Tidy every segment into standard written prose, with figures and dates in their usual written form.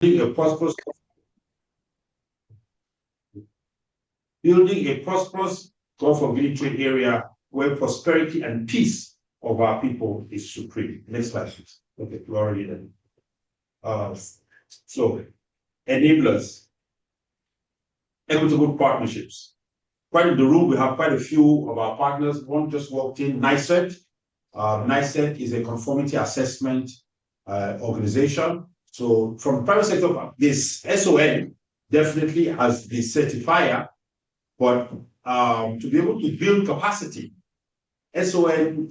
a prosperous building a prosperous Gulf of Guinea trade area where prosperity and peace of our people is supreme. Next slide, please. Okay, we already done. So, enablers, equitable partnerships. Quite in the room, we have quite a few of our partners. One just walked in, NICET. NICET is a conformity assessment organization. So from the private sector, this SON definitely has the certifier, but to be able to build capacity, SON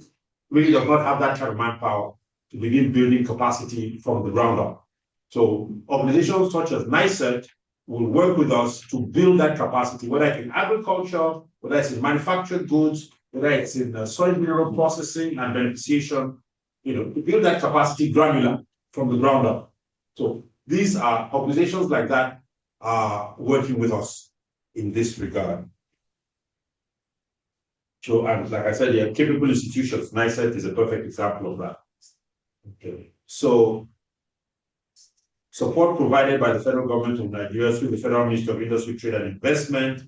really does not have that kind of manpower to begin building capacity from the ground up. So organizations such as NICET will work with us to build that capacity, whether it's in agriculture, whether it's in manufactured goods, whether it's in soil mineral processing and beneficiation, to build that capacity granular from the ground up. So these are organizations like that are working with us in this regard. So, and like I said, yeah, capable institutions, NICET is a perfect example of that. Okay. So, support provided by the federal government of Nigeria through the Federal Ministry of Industry, Trade and Investment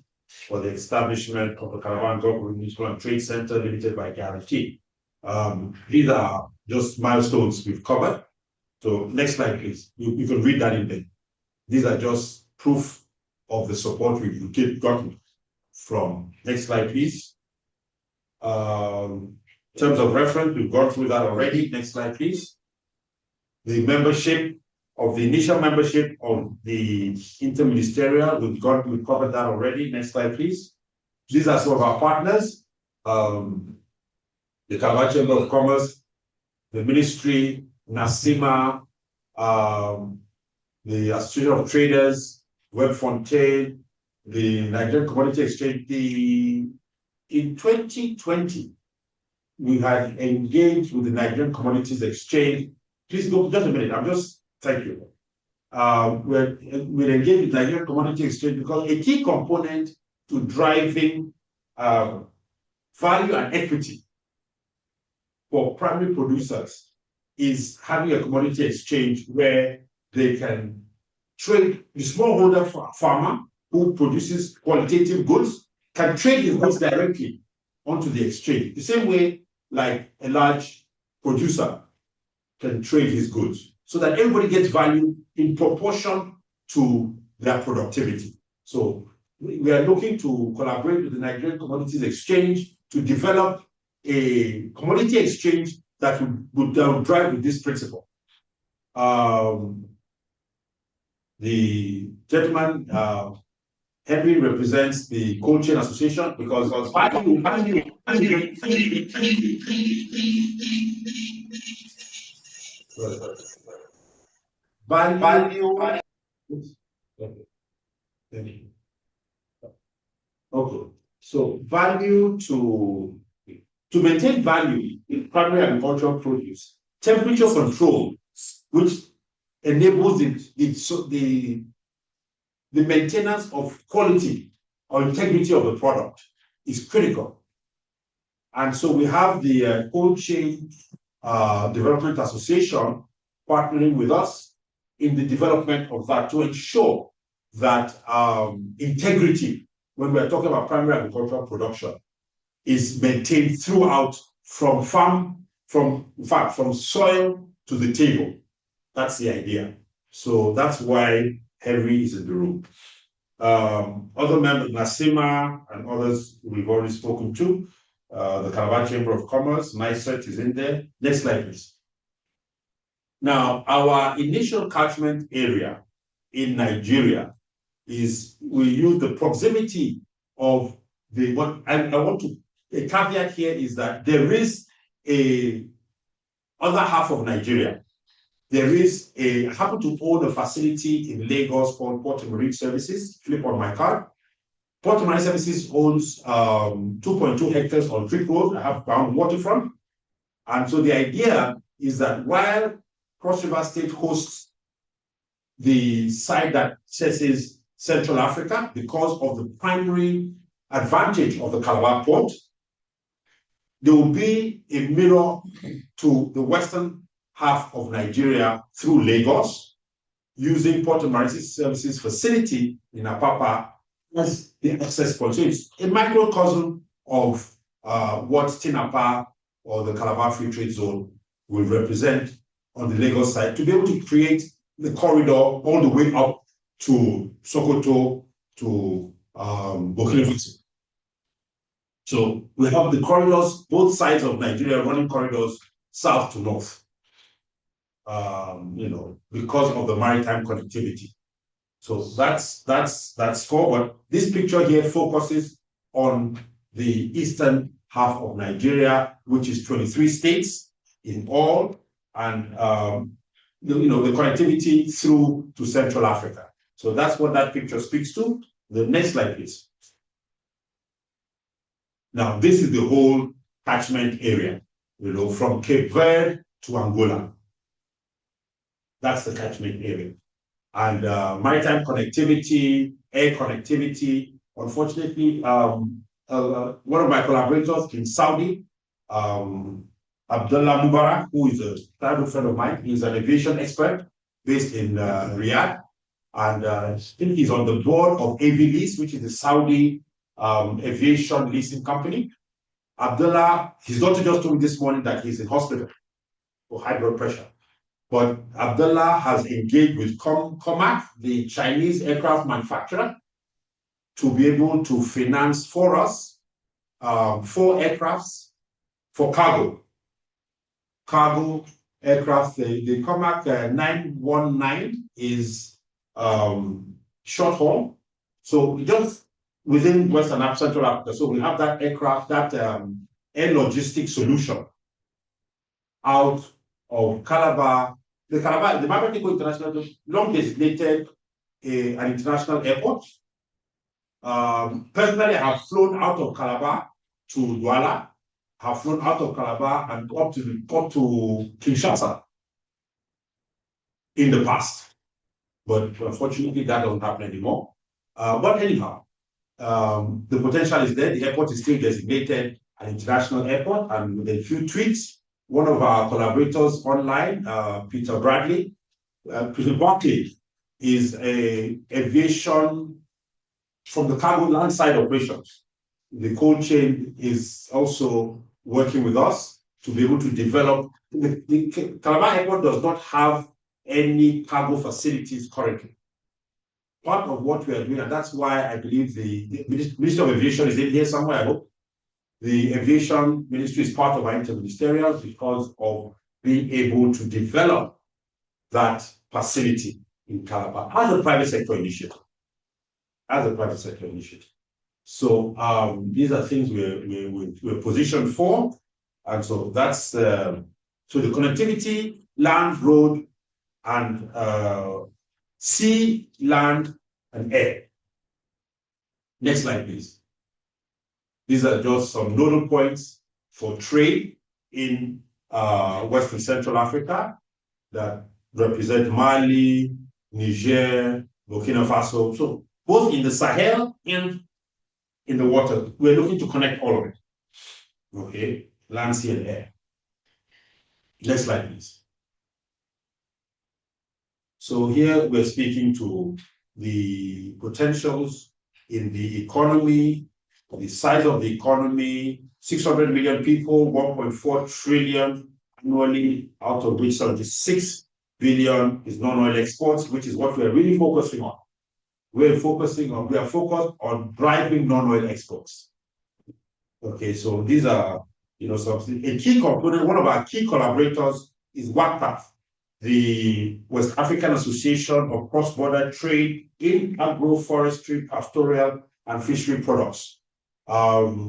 for the establishment of the Calabar Government Municipal and Trade Center Limited by guarantee. These are just milestones we've covered. So next slide, please. You can read that in there. These are just proof of the support we've gotten from. Next slide, please. In terms of reference, we've gone through that already. Next slide, please. The membership of the initial membership of the interministerial, we've covered that already. Next slide, please. These are some of our partners. The Calabar Chamber of Commerce, the Ministry, NASIMA, the Association of Traders, Web Fontaine, the Nigerian Commodity Exchange. In 2020, we had engaged with the Nigerian Commodities Exchange. Please go just a minute. Thank you. We're engaged with Nigerian Commodity Exchange because a key component to driving value and equity for primary producers is having a commodity exchange where they can trade. The smallholder farmer who produces qualitative goods can trade his goods directly onto the exchange, the same way like a large producer can trade his goods, so that everybody gets value in proportion to their productivity. So we are looking to collaborate with the Nigerian Commodities Exchange to develop a commodity exchange that would drive with this principle. The gentleman, Henry, represents the Cold Chain Association because value. Okay, so value to maintain value in primary agricultural produce, temperature control, which enables the maintenance of quality or integrity of the product, is critical. And so we have the Cold Chain Development Association partnering with us in the development of that to ensure that integrity, when we're talking about primary agricultural production, is maintained throughout from soil to the table. That's the idea. So that's why Henry is in the room. Other members, NASIMA and others we've already spoken to. The Calabar Chamber of Commerce, NICET is in there. Next slide, please. Now, our initial catchment area in Nigeria is we use the proximity of the one. And I want to, a caveat here is that there is a other half of Nigeria. I happen to own a facility in Lagos called Port and Marine Services. Flip on my card. Port and Marine Services owns 2.2 hectares on Creek Road. I have ground waterfront. And so the idea is that while Cross River State hosts the site that accesses Central Africa because of the primary advantage of the Calabar port, there will be a mirror to the western half of Nigeria through Lagos, using Port and Maritime Services facility in Apapa as the access point. So it's a microcosm of what Tinapa or the Calabar Free Trade Zone will represent on the Lagos side, to be able to create the corridor all the way up to Sokoto, to Burkina Faso. So we have the corridors, both sides of Nigeria running corridors south to north, because of the maritime connectivity. So that's forward. This picture here focuses on the eastern half of Nigeria, which is 23 states in all, and the connectivity through to Central Africa. So that's what that picture speaks to. The next slide, please. Now, this is the whole catchment area, from Cape Verde to Angola. That's the catchment area. And maritime connectivity, air connectivity. Unfortunately, one of my collaborators in Saudi, Abdullah Mubarak, who is a childhood friend of mine, he's an aviation expert based in Riyadh. And I think he's on the board of AVLease, which is the Saudi aviation leasing company. Abdullah, his daughter just told me this morning that he's in hospital for high blood pressure. But Abdullah has engaged with Comac, the Chinese aircraft manufacturer, to be able to finance for us 4 aircrafts for cargo. Cargo aircraft, the Comac 919 is short haul. So just within Western and Central Africa. So we have that aircraft, that air logistics solution out of Calabar. The Bamako International, long designated an international airport. Personally, I have flown out of Calabar to Douala, have flown out of Calabar and up to Kinshasa in the past. But unfortunately, that doesn't happen anymore. But anyhow, the potential is there. The airport is still designated an international airport, and with a few tweaks, one of our collaborators online, Peter Bradley, Peter Barclay, is a aviation from the cargo land side operations. The cold chain is also working with us to be able to develop. The Calabar Airport does not have any cargo facilities currently. Part of what we are doing, and that's why I believe the Ministry of Aviation is in here somewhere, I hope. The Aviation Ministry is part of our interministerial because of being able to develop that facility in Calabar as a private sector initiative. So these are things we're positioned for. And so that's so the connectivity, land, road, and sea, land, and air. Next slide, please. These are just some nodal points for trade in Western Central Africa that represent Mali, Niger, Burkina Faso. So both in the Sahel and in the water, we're looking to connect all of it. Okay, land, sea, and air. Next slide, please. So here we're speaking to the potentials in the economy, the size of the economy, 600 million people, 1.4 trillion annually, out of which 76 billion is non-oil exports, which is what we're really focusing on. We are focused on driving non-oil exports. Okay, so these are, something. A key component, one of our key collaborators is WACTAF, the West African Association of Cross-Border Trade in Agroforestry, Pastoral, and Fishery Products.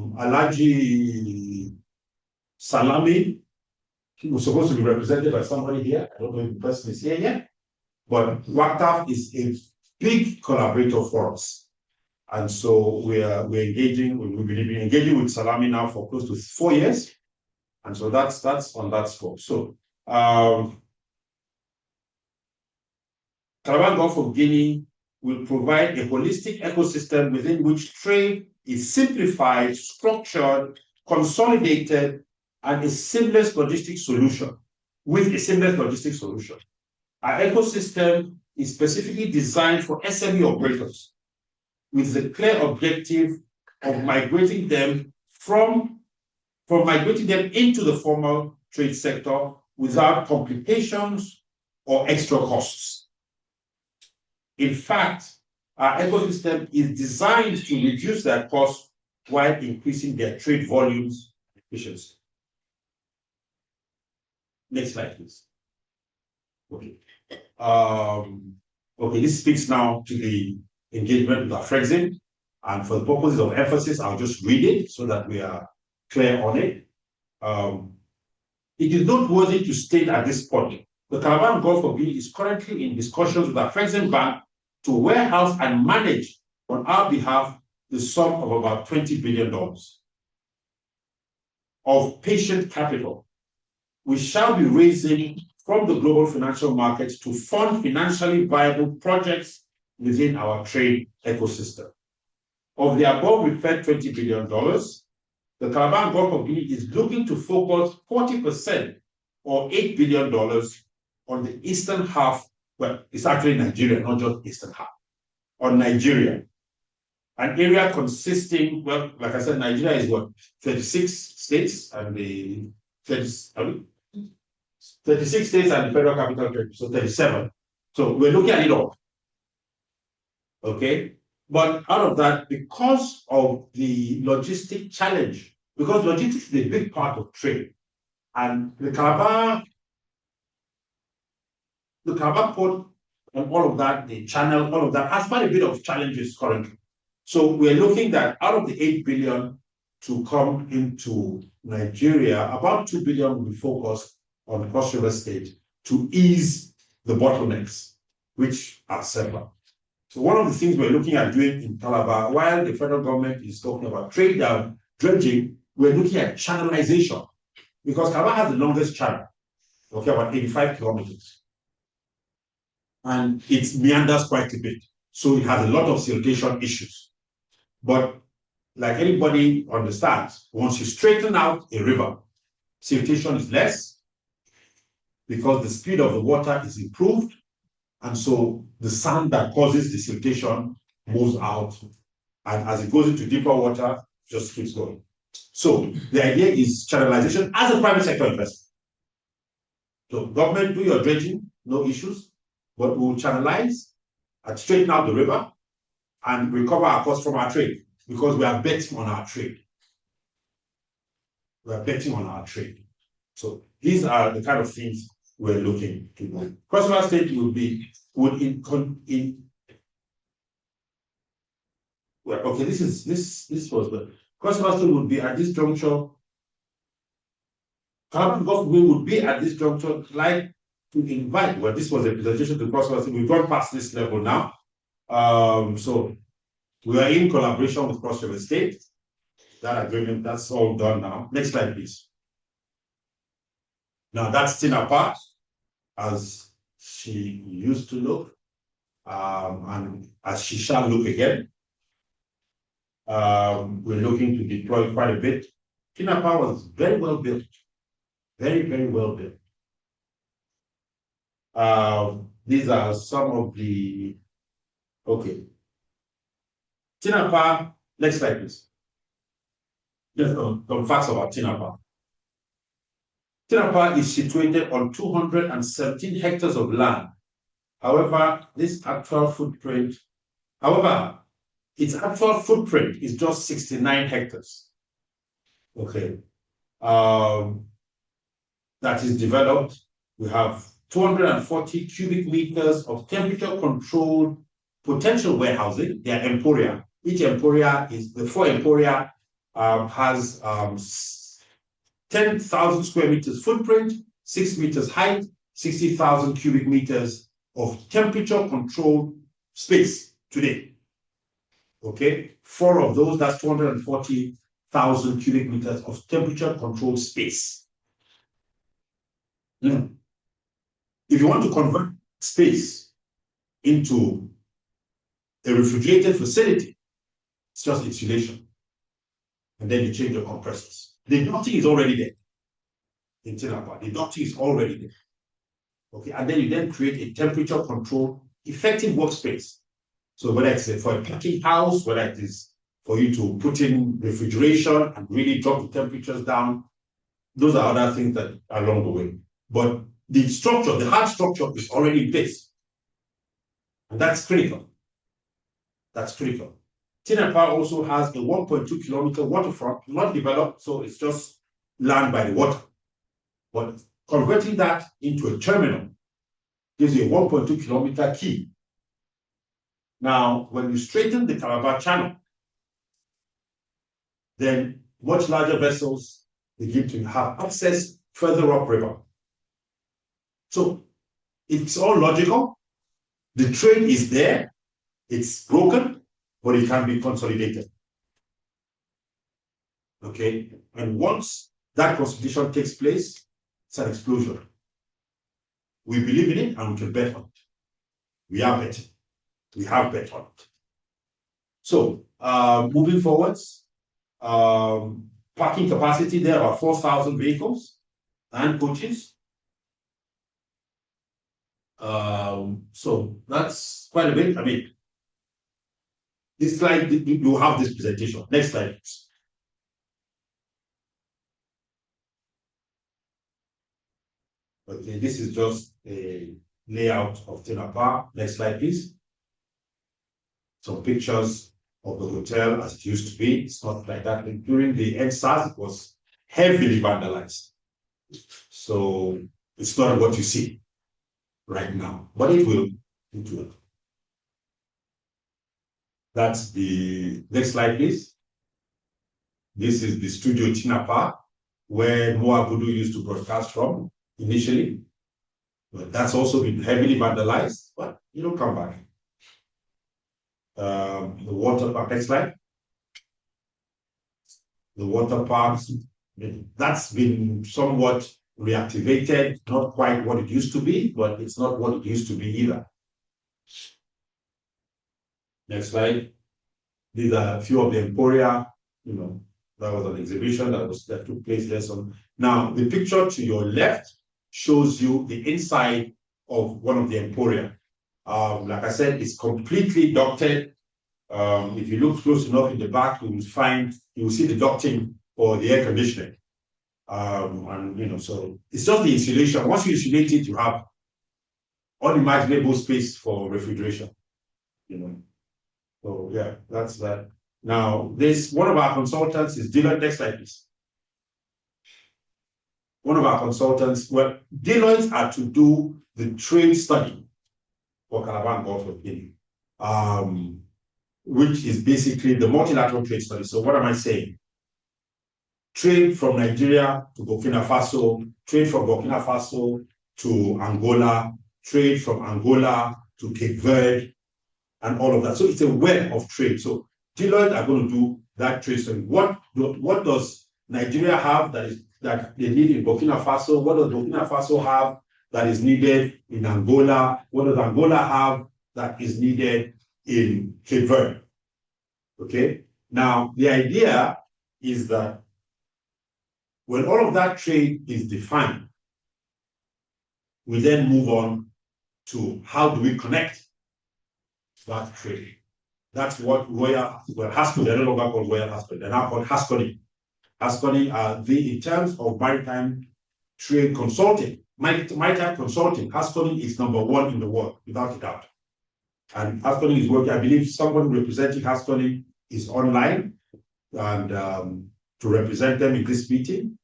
Alaji Salami, he was supposed to be represented by somebody here. I don't know if the person is here yet, but WACTAF is a big collaborator for us. And so we're engaging, we've been engaging with Salami now for close to 4 years. And so that's on that scope. So Calabar Gulf of Guinea will provide a holistic ecosystem within which trade is simplified, structured, consolidated, and a seamless logistics solution. Our ecosystem is specifically designed for SME operators with the clear objective of migrating them migrating them into the formal trade sector without complications or extra costs. In fact, our ecosystem is designed to reduce their costs while increasing their trade volumes and efficiency. Next slide, please. Okay. Okay, this speaks now to the engagement with our Frexim. And for the purposes of emphasis, I'll just read it so that we are clear on it. It is noteworthy to state at this point, the Calabar Gulf of Guinea is currently in discussions with our Frexim Bank to warehouse and manage on our behalf the sum of about $20 billion of patient capital, we shall be raising from the global financial markets to fund financially viable projects within our trade ecosystem. Of the above referred $20 billion, the Calabar Gulf of Guinea is looking to focus 40% or $8 billion on the eastern half. Well, it's actually Nigeria, not just eastern half, on Nigeria. An area consisting, well, like I said, Nigeria is what, 36 states and the 36 states and the federal capital territory, so 37. So we're looking at it all. Okay? But out of that, because of the logistic challenge, because logistics is a big part of trade, and the Calabar port and all of that, the channel, all of that has quite a bit of challenges currently. So we're looking at out of the 8 billion to come into Nigeria, about 2 billion will be focused on the Cross River State to ease the bottlenecks, which are several. So one of the things we're looking at doing in Calabar, while the federal government is talking about trade down, dredging, we're looking at channelization, because Calabar has the longest channel, okay, about 85 kilometers. And it meanders quite a bit. So it has a lot of siltation issues. But like anybody understands, once you straighten out a river, siltation is less because the speed of the water is improved. And so the sand that causes the siltation moves out. And as it goes into deeper water, just keeps going. So the idea is channelization as a private sector investment. So government, do your dredging, no issues, but we'll channelize and straighten out the river and recover our costs from our trade, because we are betting on our trade. We are betting on our trade. So these are the kind of things we're looking to do. Cross River State this was the Cross River State would be at this juncture. Calabar Gulf would be at this juncture like to invite. Well, this was a presentation to Cross River State. We've gone past this level now. So we are in collaboration with Cross River State. That agreement, that's all done now. Next slide, please. Now that's Tinapa, as she used to look, and as she shall look again. We're looking to deploy quite a bit. Tinapa was very well built, very, very well built. These are some of the, okay. Tinapa, next slide, please. Just some facts about Tinapa. Tinapa is situated on 217 hectares of land. However, its actual footprint is just 69 hectares. Okay. That is developed. We have 240 cubic meters of temperature-controlled potential warehousing. They are emporia. Each emporia is, the 4 emporia has 10,000 square meters footprint, 6 meters height, 60,000 cubic meters of temperature-controlled space today. Okay, 4 of those, that's 240,000 cubic meters of temperature-controlled space. If you want to convert space into a refrigerated facility, it's just insulation. And then you change your compressors. The ducting is already there in Tinapa. The ducting is already there. Okay, and then you then create a temperature-controlled effective workspace. So whether it's for a packing house, whether it is for you to put in refrigeration and really drop the temperatures down, those are other things that are along the way. But the structure, the hard structure is already in place. And that's critical. That's critical. Tinapa also has a 1.2 kilometer waterfront, not developed, so it's just land by the water. But converting that into a terminal gives you a 1.2 kilometer quay. Now, when you straighten the Calabar Channel, then much larger vessels begin to have access further upriver. So it's all logical. The trade is there, it's broken, but it can be consolidated. Okay, and once that consolidation takes place, it's an explosion. We believe in it and we can bet on it. We are betting. We have bet on it. So moving forwards, parking capacity there are 4,000 vehicles and coaches. So that's quite a bit. I mean, this slide, you have this presentation. Next slide, please. Okay, this is just a layout of Tinapa. Next slide, please. Some pictures of the hotel as it used to be. It's not like that. And during the EndSARS, it was heavily vandalized. So it's not what you see right now, but it will. It will. That's the next slide, please. This is the studio Tinapa, where Moabudu used to broadcast from initially. But that's also been heavily vandalized, but it'll come back. The water park, next slide. The water parks, that's been somewhat reactivated, not quite what it used to be, but it's not what it used to be either. Next slide. These are a few of the Emporia, that was an exhibition that took place there. So now the picture to your left shows you the inside of one of the Emporia. Like I said, it's completely ducted. If you look close enough in the back, you will see the ducting for the air conditioning. So it's just the insulation. Once you insulate it, you have unimaginable space for refrigeration. So yeah, that's that. Now, one of our consultants is Deloitte. Next slide, please. One of our consultants, well, Deloitte are to do the trade study for Calabar and Gulf of Guinea, which is basically the multilateral trade study. So what am I saying? Trade from Nigeria to Burkina Faso, trade from Burkina Faso to Angola, trade from Angola to Cape Verde, and all of that. So it's a web of trade. So Deloitte are going to do that trade study. What does Nigeria have that they need in Burkina Faso? What does Burkina Faso have that is needed in Angola? What does Angola have that is needed in Cape Verde? Okay. Now, the idea is that when all of that trade is defined, we then move on to how do we connect that trade. That's what Haskell, they're no longer called Royal Haskell, they're now called Haskell. Haskell in terms of maritime trade consulting, maritime consulting, Haskell is #1 in the world, without a doubt. And Haskell is working, I believe someone representing Haskell is online and to represent them in this meeting.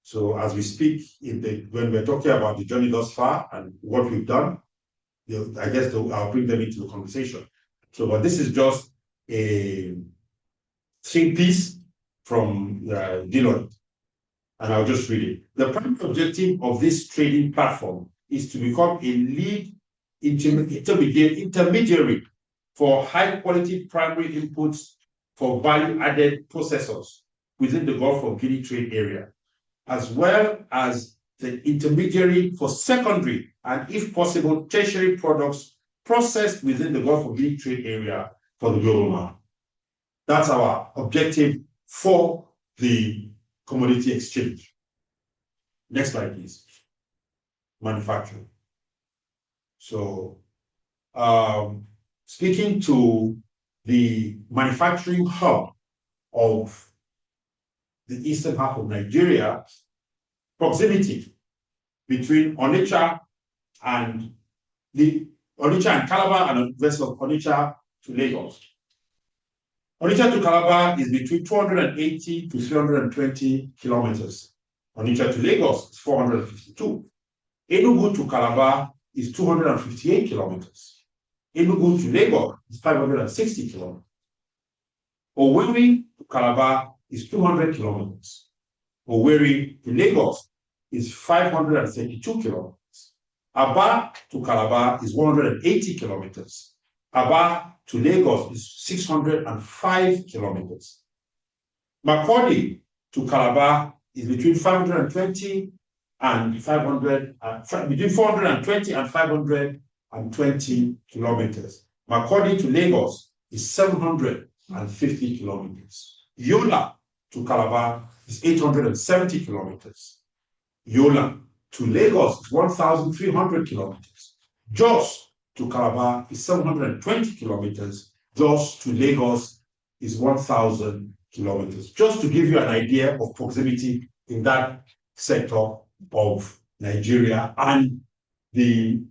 So as we speak, when we're talking about the journey thus far and what we've done, I guess I'll bring them into the conversation. So, but this is just a think piece from Deloitte, and I'll just read it. The primary objective of this trading platform is to become a lead intermediary for high-quality primary inputs for value-added processors within the Gulf of Guinea trade area, as well as the intermediary for secondary and, if possible, tertiary products processed within the Gulf of Guinea trade area for the global market. That's our objective for the commodity exchange. Next slide, please. Manufacturing. So speaking to the manufacturing hub of the eastern half of Nigeria, proximity between Onitsha and Calabar and west of Onitsha to Lagos. Onitsha to Calabar is between 280 to 320 kilometers. Onitsha to Lagos is 452. Enugu to Calabar is 258 kilometers. Enugu to Lagos is 560 kilometers. Owerri to Calabar is 200 kilometers. Owerri to Lagos is 532 kilometers. Aba to Calabar is 180 kilometers. Aba to Lagos is 605 kilometers. Makurdi to Calabar is between 520 and 500, between 420 and 520 kilometers. Makurdi to Lagos is 750 kilometers. Yola to Calabar is 870 kilometers. Yola to Lagos is 1,300 kilometers. Jos to Calabar is 720 kilometers. Jos to Lagos is 1,000 kilometers. Just to give you an idea of proximity in that sector of Nigeria and the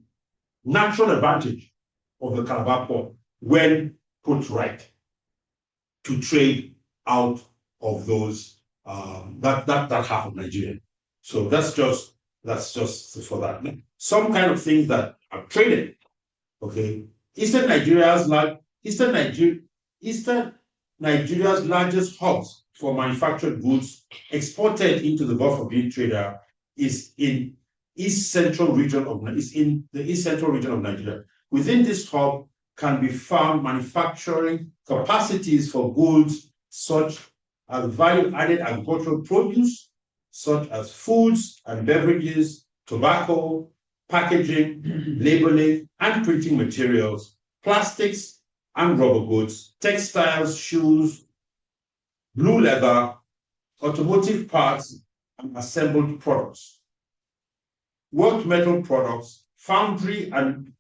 natural advantage of the Calabar port when put right to trade out of those that half of Nigeria. So that's just for that. Some kind of things that are traded. Okay, Eastern Nigeria's largest hubs for manufactured goods exported into the Gulf of Guinea trader is in the East Central region of Nigeria. Within this hub can be found manufacturing capacities for goods such as value-added agricultural produce, such as foods and beverages, tobacco, packaging, labeling and printing materials, plastics and rubber goods, textiles, shoes, blue leather, automotive parts, and assembled products, worked metal products, foundry and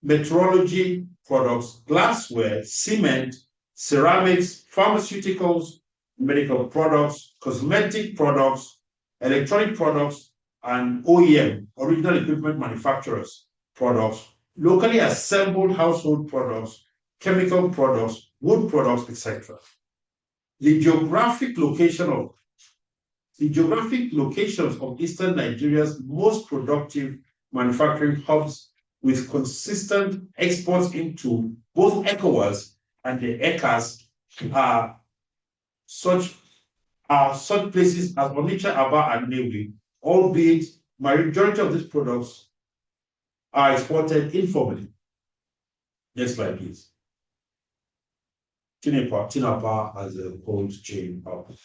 metrology products, glassware, cement, ceramics, pharmaceuticals, medical products, cosmetic products, electronic products, and OEM, original equipment manufacturers products, locally assembled household products, chemical products, wood products, etc. The geographic locations of Eastern Nigeria's most productive manufacturing hubs with consistent exports into both ECOWAS and the ECAS are such places as Onitsha, Aba, and Nnewi, albeit majority of these products are exported informally. Next slide, please. Tinapa as a cold chain hub.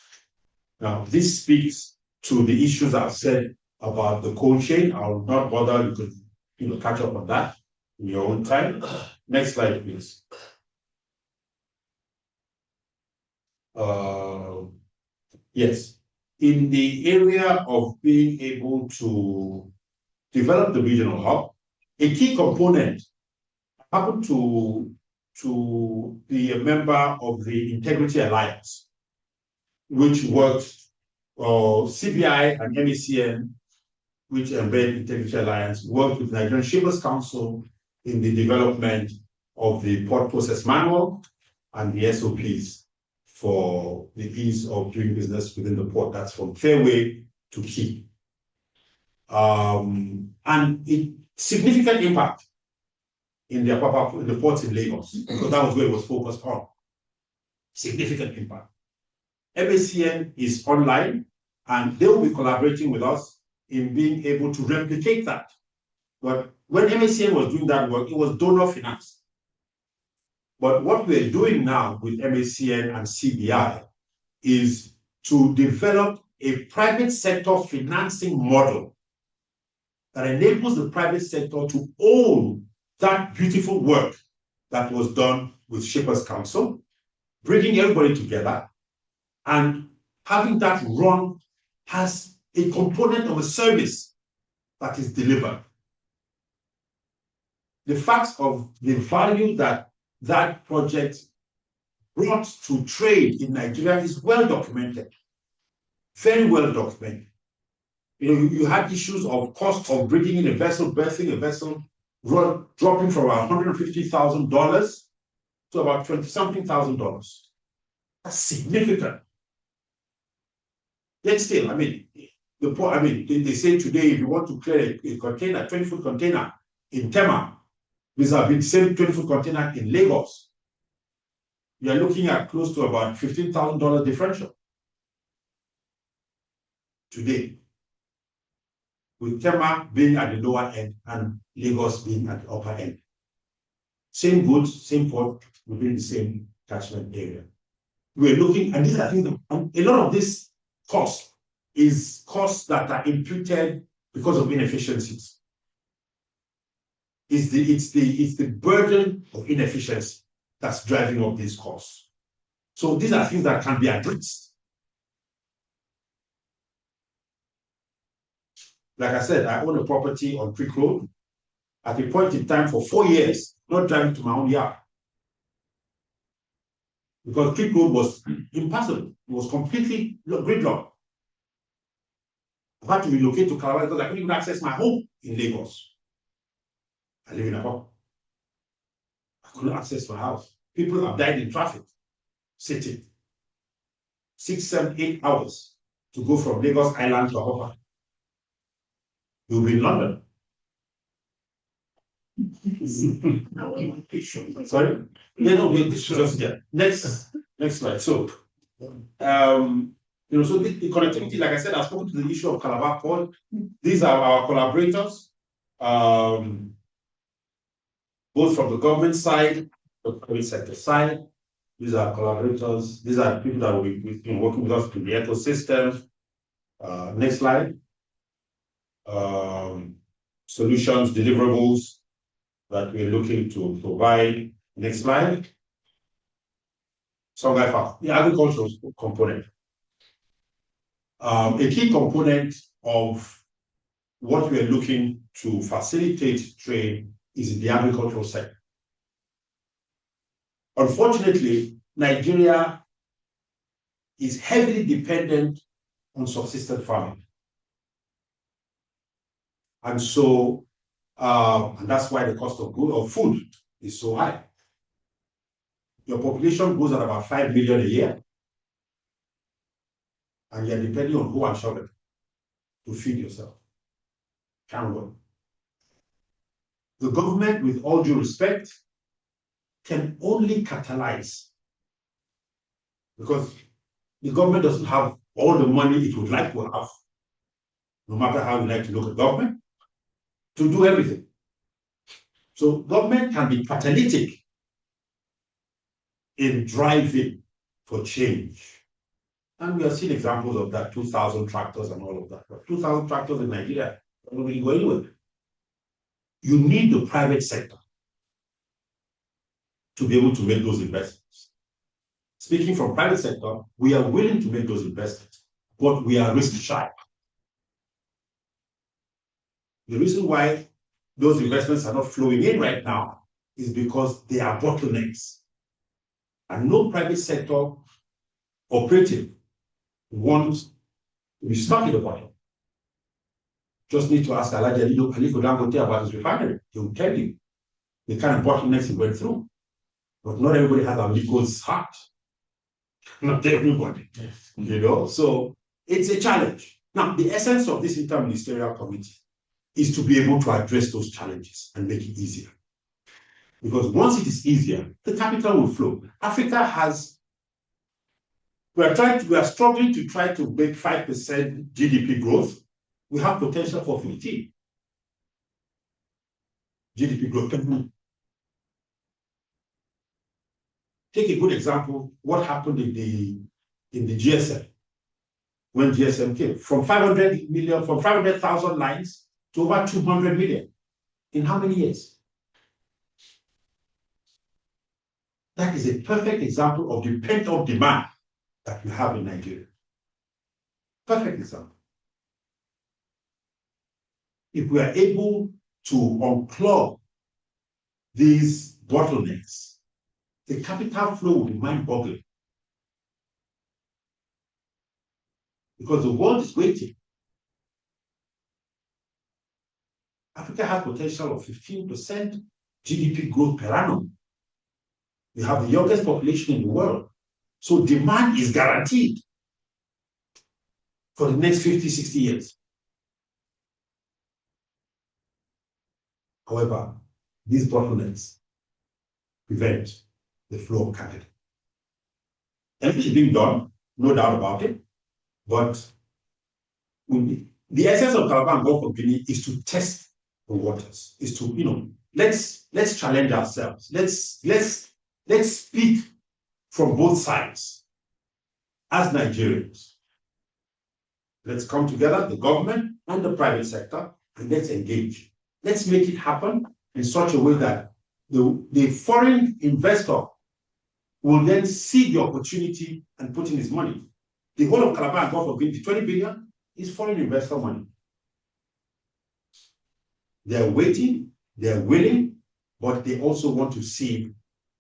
Now, this speaks to the issues I've said about the cold chain. I will not bother. You could catch up on that in your own time. Next slide, please. Yes, in the area of being able to develop the regional hub, a key component happened to be a member of the Integrity Alliance, which works CBI and MECN, which embed Integrity Alliance, worked with Nigerian Shippers Council in the development of the Port Process Manual and the SOPs for the ease of doing business within the port. That's from fairway to quay. And it significant impact in the ports in Lagos, because that was where it was focused on. Significant impact. MECN is online, and they will be collaborating with us in being able to replicate that. But when MECN was doing that work, it was donor financed. But what we're doing now with MECN and CBI is to develop a private sector financing model that enables the private sector to own that beautiful work that was done with Shippers Council, bringing everybody together and having that run as a component of a service that is delivered. the fact of the value that that project brought to trade in Nigeria is well documented, very well documented. You had issues of cost of bringing in a vessel, berthing a vessel, dropping from about $150,000 to about 20-something thousand dollars. That's significant. Yet still, I mean, they say today, if you want to clear a container, 20-foot container in Tema, vis-a-vis the same 20-foot container in Lagos, you're looking at close to about $15,000 differential today, with Tema being at the lower end and Lagos being at the upper end. Same goods, same port, within the same catchment area. We're looking, and these are things, a lot of this cost is costs that are imputed because of inefficiencies. It's the burden of inefficiency that's driving up these costs. So these are things that can be addressed. Like I said, I own a property on Creek Road. At a point in time for 4 years, not driving to my own yard, because Creek Road was impassable. It was completely gridlocked. I had to relocate to Calabar because I couldn't even access my home in Lagos. I live in a home. I couldn't access my house. People have died in traffic, sitting 6, 7, 8 hours to go from Lagos Island to Apapa. You'll be in London. Sorry? Yeah, no, this is just there. Next slide. So, so the connectivity, like I said, I've spoken to the issue of Calabar Port. These are our collaborators, both from the government side, the private sector side. These are collaborators. These are people that we've been working with us in the ecosystem. Next slide. Solutions, deliverables that we're looking to provide. Next slide. Songhai Farm, the agricultural component. A key component of what we're looking to facilitate trade is in the agricultural sector. Unfortunately, Nigeria is heavily dependent on subsistence farming. And so, and that's why the cost of food is so high. Your population grows at about 5 million a year, and you're depending on who and shovel to feed yourself. Can't work. The government, with all due respect, can only catalyze, because the government doesn't have all the money it would like to have, no matter how you like to look at government, to do everything. So government can be catalytic in driving for change. And we have seen examples of that, 2,000 tractors and all of that. But 2,000 tractors in Nigeria don't really go anywhere. You need the private sector to be able to make those investments. Speaking from private sector, we are willing to make those investments, but we are risk shy. The reason why those investments are not flowing in right now is because they are bottlenecks. And no private sector operative wants to be stuck in the bottom. Just need to ask Aliko Dangote about his refinery. He will tell you the kind of bottlenecks he went through. But not everybody has Aliko's heart. Not everybody. Yes. So it's a challenge. Now, the essence of this interministerial committee is to be able to address those challenges and make it easier. Because once it is easier, the capital will flow. Africa has, we are struggling to try to make 5% GDP growth. We have potential for 15% GDP growth. Take a good example, what happened in the GSM, when GSM came, from 500,000 lines to over 200 million. In how many years? That is a perfect example of the pent-up demand that we have in Nigeria. Perfect example. If we are able to unclog these bottlenecks, the capital flow will be mind-boggling because the world is waiting. Africa has potential of 15% GDP growth per annum. We have the youngest population in the world. So demand is guaranteed for the next 50, 60 years. However, these bottlenecks prevent the flow of capital. Everything is being done, no doubt about it, but the essence of Calabar and Gulf of Guinea is to test the waters, is to, let's challenge ourselves. Let's speak from both sides as Nigerians. Let's come together, the government and the private sector, and let's engage. Let's make it happen in such a way that the foreign investor will then see the opportunity and put in his money. The whole of Calabar and Gulf of Guinea, 20 billion, is foreign investor money. They're waiting, they're willing, but they also want to see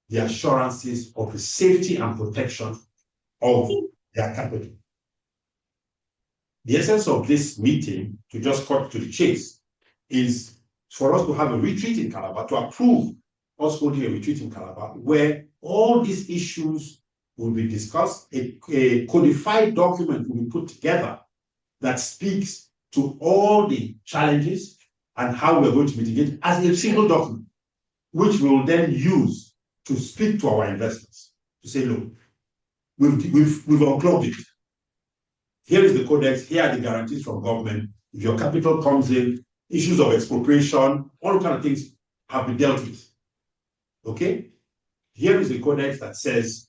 the assurances of the safety and protection of their capital. The essence of this meeting, to just cut to the chase, is for us to have a retreat in Calabar, to approve us holding a retreat in Calabar, where all these issues will be discussed. A codified document will be put together that speaks to all the challenges and how we're going to mitigate as a single document, which we'll then use to speak to our investors, to say, look, we've unclogged it. Here is the codex, here are the guarantees from government. If your capital comes in, issues of expropriation, all kinds of things have been dealt with. Okay? Here is the codex that says,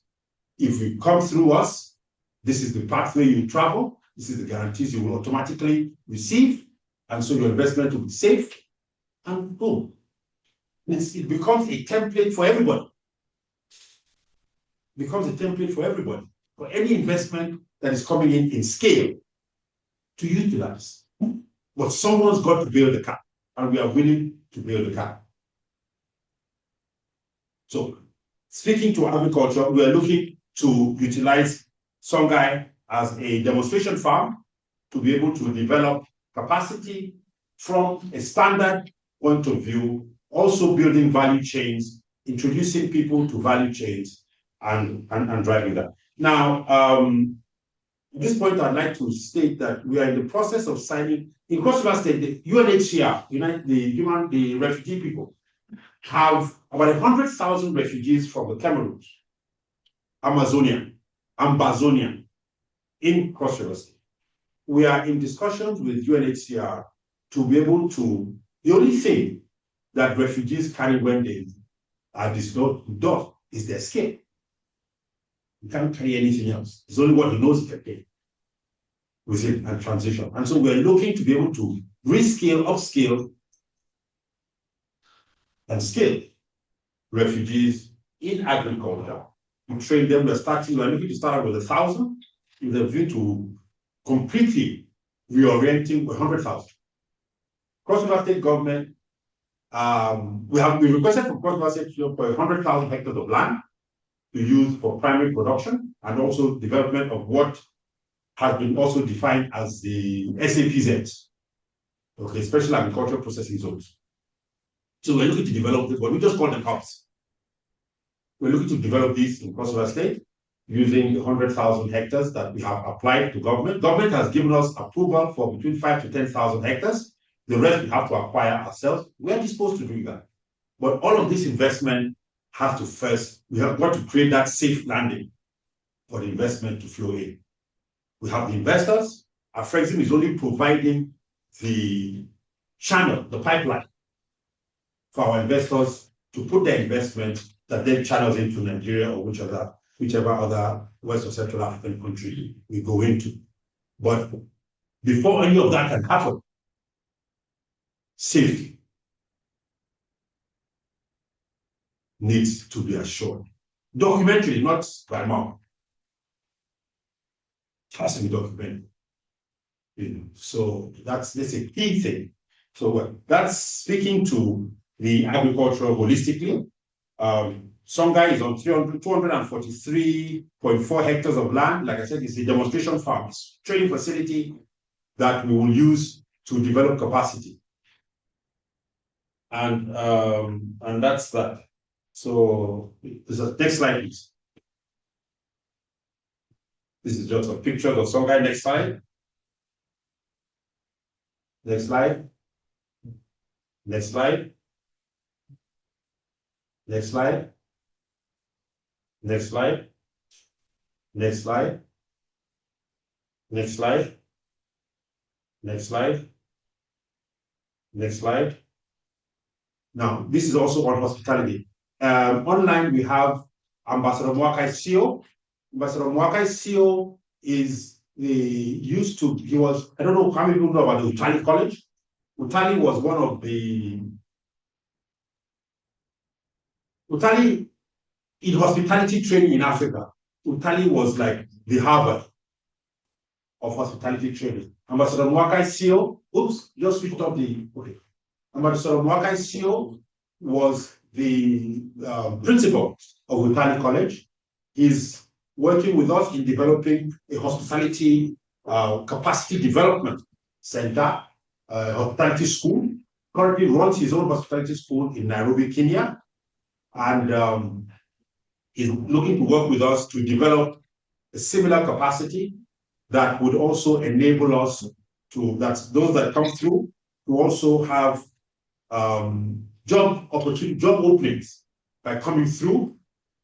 if you come through us, this is the pathway you travel, this is the guarantees you will automatically receive, and so your investment will be safe, and boom. It becomes a template for everybody. It becomes a template for everybody, for any investment that is coming in scale to utilize. But someone's got to build the car, and we are willing to build the car. So, speaking to agriculture, we are looking to utilize Songhai as a demonstration farm to be able to develop capacity from a standard point of view, also building value chains, introducing people to value chains, and driving that. Now, at this point, I'd like to state that we are in the process of signing, in Cross River State, the UNHCR, the refugee people, have about 100,000 refugees from the Cameroon, Amazonia, in Cross River State. We are in discussions with UNHCR to be able to, the only thing that refugees carry when they are displaced is their skin. You can't carry anything else. It's only what the nose can take with it and transition. And so we're looking to be able to rescale, upscale, and scale refugees in agriculture. We train them, we're looking to start out with 1,000 with a view to completely reorienting 100,000. Cross River State government, we requested from Cross River State for 100,000 hectares of land to use for primary production and also development of what has been also defined as the SAPZs, okay, Special Agricultural Processing Zones. So we're looking to develop this, but we just call them hubs. We're looking to develop these in Cross River State using the 100,000 hectares that we have applied to government. Government has given us approval for between 5,000 to 10,000 hectares. The rest we have to acquire ourselves. We are disposed to do that. But all of this investment has to first, we have got to create that safe landing for the investment to flow in. We have the investors. Afrexim is only providing the channel, the pipeline for our investors to put their investment that then channels into Nigeria or whichever other West or Central African country we go into. But before any of that can happen, safety needs to be assured. Documentary, not by mouth. It has to be documented. So that's a key thing. So that's speaking to the agriculture holistically. Songhai is on 243.4 hectares of land. Like I said, it's a demonstration farm, it's a training facility that we will use to develop capacity. And that's that. So next slide, please. This is just a picture of Songhai. Next slide. Next slide. Next slide. Next slide. Next slide. Next slide. Next slide. Next slide. Next slide. Now, this is also on hospitality. Online, we have Ambassador Mwakai's CEO. Ambassador Mwakai's CEO is he was, I don't know how many people know about the Utali College. Utali was one of the, Utali, in hospitality training in Africa, Utali was like the Harvard of hospitality training. Ambassador Mwakai's CEO, oops, just switched off the, okay. Ambassador Mwakai's CEO was the principal of Utali College. He's working with us in developing a hospitality capacity development center, hospitality school. Currently runs his own hospitality school in Nairobi, Kenya. And is looking to work with us to develop a similar capacity that would also enable us to, that those that come through, to also have job openings by coming through,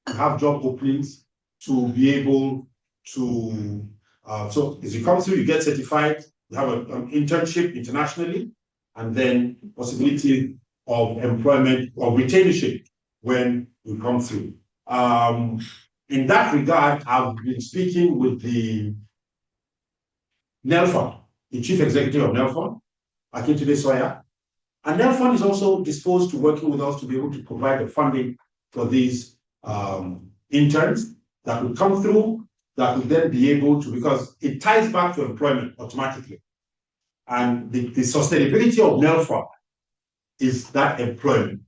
to have job openings to be able to, so as you come through, you get certified, you have an internship internationally, and then possibility of employment or retainership when you come through. In that regard, I've been speaking with the NELFON, the chief executive of NELFON, Akintunde Sawyer. And NELFON is also disposed to working with us to be able to provide the funding for these interns that will come through, that will then be able to, because it ties back to employment automatically. And the sustainability of NELFON is that employment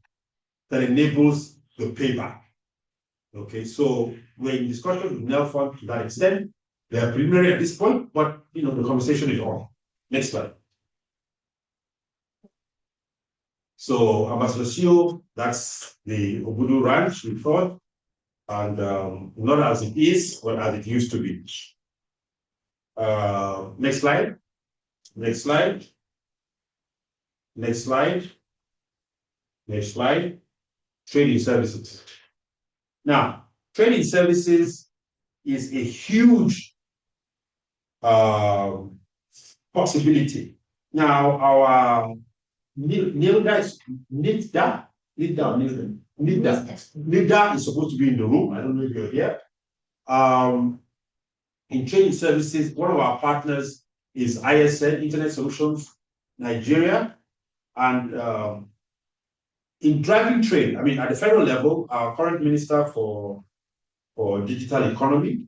that enables the payback. Okay, so we're in discussion with NELFON to that extent. They are preliminary at this point, but the conversation is on. Next slide. So Ambassador CEO, that's the Obudu Ranch we thought, and not as it is, but as it used to be. Next slide. Next slide. Next slide. Next slide. Training services. Now, training services is a huge possibility. Now, our NIDA is supposed to be in the room. I don't know if you're here. In training services, one of our partners is ISN, Internet Solutions Nigeria. And in driving trade, I mean, at the federal level, our current minister for digital economy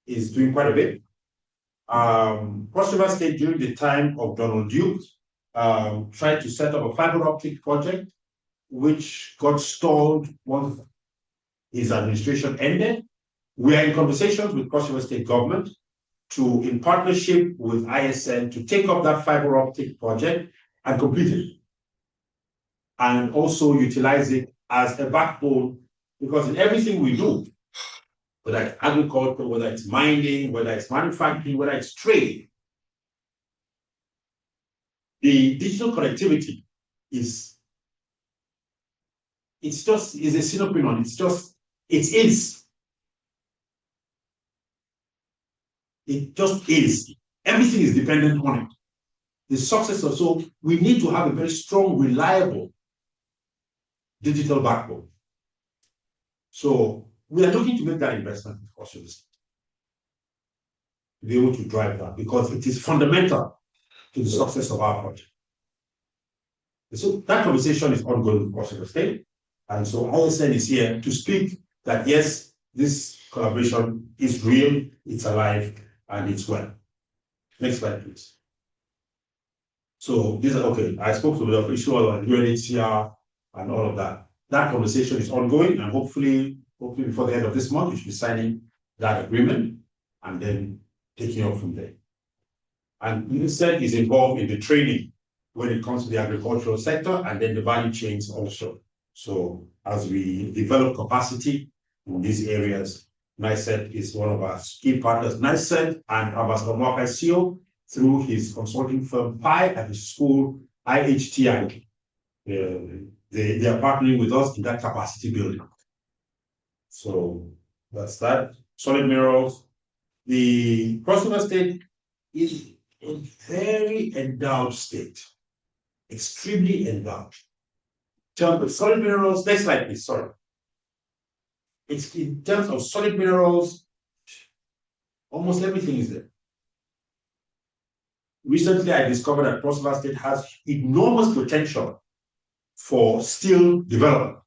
is doing quite a bit. Cross River State, during the time of Donald Duke, tried to set up a fiber optic project, which got stalled once his administration ended. We are in conversations with Cross River State government to, in partnership with ISN, to take up that fiber optic project and complete it, and also utilize it as a backbone, because in everything we do, whether it's agriculture, whether it's mining, whether it's manufacturing, whether it's trade, the digital connectivity is a synonym. It is. It just is. Everything is dependent on it. The success of, so we need to have a very strong, reliable digital backbone. So we are looking to make that investment in Cross River State to be able to drive that, because it is fundamental to the success of our project. So that conversation is ongoing with Cross River State. And so ISN is here to speak that yes, this collaboration is real, it's alive, and it's well. Next slide, please. So these are, okay, I spoke to the official UNHCR and all of that. That conversation is ongoing, and hopefully before the end of this month, we should be signing that agreement and then taking off from there. And UNICEF is involved in the training when it comes to the agricultural sector and then the value chains also. So as we develop capacity in these areas, NICET is one of our key partners. NICET and Ambassador Mwakasio, through his consulting firm PI and his school IHTI, they are partnering with us in that capacity building. So that's that. Solid minerals. The Cross River State is a very endowed state, extremely endowed. In terms of solid minerals, next slide, please. Sorry. It's in terms of solid minerals, almost everything is there. Recently, I discovered that Cross River State has enormous potential for steel development.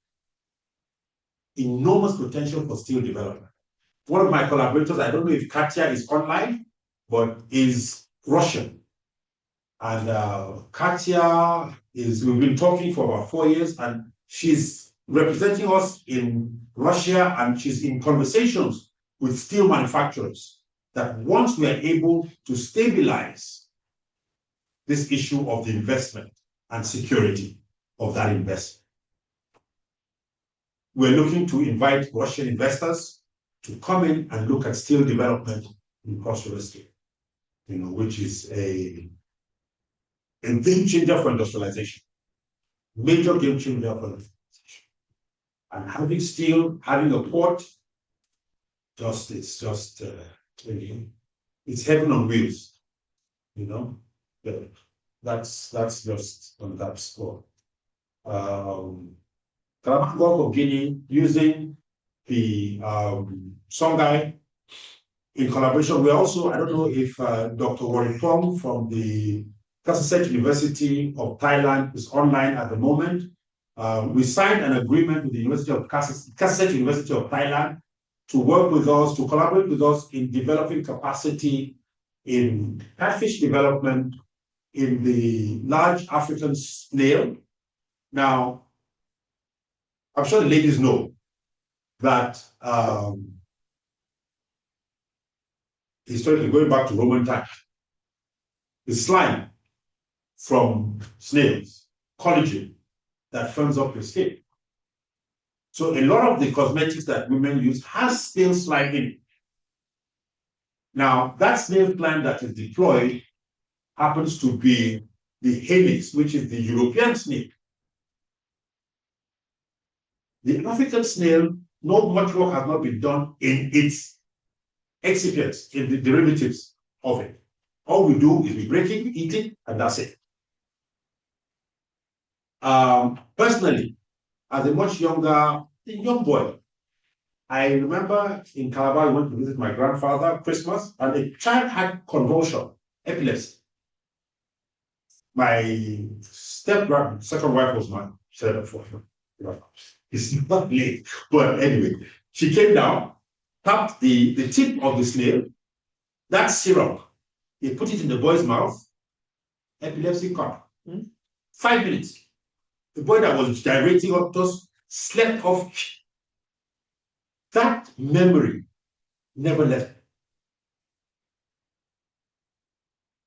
Enormous potential for steel development. One of my collaborators, I don't know if Katya is online, but is Russian. And Katya we've been talking for about 4 years, and she's representing us in Russia, and she's in conversations with steel manufacturers that once we are able to stabilize this issue of the investment and security of that investment, we're looking to invite Russian investors to come in and look at steel development in Cross River State, which is a game changer for industrialization, major game changer for industrialization. And having steel, having a port, it's heaven on wheels, That's just on that score. Calabar Gulf of Guinea, using the Songhai in collaboration. We also, I don't know if Dr. Waripong from the Kasset University of Thailand is online at the moment. We signed an agreement with the University of Kasset University of Thailand to work with us, to collaborate with us in developing capacity in catfish development in the large African snail. Now, I'm sure the ladies know that historically, going back to Roman times, the slime from snails, collagen, that firms up your skin. So a lot of the cosmetics that women use has snail slime in it. Now, that snail slime that is deployed happens to be the helix, which is the European snail. The African snail, not much work has not been done in its excipients, in the derivatives of it. All we do is we break it, we eat it, and that's it. Personally, as a much young boy, I remember in Calabar, I went to visit my grandfather Christmas, and a child had convulsion, epilepsy. My second wife was my third for him. It's not late, but anyway, she came down, tapped the tip of the snail, that syrup, they put it in the boy's mouth, epilepsy cut. 5 minutes. The boy that was gyrating up just slept off. That memory never left.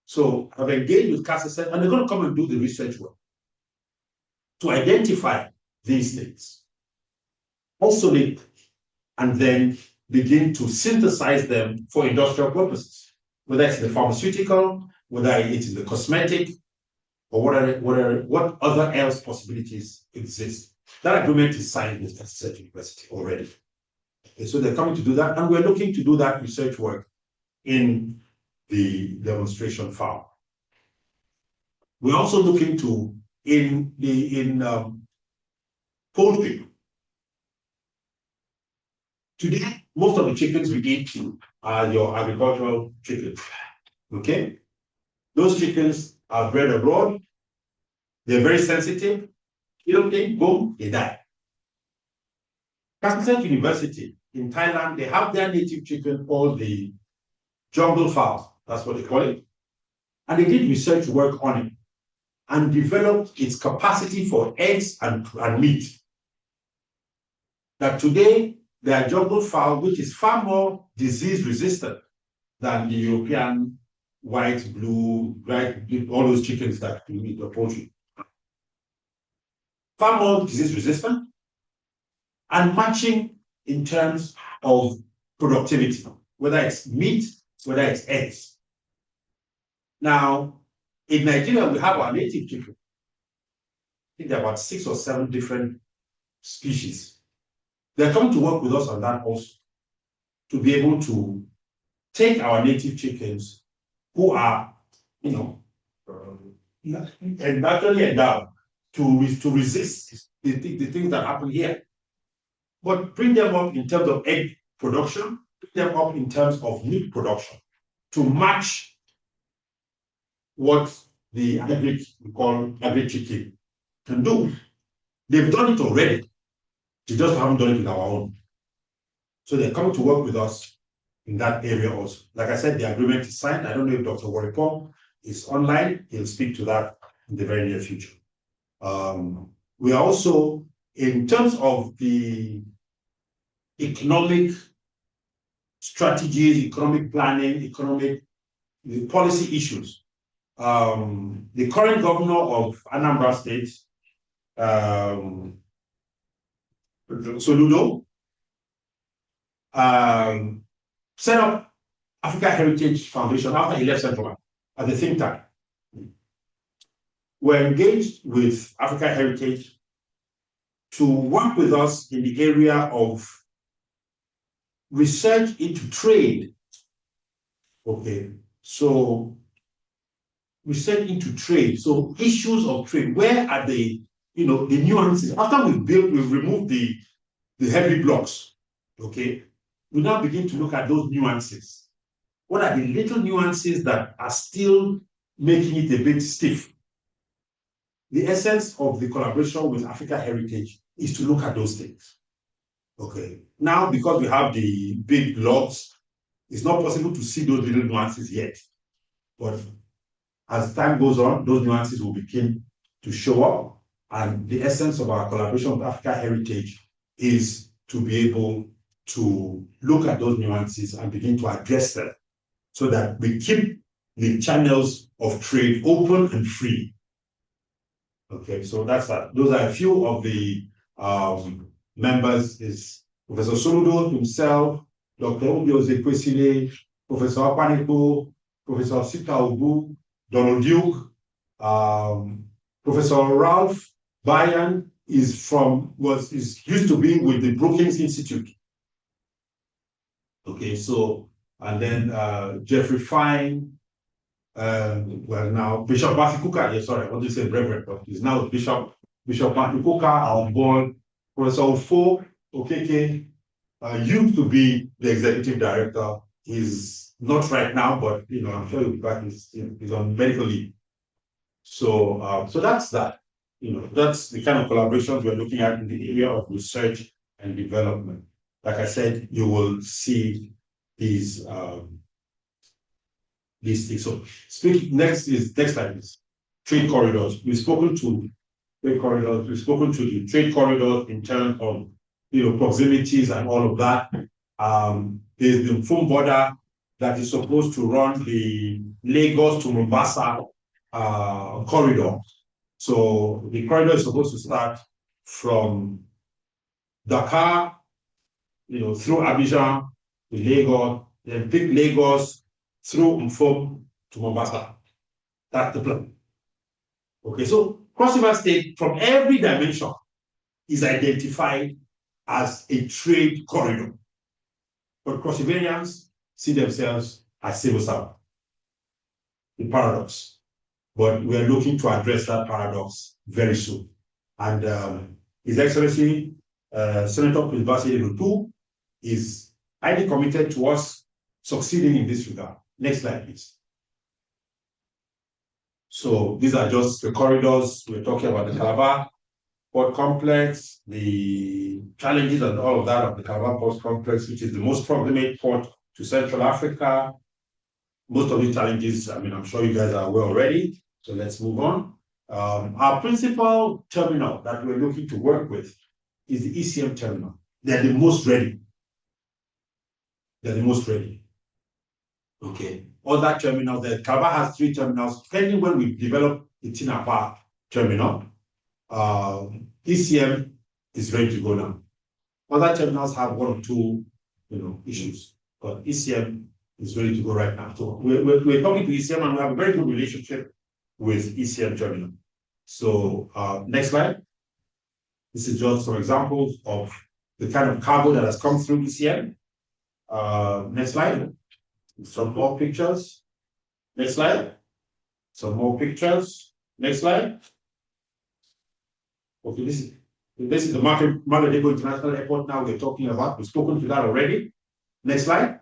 So I've engaged with CASA, and they're going to come and do the research work to identify these things, isolate, and then begin to synthesize them for industrial purposes, whether it's the pharmaceutical, whether it's in the cosmetic, or what other else possibilities exist. That agreement is signed with Kasset University already. Okay, so they're coming to do that, and we're looking to do that research work in the demonstration farm. We're also looking to, in poultry. Today, most of the chickens we eat are your agricultural chickens. Okay? Those chickens are bred abroad. They're very sensitive. You don't think, boom, they die. Kasset University in Thailand, they have their native chicken called the jungle fowl. That's what they call it. And they did research work on it. and developed its capacity for eggs and meat. That today, they are jungle fowl, which is far more disease resistant than the European white, blue, all those chickens that you eat, the poultry. Far more disease resistant and matching in terms of productivity, whether it's meat, whether it's eggs. Now, in Nigeria, we have our native chicken. I think there are about 6 or 7 different species. They're coming to work with us on that also, to be able to take our native chickens who are, naturally endowed to resist the things that happen here, but bring them up in terms of egg production, bring them up in terms of meat production to match what the we call agri chicken can do. They've done it already. They just haven't done it with our own. So they're coming to work with us in that area also. Like I said, the agreement is signed. I don't know if Dr. Waripong is online. He'll speak to that in the very near future. We are also, in terms of the economic strategies, economic planning, the policy issues, the current governor of Anambra State, Soludo, set up Africa Heritage Foundation after he left Central Bank at the think tank. We're engaged with Africa Heritage to work with us in the area of research into trade. Okay, so research into trade. So issues of trade. Where are the nuances? After we've removed the heavy blocks. Okay, we now begin to look at those nuances. What are the little nuances that are still making it a bit stiff? The essence of the collaboration with Africa Heritage is to look at those things. Okay. Now, because we have the big logs, it's not possible to see those little nuances yet. But as time goes on, those nuances will begin to show up. And the essence of our collaboration with Africa Heritage is to be able to look at those nuances and begin to address them so that we keep the channels of trade open and free. Okay, so that's that. Those are a few of the members. Is Professor Soludo himself, Dr. Obioze Kwesile, Professor Akwanepo, Professor Sita Ogu, Donald Duke, Professor Ralph Bayan is used to be with the Brookings Institute. Okay, so and then Jeffrey Fine. Well, now Bishop Matikuka, I want to say Reverend, but he's now Bishop Matikuka on board. Professor Ofo Okeke used to be the executive director. He's not right now, but I'm sure he'll be back. He's on medical leave. So that's that. That's the kind of collaborations we're looking at in the area of research and development. Like I said, you will see these things. So next slide is trade corridors. We've spoken to trade corridors. We've spoken to the trade corridors in terms of proximities and all of that. There's the phone border that is supposed to run the Lagos to Mombasa corridor. So the corridor is supposed to start from Dakar, through Abidjan to Lagos, then pick Lagos through Mfom to Mombasa. That's the plan. Okay, so Cross River State, from every dimension, is identified as a trade corridor. But Cross Riverians see themselves as civil servants. The paradox. But we are looking to address that paradox very soon. And His Excellency Senator Prisbasi Rutu is highly committed to us succeeding in this regard. Next slide, please. So these are just the corridors. We're talking about the Calabar Port Complex, the challenges and all of that of the Calabar Port Complex, which is the most proximate port to Central Africa. Most of these challenges, I'm sure you guys are aware already. So let's move on. Our principal terminal that we're looking to work with is the ECM terminal. They're the most ready. Okay. Other terminals, the Calabar has 3 terminals. Depending when we develop the Tinapa terminal, ECM is ready to go now. Other terminals have 1 or 2, issues, but ECM is ready to go right now. So we're talking to ECM, and we have a very good relationship with ECM terminal. So next slide. This is just some examples of the kind of cargo that has come through ECM. Next slide. Some more pictures. Next slide. Some more pictures. Next slide. Okay, this is the Magadego International Airport now we're talking about. We've spoken to that already. Next slide.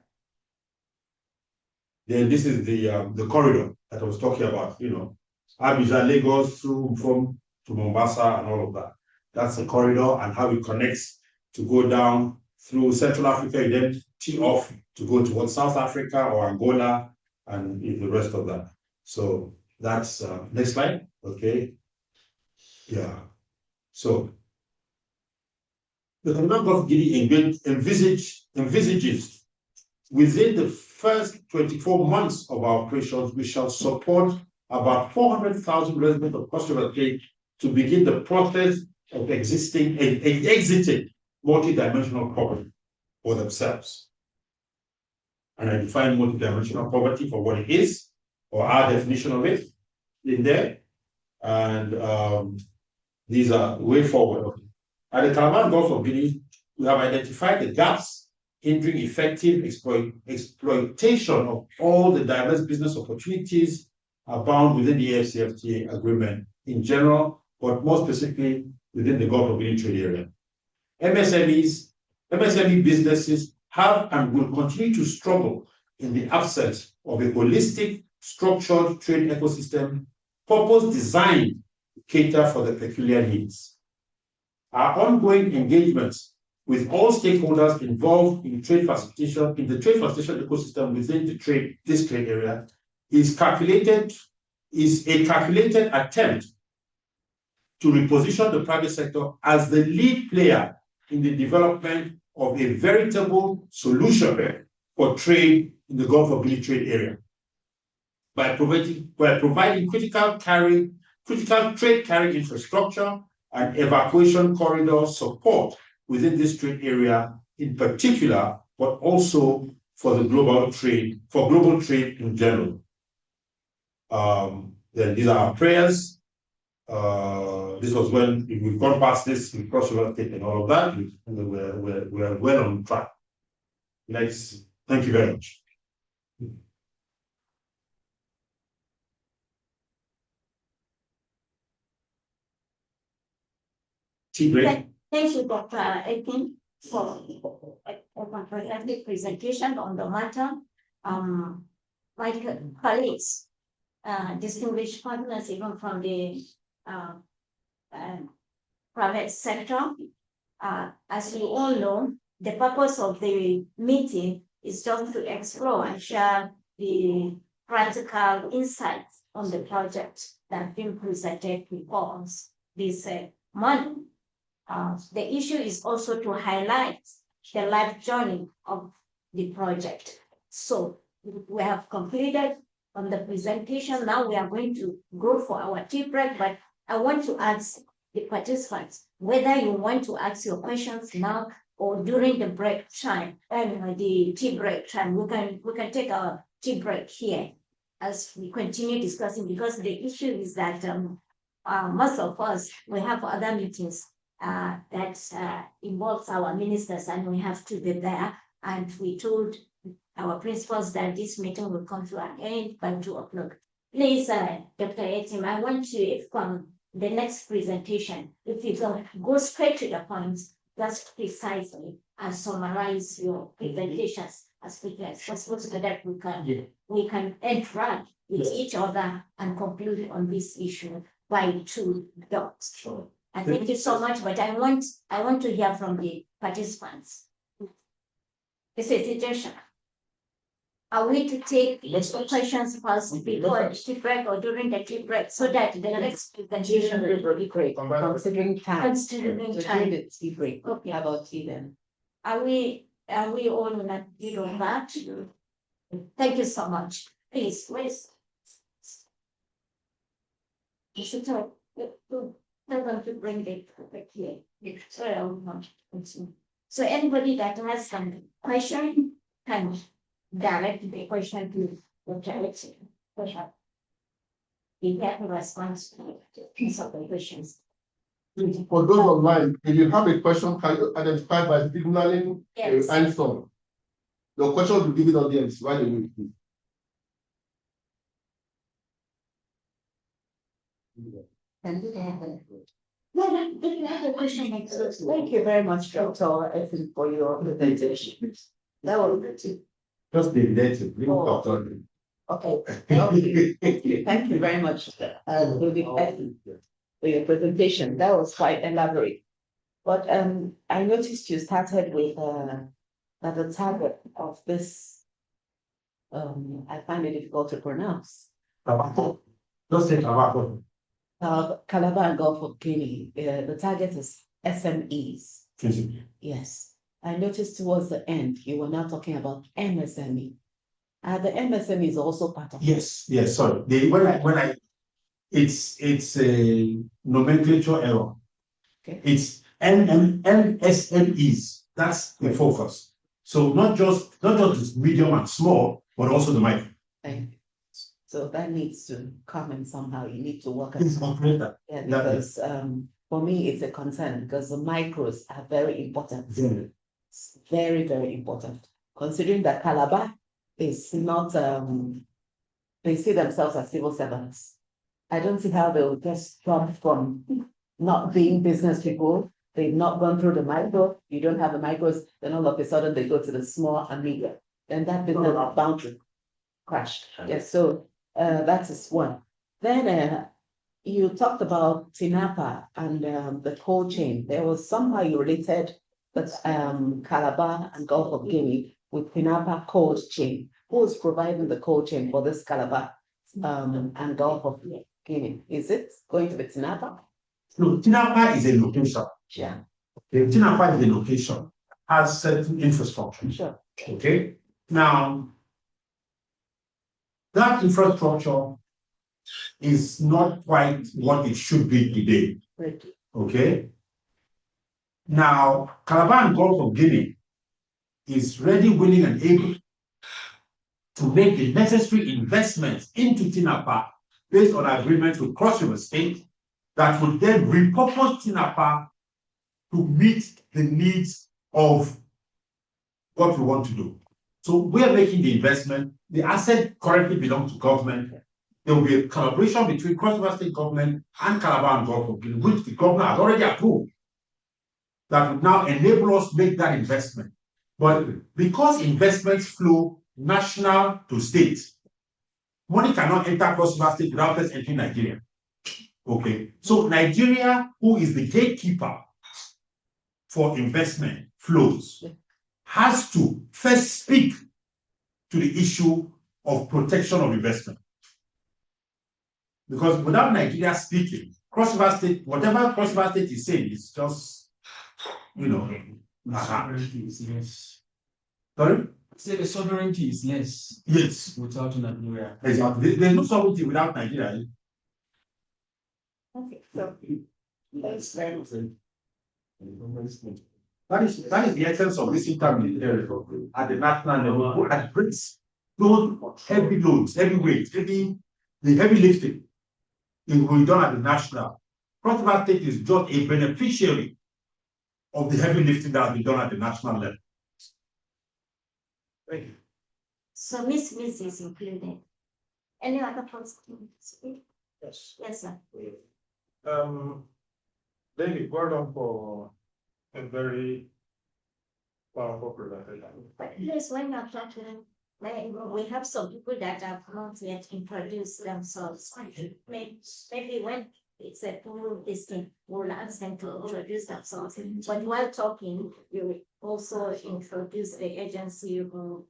Then this is the corridor that I was talking about, Abidjan, Lagos, from to Mombasa and all of that. That's the corridor and how it connects to go down through Central Africa, you then tee off to go towards South Africa or Angola and the rest of that. So that's next slide. Okay. Yeah. So the Commonwealth of Guinea envisages within the first 24 months of our operations, we shall support about 400,000 residents of Cross River State to begin the process of exiting multidimensional poverty for themselves. And I define multidimensional poverty for what it is, or our definition of it in there. And these are way forward. At the Calabar Gulf of Guinea, we have identified the gaps hindering effective exploitation of all the diverse business opportunities abound within the AFCFTA agreement in general, but more specifically within the Gulf of Guinea trade area. MSME businesses have and will continue to struggle in the absence of a holistic, structured trade ecosystem purpose-designed to cater for the peculiar needs. Our ongoing engagements with all stakeholders involved in trade facilitation, in the trade facilitation ecosystem within this trade area, is a calculated attempt to reposition the private sector as the lead player in the development of a veritable solution for trade in the Gulf of Guinea trade area by providing critical trade carrying infrastructure and evacuation corridor support within this trade area in particular, but also for the global trade in general. Then these are our prayers. This was when we've gone past this in Cross River State and all of that. We're well on track. Next, thank you very much. Thank you, Dr. Ekin, for a comprehensive presentation on the matter. My colleagues, distinguished partners, even from the private sector, as you all know, the purpose of the meeting is just to explore and share the practical insights on the project that have been presented before us this morning. The issue is also to highlight the life journey of the project. So we have completed on the presentation. Now we are going to go for our tea break, but I want to ask the participants whether you want to ask your questions now or during the break time, the tea break time. We can take our tea break here as we continue discussing, because the issue is that most of us, we have other meetings that involves our ministers, and we have to be there. And we told our principals that this meeting will come to an end by 2 o'clock. Please, Dr. Etim, I want to, from the next presentation, if you go straight to the point, just precisely and summarize your presentations as quickly as possible so that we can interact with each other and conclude on this issue by 2 dots. Sure. And thank you so much, but I want to hear from the participants. This is suggestion. are we to take the questions first before the tea break or during the tea break so that the next presentation will be great? Considering time. Considering During time. the tea break. Okay. How about tea then? Are we all in agreement on that? Thank you so much. Please, where's? You should tell them to bring it back here. Sorry, I will not continue. So anybody that has some question can direct the question to the charity. We have a response to some of the questions. For those online, if you have a question, can you identify by signaling Yes. answer? Your question will give it audience right away. Thank you very much, Dr. Ethan, for your presentation. That was Just be related. okay. Thank you very much, David Ethan, for your presentation. That was quite elaborate. But I noticed you started with that the target of this I find it difficult to pronounce. Just say tobacco. Calabar and Gulf of Guinea, the target is SMEs. Yes. I noticed towards the end, you were now talking about MSME. The MSME is also part of Yes, sorry. It's a nomenclature error. Okay. It's MSMEs. That's the focus. So not just medium and small, but also the micro. Thank you. So that needs to come in somehow. You need to work Please on complete that. yeah, because for me it's a concern because the micros are very important. It's very, very important. Considering that Calabar is not they see themselves as civil servants. I don't see how they will just jump from not being business people. They've not gone through the micro. You don't have the micros, then all of a sudden they go to the small and medium. Then that business is bound to crash. Yes, so that is one. Then you talked about Tinapa and the cold chain. There was somehow you related that Calabar and Gulf of Guinea with Tinapa cold chain. Who is providing the cold chain for this Calabar and Gulf of Guinea? Is it going to be Tinapa? No, Tinapa is a location. Yeah. The Tinapa is a location, has certain infrastructure. Sure. Okay. Now, that infrastructure is not quite what it should be today. Right. Okay. Now, Calabar and Gulf of Guinea is ready, willing, and able to make the necessary investments into Tinapa based on agreements with Cross River State that would then repurpose Tinapa to meet the needs of what we want to do. So we are making the investment. The asset currently belongs to government. There will be a collaboration between Cross River State government and Calabar and Gulf of Guinea, which the governor has already approved, that would now enable us to make that investment. But because investments flow national to state, money cannot enter Cross River State without first entering Nigeria. Okay, so Nigeria, who is the gatekeeper for investment flows, has to first speak to the issue of protection of investment. Because without Nigeria speaking, Cross River State, whatever Cross River State is saying is just, Sovereignty is less. Sorry? Say the sovereignty is less Yes. without Nigeria. Exactly. There's no sovereignty without Nigeria. Okay. So that's very good. That is the essence of this intermediary at the national level, who admits those heavy loads, heavy weight, the heavy lifting will be done at the national. Cross River State is just a beneficiary of the heavy lifting that has been done at the national level. So Miss is included. Any other person to speak? Yes. Yes, sir. David, well done for a very powerful presentation. But please, when you're talking, we have some people that have not yet introduced themselves. Maybe when it's a full listing, we'll ask them to introduce themselves. But while talking, you also introduce the agency who.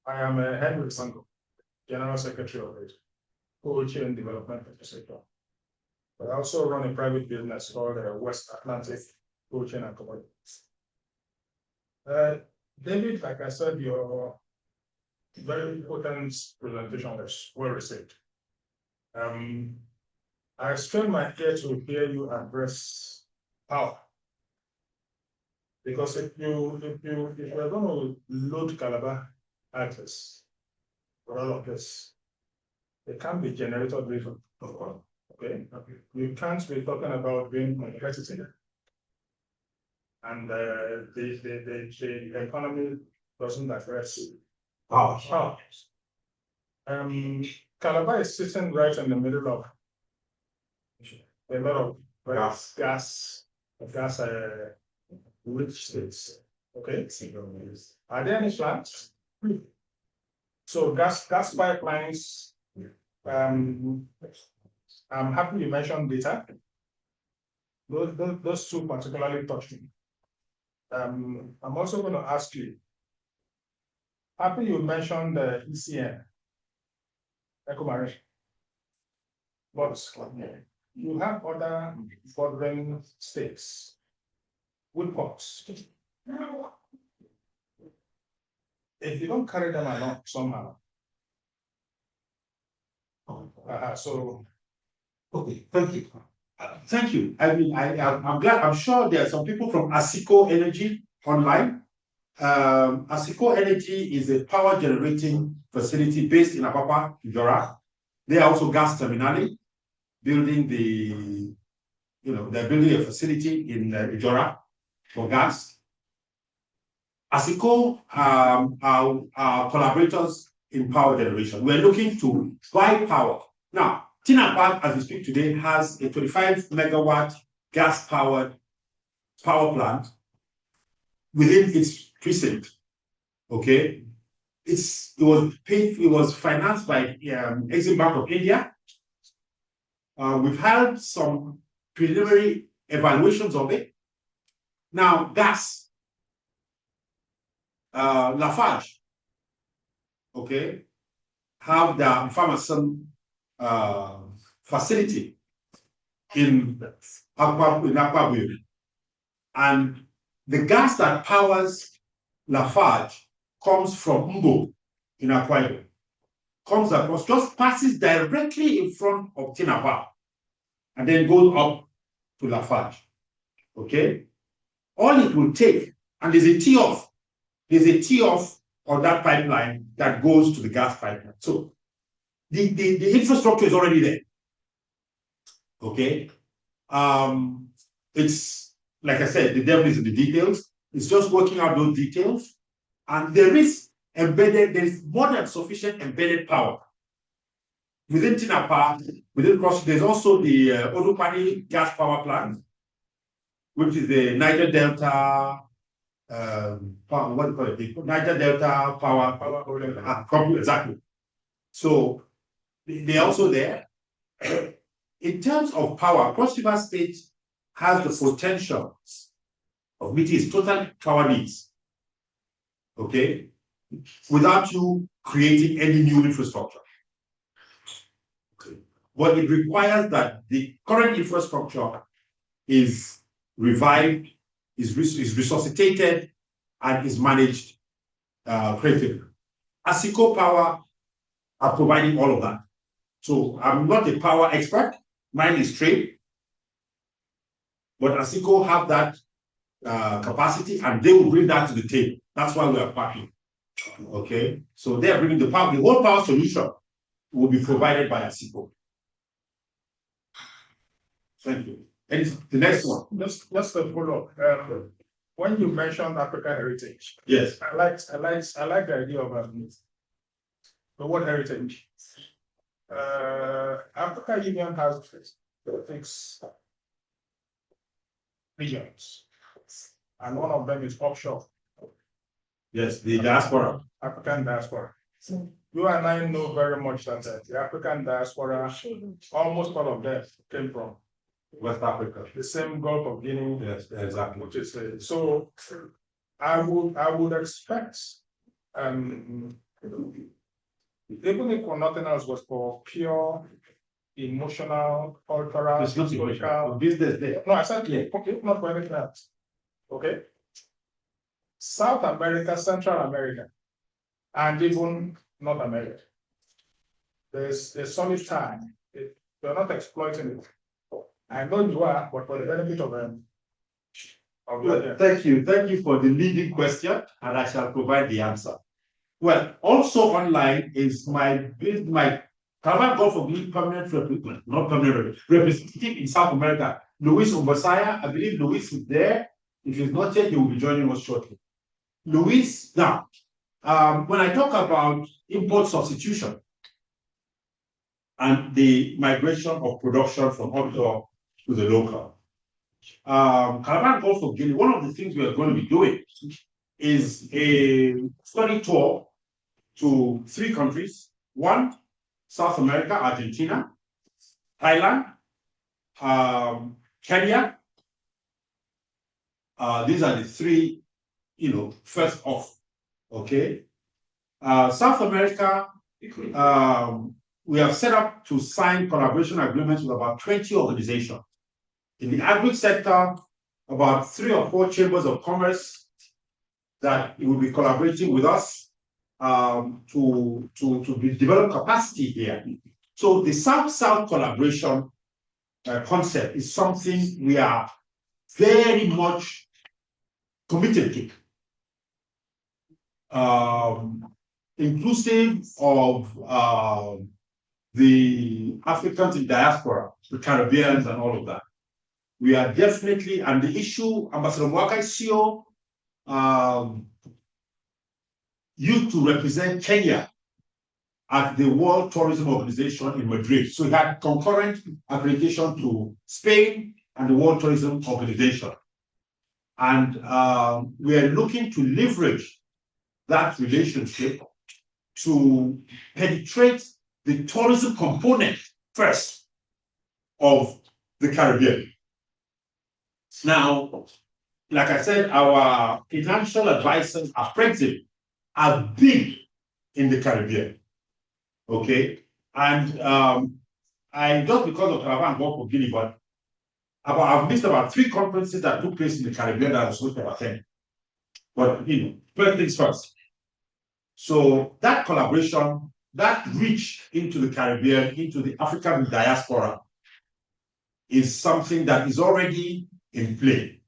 I am Henry Sango, General Secretary of the Poetry and Development Sector. But I also run a private business called West Atlantic Poetry and Commodities. David, like I said, your very important presentation was well received. I strained my ear to hear you address power. Because if you're going to load Calabar access for all of this, it can't be generator driven, of course. Okay. You can't be talking about being competitive. And the economy doesn't address power. Calabar is sitting right in the middle of a lot of gas rich states. Okay. Are there any plans? So gas pipelines. I'm happy you mentioned data. Those two particularly touched me. I'm also going to ask you. Happy you mentioned the ECN, Ecomarin. But you have other bordering states with ports. If you don't carry them along somehow. So Okay, thank you. Thank you. I mean, I'm glad. I'm sure there are some people from Asico Energy online. Asico Energy is a power generating facility based in Apapa, Jora. They are also gas terminali, building they're building a facility in Jora for gas. Asico are collaborators in power generation. We're looking to buy power. Now, Tinapa, as we speak today, has a 25 megawatt gas powered power plant within its precinct. Okay, it was financed by Exim Bank of India. We've had some preliminary evaluations of it. Now, gas, Lafarge, okay, have the Pharmacon facility in Akwa, and the gas that powers Lafarge comes from Mbo in Akwa, comes across, just passes directly in front of Tinapa, and then goes up to Lafarge. Okay, all it will take, and there's a tee-off on that pipeline that goes to the gas pipeline. So the infrastructure is already there. Okay. It's like I said, the devil is in the details. It's just working out those details. And there is more than sufficient embedded power. Within Tinapa, within Cross, there's also the Olupani gas power plant, which is the Niger Delta what do you call it? Niger Delta power company, exactly. So they're also there. In terms of power, Cross River State has the potential of meeting its total power needs, okay, without you creating any new infrastructure. Okay. But it requires that the current infrastructure is revived, is resuscitated, and is managed creatively. Asico Power are providing all of that. So I'm not a power expert. Mine is trade. But Asico have that capacity, and they will bring that to the table. That's why we are partnering. Okay, so they are bringing the power. The whole power solution will be provided by Asico. Thank you. And the next one. Just a follow-up. When you mentioned African heritage, yes, I like the idea of the word heritage. African Union has 6 regions, and one of them is offshore. Yes, the diaspora. African diaspora. You and I know very much that the African diaspora, almost all of them came from West Africa. the same Gulf of Guinea, Yes, exactly. which is so. I would expect, even if for nothing else was for pure emotional, cultural, It's not historical. emotional. Business there. No, I said, okay, not for anything else. Okay. South America, Central America, and even North America. There's a solid tie. You're not exploiting it. I know you are, but for the benefit of them. Well, thank you. Thank you for the leading question, and I shall provide the answer. Well, also online is my Caravan Golf of Guinea permanent not permanent representative in South America, Luis Umbasaya. I believe Luis is there. If he's not yet, he will be joining us shortly. Luis, now, when I talk about import substitution and the migration of production from offshore to the local, Caravan Golf of Guinea, one of the things we are going to be doing is a study tour to 3 countries. 1, South America, Argentina, Thailand, Kenya. These are the 3, first off. Okay. South America, we have set up to sign collaboration agreements with about 20 organizations. In the agri sector, about 3 or 4 chambers of commerce that will be collaborating with us to develop capacity here. So the South-South collaboration concept is something we are very much committed to, inclusive of the Africans in diaspora, the Caribbeans and all of that. We are definitely, and the issue, Ambassador Mwaka Isio used to represent Kenya at the World Tourism Organization in Madrid. So he had concurrent accreditation to Spain and the World Tourism Organization. And we are looking to leverage that relationship to penetrate the tourism component first of the Caribbean. Now, like I said, our financial advisors are present, are big in the Caribbean. Okay. And I just because of Caravan Golf of Guinea, but I've missed about 3 conferences that took place in the Caribbean that I was supposed to attend. But first things first. So that collaboration, that reach into the Caribbean, into the African diaspora, is something that is already in play.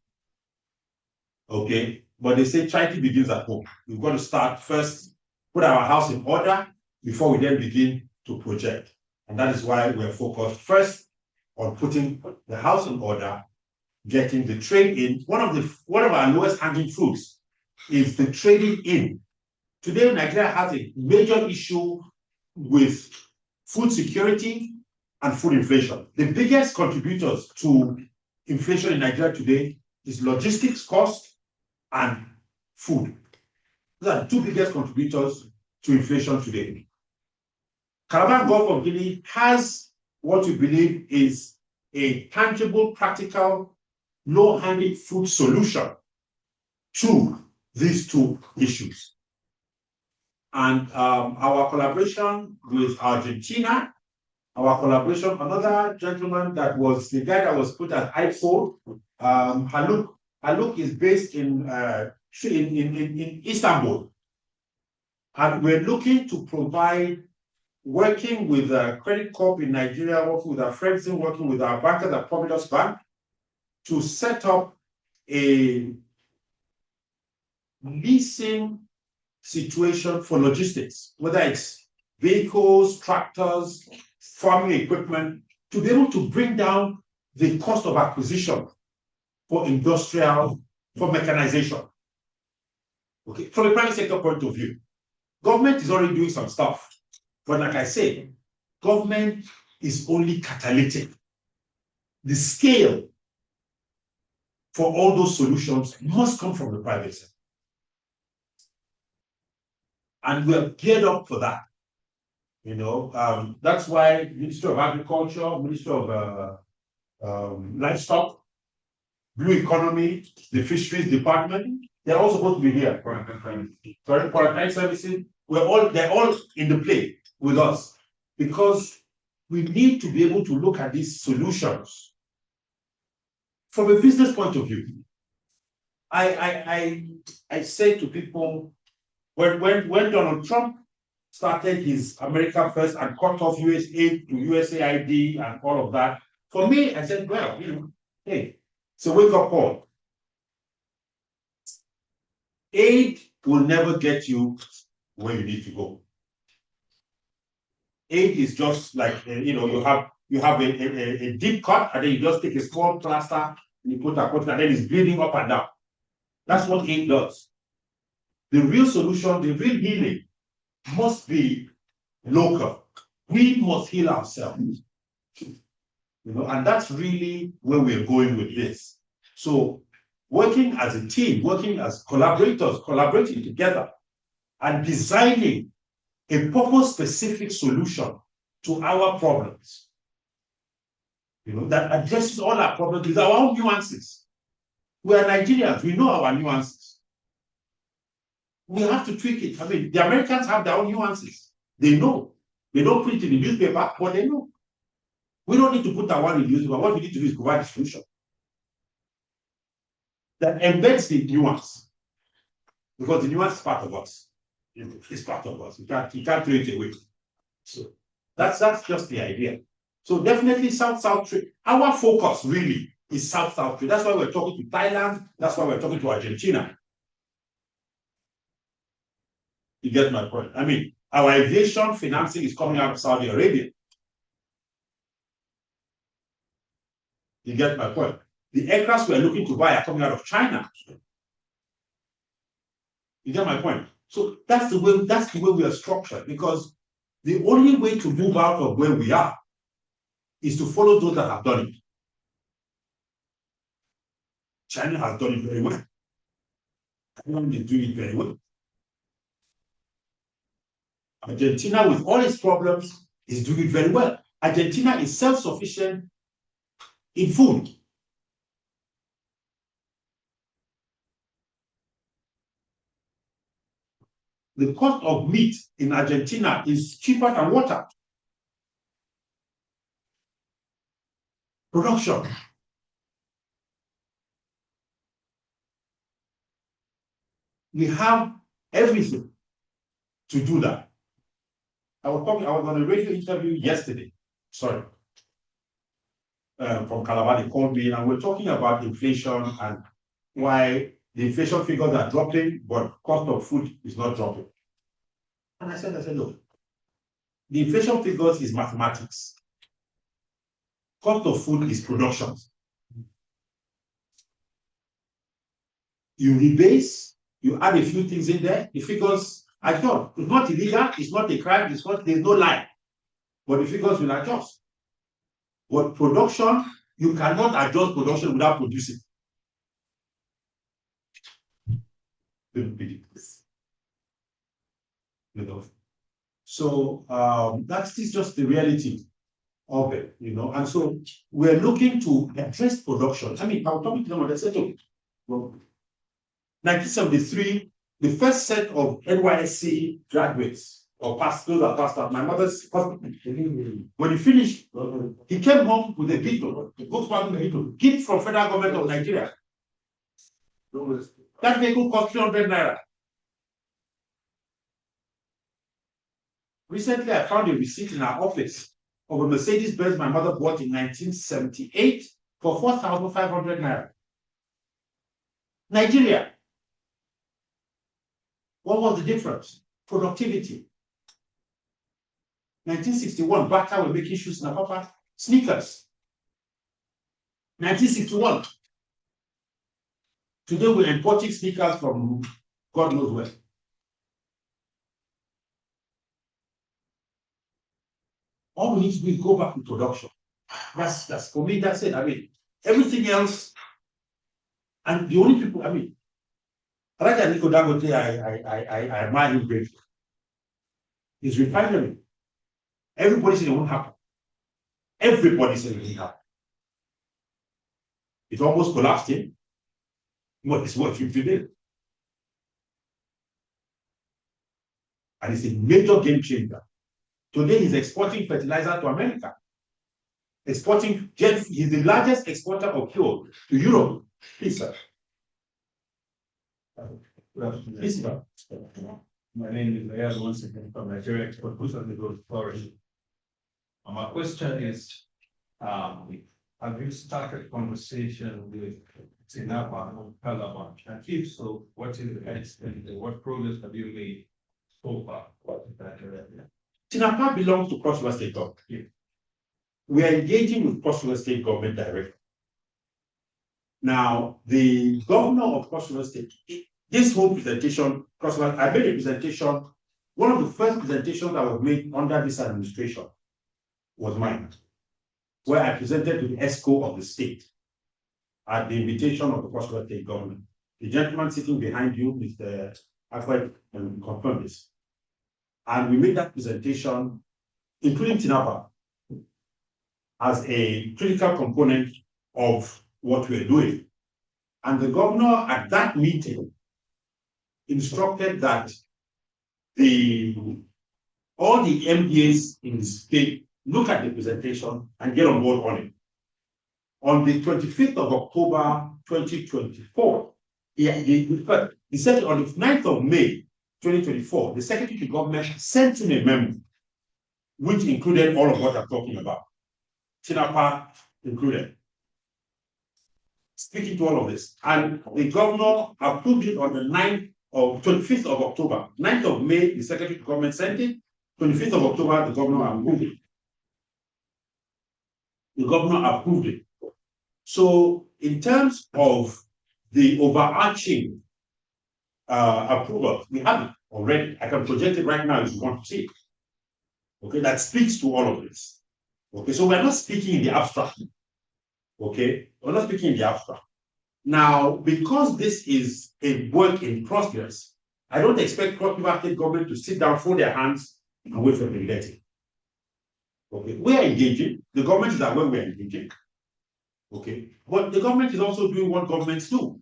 Okay, but they say charity begins at home. We've got to start first, put our house in order before we then begin to project. And that is why we're focused first on putting the house in order, getting the trade in. One of our lowest hanging fruits is the trading in. Today, Nigeria has a major issue with food security and food inflation. The biggest contributors to inflation in Nigeria today is logistics cost and food. Those are the 2 biggest contributors to inflation today. Caravan Golf of Guinea has what we believe is a tangible, practical, low-hanging fruit solution to these 2 issues. And our collaboration with Argentina, our collaboration, another gentleman that was the guy that was put as IPO, Haluk is based in Istanbul. And we're looking to provide, working with a credit corp in Nigeria, working with our friends, working with our bankers at Providence Bank, to set up a leasing situation for logistics, whether it's vehicles, tractors, farming equipment, to be able to bring down the cost of acquisition for mechanization. Okay, from a private sector point of view, government is already doing some stuff. But like I say, government is only catalytic. The scale for all those solutions must come from the private sector. And we are geared up for that. That's why Ministry of Agriculture, Ministry of livestock, blue economy, the fisheries department. They're all supposed to be here. Quarantine services. They're all in the play with us because we need to be able to look at these solutions from a business point of view. I say to people when Donald Trump started his America First and cut off US aid to USAID and all of that, for me, I said, well, hey, it's a wake-up call. Aid will never get you where you need to go. Aid is just like you have a deep cut, and then you just take a small plaster and you put a cut, and then it's bleeding up and down. That's what aid does. The real solution, the real healing, must be local. We must heal ourselves. And that's really where we're going with this. So working as a team, working as collaborators, collaborating together and designing a purpose-specific solution to our problems, that addresses all our problems with our own nuances. We are Nigerians, we know our nuances. We have to tweak it. I mean, the Americans have their own nuances. They know. They don't put it in the newspaper, but they know. We don't need to put our one in the newspaper. What we need to do is provide a solution that embeds the nuance, because the nuance is part of us. It's part of us. You can't throw it away. So that's just the idea. So definitely South-South trade. Our focus really is South-South trade. That's why we're talking to Thailand. That's why we're talking to Argentina. You get my point? I mean, our aviation financing is coming out of Saudi Arabia. You get my point? The aircraft we're looking to buy are coming out of China. You get my point? So that's the way we are structured, because the only way to move out of where we are is to follow those that have done it. China has done it very well. Taiwan is doing it very well. Argentina, with all its problems, is doing it very well. Argentina is self-sufficient in food. The cost of meat in Argentina is cheaper than water. Production. We have everything to do that. I was on a radio interview yesterday, from Calabar. They called me, and we're talking about inflation and why the inflation figures are dropping, but cost of food is not dropping. And I said, look, the inflation figures is mathematics. Cost of food is production. You rebase, you add a few things in there, the figures adjust. It's not illegal, it's not a crime, there's no lie. But the figures will adjust. But production, you cannot adjust production without producing. So that's just the reality of it, And so we're looking to address production. I mean, I was talking to them and I said, well, 1973, the first set of NYSC graduates or those that passed out, my mother's husband, when he finished, he came home with a Beetle, a Volkswagen Beetle, gift from federal government of Nigeria. That vehicle cost 300 naira. Recently, I found a receipt in our office of a Mercedes-Benz my mother bought in 1978 for 4,500 naira. Nigeria. What was the difference? Productivity. 1961, Bata were making shoes in Apapa, sneakers. 1961. Today we're importing sneakers from God knows where. All we need to do is go back to production. That's for me, that's it. I mean, everything else, and the only people, I mean, Raja Nico Dangote, I admire him greatly. His refinery. Everybody said it won't happen. Everybody said it won't happen. It almost collapsed him. What is working today? And it's a major game changer. Today, he's exporting fertilizer to America. He's the largest exporter of fuel to Europe. Please, sir. Please, sir. My name is Ayaz, once again from Nigeria Export Boost and the Growth Authority. My question is, have you started conversation with Tinapa or Calabar? And if so, what is the extent and what progress have you made so far? What is that area? Tinapa belongs to Cross River State Government. Yeah. We are engaging with Cross River State Government directly. Now, the governor of Cross River State, this whole presentation, I made a presentation. One of the first presentations that was made under this administration was mine, where I presented to the ESCO of the state at the invitation of the Cross River State Government. The gentleman sitting behind you, Mr. Alfred, confirmed this. And we made that presentation, including Tinapa, as a critical component of what we're doing. And the governor at that meeting instructed that all the MDAs in the state look at the presentation and get on board on it. On the 25th of October 2024, he said on the 9th of May 2024, the Secretary to Government sent in a memo which included all of what I'm talking about, Tinapa included, speaking to all of this. And the governor approved it on the 25th of October. 9th of May, the Secretary to Government sent it. 25th of October, the governor approved it. The governor approved it. So, in terms of the overarching approval, we have it already. I can project it right now if you want to see it. Okay, that speaks to all of this. Okay, so we're not speaking in the abstract. Okay, we're not speaking in the abstract. Now, because this is a work in progress, I don't expect Cross River State Government to sit down, fold their hands, and wait for the letting. Okay, we are engaging. The government is aware we are engaging. Okay, but the government is also doing what governments do.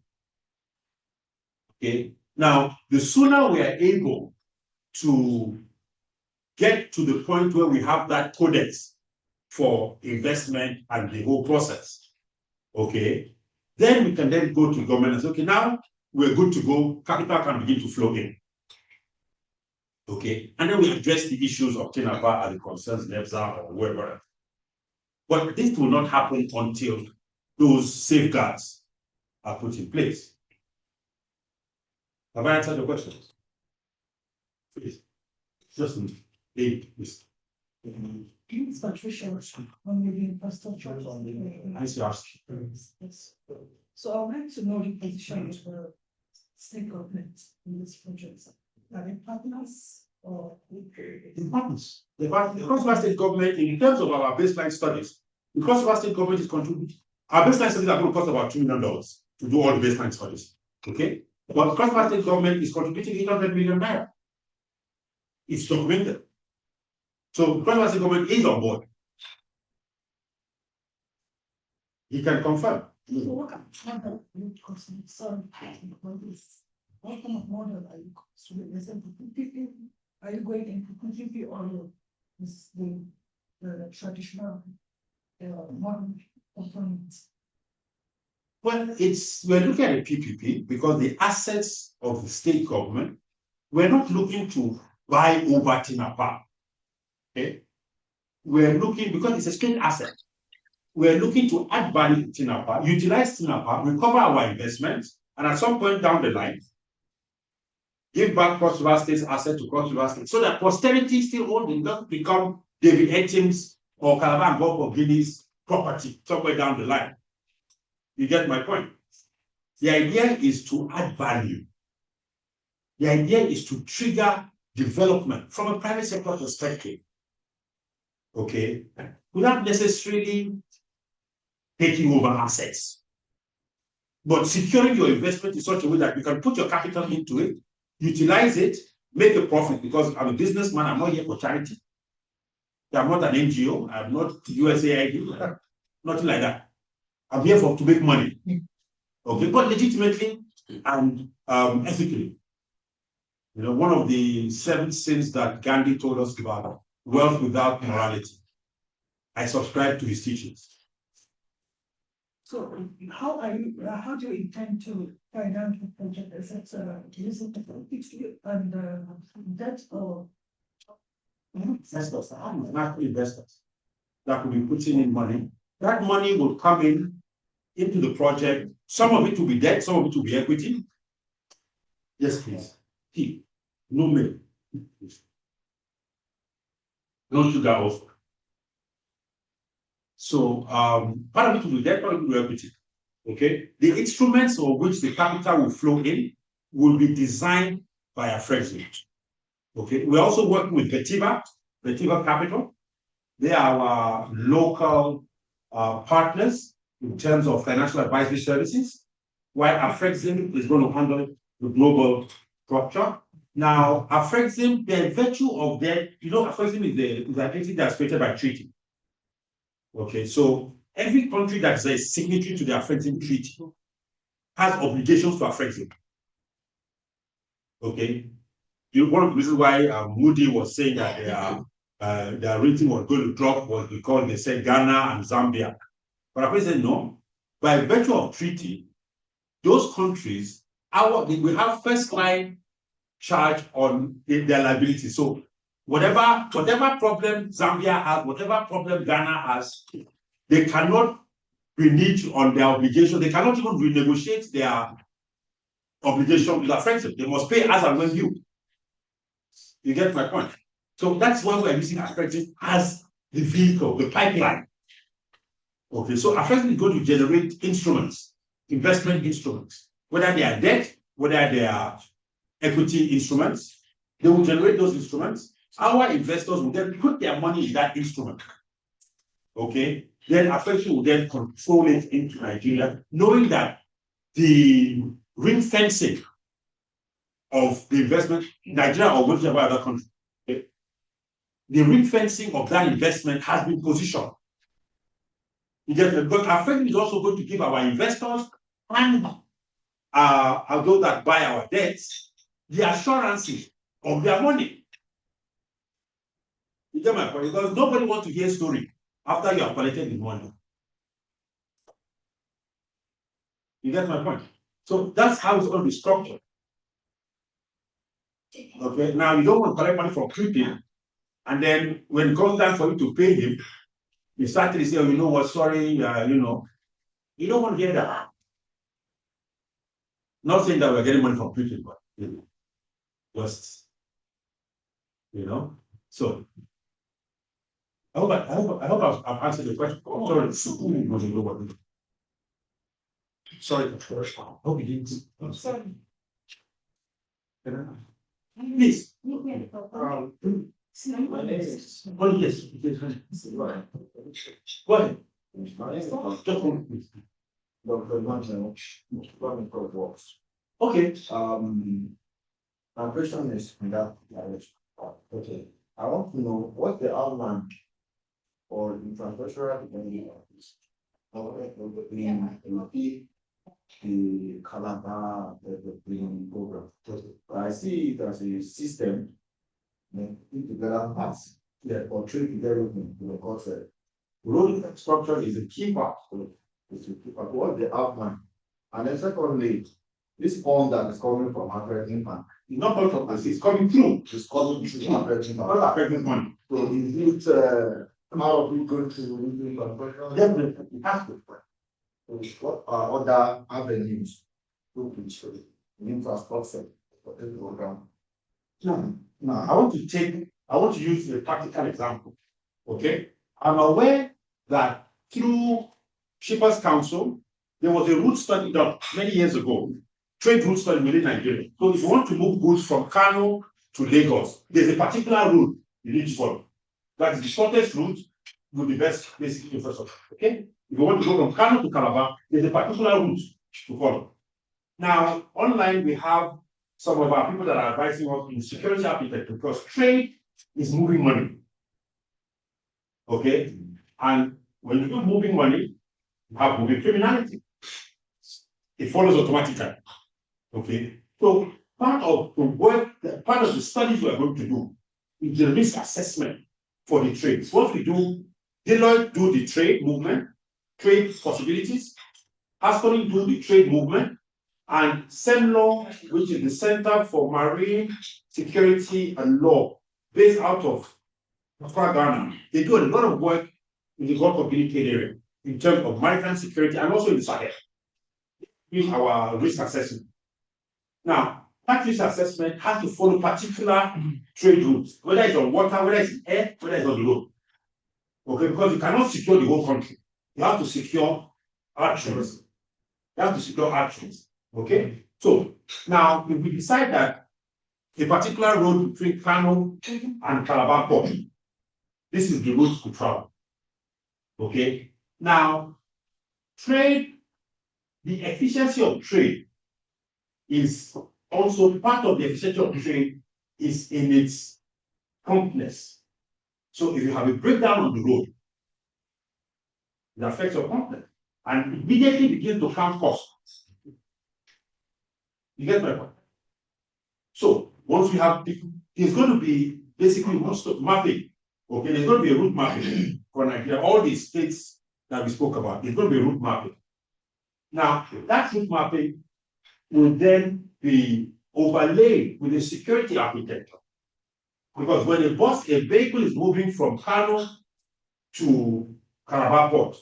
Okay, now the sooner we are able to get to the point where we have that codex for investment and the whole process, okay, then we can then go to government and say, okay, now we're good to go, capital can begin to flow in. Okay, and then we address the issues of Tinapa and the concerns NEPSA or wherever. But this will not happen until those safeguards are put in place. Have I answered your questions? Please. Just please. Please, Patricia, on the infrastructure. Nice to ask. Yes. So I would like to know the position of the state government in this project. Are they partners or? The partners. The Cross River State Government, in terms of our baseline studies, the Cross River State Government is contributing. Our baseline studies are going to cost about $2 million to do all the baseline studies. Okay? But the Cross River State Government is contributing 800 million naira. It's documented. So the Cross River State Government is on board. He can confirm. So what kind of model are you concerned about this? What kind of model are you concerned? Are you going into PPP or is the traditional model components? Well, we're looking at a PPP because the assets of the state government, we're not looking to buy over Tinapa. Okay? We're looking, because it's a state asset, we're looking to add value to Tinapa, utilize Tinapa, recover our investments, and at some point down the line, give back Cross River State's asset to Cross River State so that posterity still holding doesn't become David Etim's or Calabar and Gulf of Guinea's property somewhere down the line. You get my point? The idea is to add value. The idea is to trigger development from a private sector perspective. Okay? Without necessarily taking over assets, but securing your investment in such a way that you can put your capital into it, utilize it, make a profit, because I'm a businessman, I'm not here for charity. I'm not an NGO, I'm not USAID, nothing like that. I'm here to make money. Okay, but legitimately and ethically. You know, one of the 7 sins that Gandhi told us about, wealth without morality. I subscribe to his teachings. So how how do you intend to finance the project? Is it using the equity and debt or? Investors, not investors that will be putting in money. That money will come into the project. Some of it will be debt, some of it will be equity. Yes, please. Tea. No milk. No sugar also. So part of it will be debt, part of it will be equity. Okay. The instruments of which the capital will flow in will be designed by a Frenchman. Okay. We're also working with Betiva Capital. They are our local partners in terms of financial advisory services, while Afrexim is going to handle the global structure. Now, Afrexim, by virtue of that, you know, Afrexim is an entity that's created by treaty. Okay, so every country that's a signatory to the Afrexim treaty has obligations to Afrexim. Okay, one of the reasons why Moody was saying that their rating was going to drop was because they said Ghana and Zambia. But I said no. By virtue of treaty, those countries, we have first line charge on their liability. So whatever problem Zambia has, whatever problem Ghana has, they cannot renege on their obligation. They cannot even renegotiate their obligation with their friends. They must pay as and when due. You get my point? So that's why we're using Affecting as the vehicle, the pipeline. Okay, so Affecting is going to generate instruments, investment instruments, whether they are debt, whether they are equity instruments. They will generate those instruments. Our investors will then put their money in that instrument. Okay, then Affecting will then control it into Nigeria, knowing that the ring fencing of the investment in Nigeria or whichever other country, okay, the ring fencing of that investment has been positioned. Because Affecting is also going to give our investors and those that buy our debts the assurances of their money. You get my point? Because nobody wants to hear a story after you have collected the money. You get my point? So that's how it's going to be structured. Okay, now you don't want to collect money from people, and then when it comes time for you to pay him, you start to say, oh, you know what, sorry, you know, you don't want to hear that. Not saying that we're getting money from people, but you know, just, you know. So I hope I've answered the question. Oh, sorry, first. I hope you didn't. Oh, sorry. Please. Oh, yes. Go ahead. Okay. My question is in that direction. Okay. I want to know what the outline for infrastructural development the Calabar development program. I see it as a system together parts for trade development, because road infrastructure is a key part. What the outline, and then secondly, this fund that is coming from African Bank, It's not part of this, it's coming through. it's coming through African Bank. Not affecting money. So is it how are we going to Definitely, it has to. what are other avenues to reach infrastructure for this program? Now, I want to use a practical example. Okay, I'm aware that through Shippers Council, there was a route study done many years ago, trade route study within Nigeria. So if you want to move goods from Kano to Lagos, there's a particular route you need to follow. That is the shortest route with the best basic infrastructure. Okay, if you want to go from Kano to Calabar, there's a particular route to follow. Now, online we have some of our people that are advising us in security architecture, because trade is moving money. Okay, and when you do moving money, you have moving criminality. It follows automatically. Okay. So part of the work, part of the studies we are going to do is the risk assessment for the trades. What we do, Deloitte do the trade movement, trade possibilities, Ascoli do the trade movement, and CEMLAW, which is the Center for Marine Security and Law, based out of Ghana, they do a lot of work in the Gulf of Guinea area in terms of maritime security and also in the Sahel, in our risk assessment. Now, that risk assessment has to follow particular trade routes, whether it's on water, whether it's in air, whether it's on the road. Okay, because you cannot secure the whole country. You have to secure actions. You have to secure actions. Okay? So now if we decide that a particular road between Kano and Calabar Port, this is the route to travel. Okay? Now, trade, the efficiency of trade is also part of the efficiency of trade is in its promptness. So if you have a breakdown on the road, it affects your promptness and immediately begin to count costs. You get my point? So once we have, there's going to be basically most of mapping. Okay, there's going to be a route mapping for Nigeria, all the states that we spoke about. There's going to be a route mapping. Now, that route mapping will then be overlaid with a security architecture. Because when a vehicle is moving from Kano to Calabar Port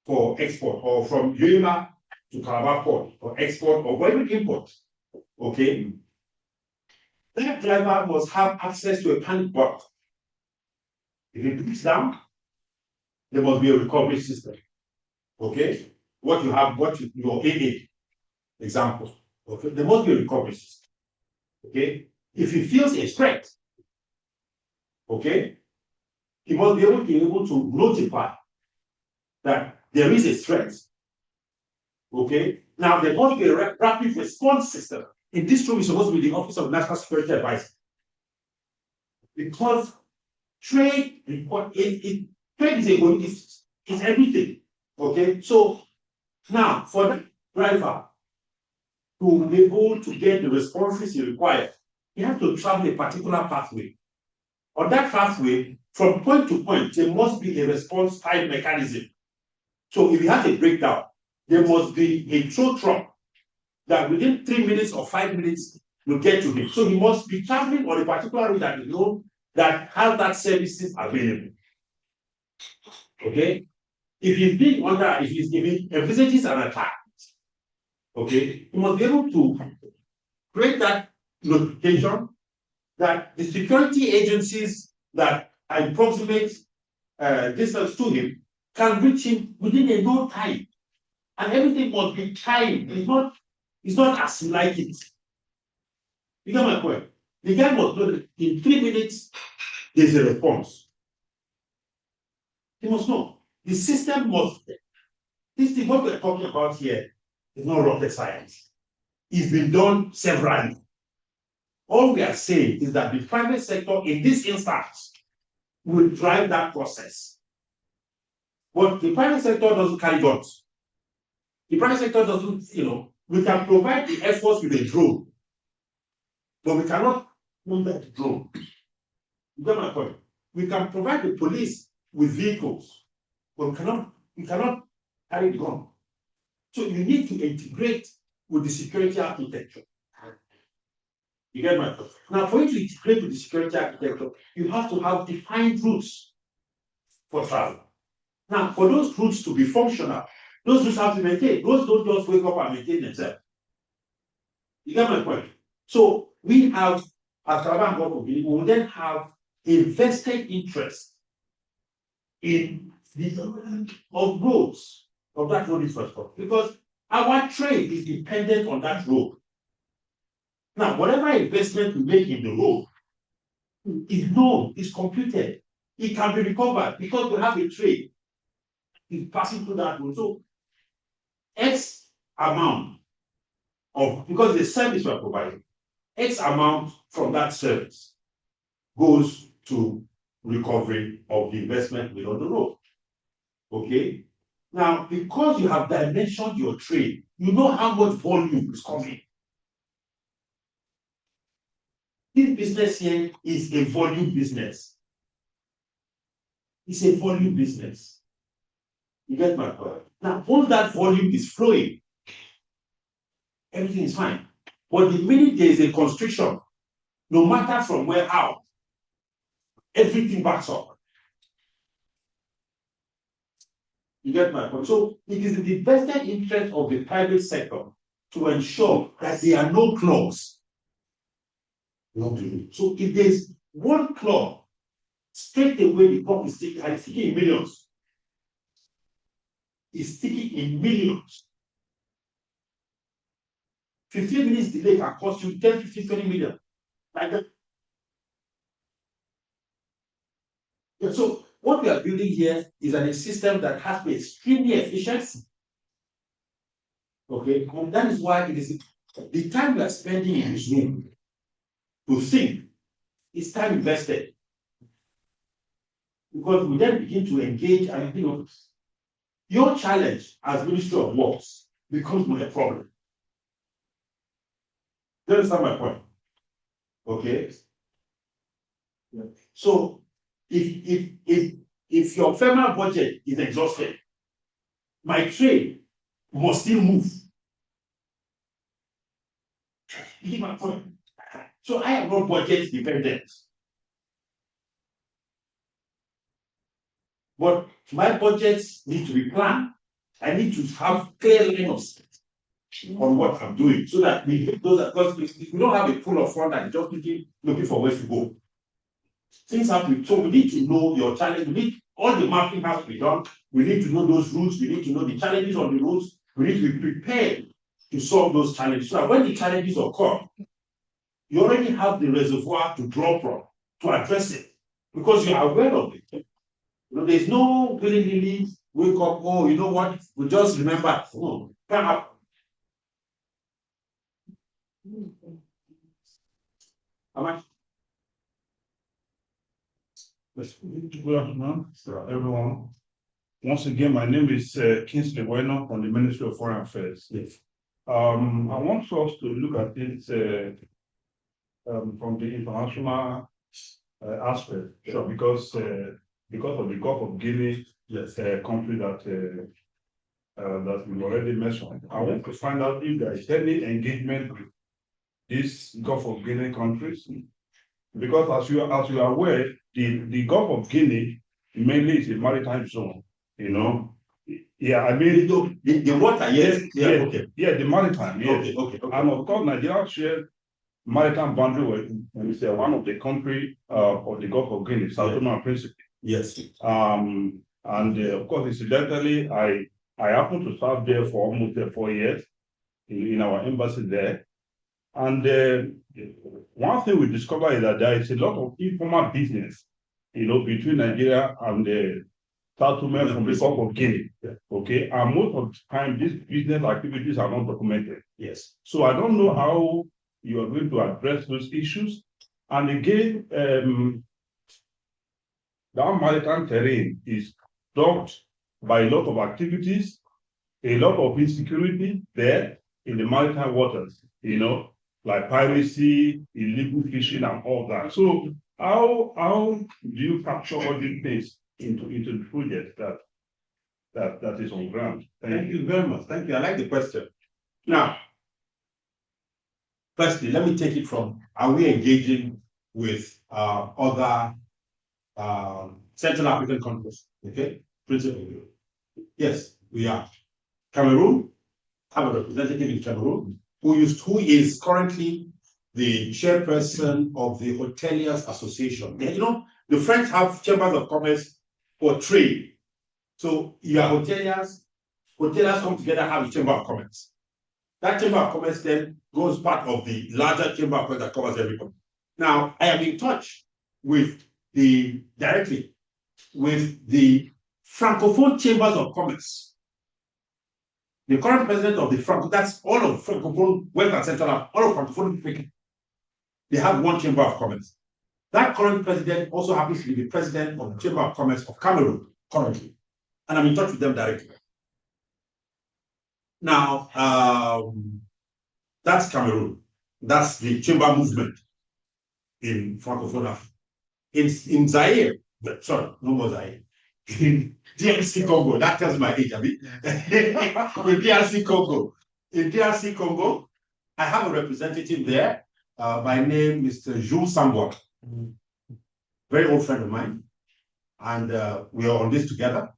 for export, or from Yola to Calabar Port for export, or for even import, okay, that driver must have access to a panic button. If it breaks down, there must be a recovery system. Okay, your AA example. Okay, there must be a recovery system. Okay, if he feels a threat, okay, he must be able to notify that there is a threat. Okay, now there must be a rapid response system. In this room is supposed to be the Office of National Security Advisor, because trade is everything. Okay, so now for that driver to be able to get the responses he requires, he has to travel a particular pathway. On that pathway, from point to point, there must be a response time mechanism. So if he has a breakdown, there must be a tow truck that within 3 minutes or 5 minutes will get to him. So he must be traveling on a particular route that is known that has that services available. Okay? If he envisages an attack, okay, he must be able to create that notification that the security agencies that are in proximate distance to him can reach him within a no time. And everything must be timed. It's not as you like it. You get my point? The guy must know that in 3 minutes, there's a response. He must know. The system must. This thing, what we're talking about here, is not rocket science. It's been done severally. All we are saying is that the private sector, in this instance, will drive that process. But the private sector doesn't carry guns. The private sector doesn't, we can provide the Air Force with a drone, but we cannot move that drone. You get my point? We can provide the police with vehicles, but we cannot carry the gun. So you need to integrate with the security architecture. You get my point? Now, for you to integrate with the security architecture, you have to have defined routes for travel. Now, for those routes to be functional, those routes have to maintain. Those don't just wake up and maintain themselves. You get my point? So we have, at Calabar Gulf of Guinea, we will then have a vested interest in the development of roads, of that road infrastructure, because our trade is dependent on that road. Now, whatever investment we make in the road is known, is computed, it can be recovered because we have a trade is passing through that road. So X amount of, because the service we're providing, X amount from that service goes to recovery of the investment made on the road. Okay? Now, because you have dimensioned your trade, you know how much volume is coming. This business here is a volume business. It's a volume business. You get my point? Now, once that volume is flowing, everything is fine. But the minute there is a constriction, no matter from where out, everything backs up. You get my point? So it is in the vested interest of the private sector to ensure that there are no clause. So if there's one clause, straight away the clock is sticking in millions. It's sticking in millions. 15 minutes delay can cost you 10, 15, 20 million. Like that. Yeah, so what we are building here is a system that has to be extremely efficient. Okay, and that is why it is the time we are spending in this room to think is time invested. Because we then begin to engage and your challenge as Ministry of Works becomes more a problem. Do you understand my point? Okay. Yeah. So if your FEMA budget is exhausted, my trade must still move. You get my point? So I am not budget dependent. But my budgets need to be planned. I need to have clear line of sight on what I'm doing so that we hit those, because if we don't have a pool of funds and just looking for where to go, things have to be, so we need to know your challenge. We need all the mapping has to be done. We need to know those routes, we need to know the challenges on the roads, we need to be prepared to solve those challenges. So that when the challenges occur, you already have the reservoir to draw from to address it because you are aware of it. There's no willingly wake up, oh, you know what, we just remember. No, can't happen. How much? Good afternoon, everyone. Once again, my name is Kingsley Bueno from the Ministry of Foreign Affairs. Yes. I want us to look at it from the international aspect, Sure. because of the Gulf of Guinea, Yes. country that we already mentioned. I want to find out if there is any engagement with these Gulf of Guinea countries, because as you are aware, the Gulf of Guinea mainly is a maritime zone. You know, yeah, I mean the water, yes, yeah, okay, yeah, the maritime, yes. okay. And of course, Nigeria shares maritime boundary with one of the country of the Gulf of Guinea, South Tome and Principe. Yes. And of course, incidentally, I happened to serve there for almost 4 years in our embassy there. And one thing we discovered is that there is a lot of informal business, between Nigeria and South Tome from the Gulf of Guinea. Yeah. Okay, and most of the time, these business activities are not documented. Yes. So I don't know how you are going to address those issues. And again, that maritime terrain is dogged by a lot of activities, a lot of insecurity there in the maritime waters, like piracy, illegal fishing, and all that. So how do you capture all these things into the project that is on ground? Thank you very much. Thank you. I like the question. Now, firstly, let me take it from, are we engaging with other Central African countries? Okay, principally. Yes, we are. Cameroon, have a representative in Cameroon who is currently the chairperson of the Hoteliers Association. The French have chambers of commerce for trade. So you are hoteliers come together, have a chamber of commerce. That chamber of commerce then goes part of the larger chamber of commerce that covers everybody. Now, I am in touch directly with the Francophone chambers of commerce. The current president of that's all of Francophone, West and Central, all of Francophone speaking. They have one chamber of commerce. That current president also happens to be the president of the Chamber of Commerce of Cameroon currently. And I'm in touch with them directly. Now, that's Cameroon. That's the chamber movement in Francophone Africa. In Zaire, sorry, no more Zaire. In DRC Congo, that tells my age, Abi. In DRC Congo, I have a representative there by name Mr. Jules Sambwa, very old friend of mine, and we are on this together.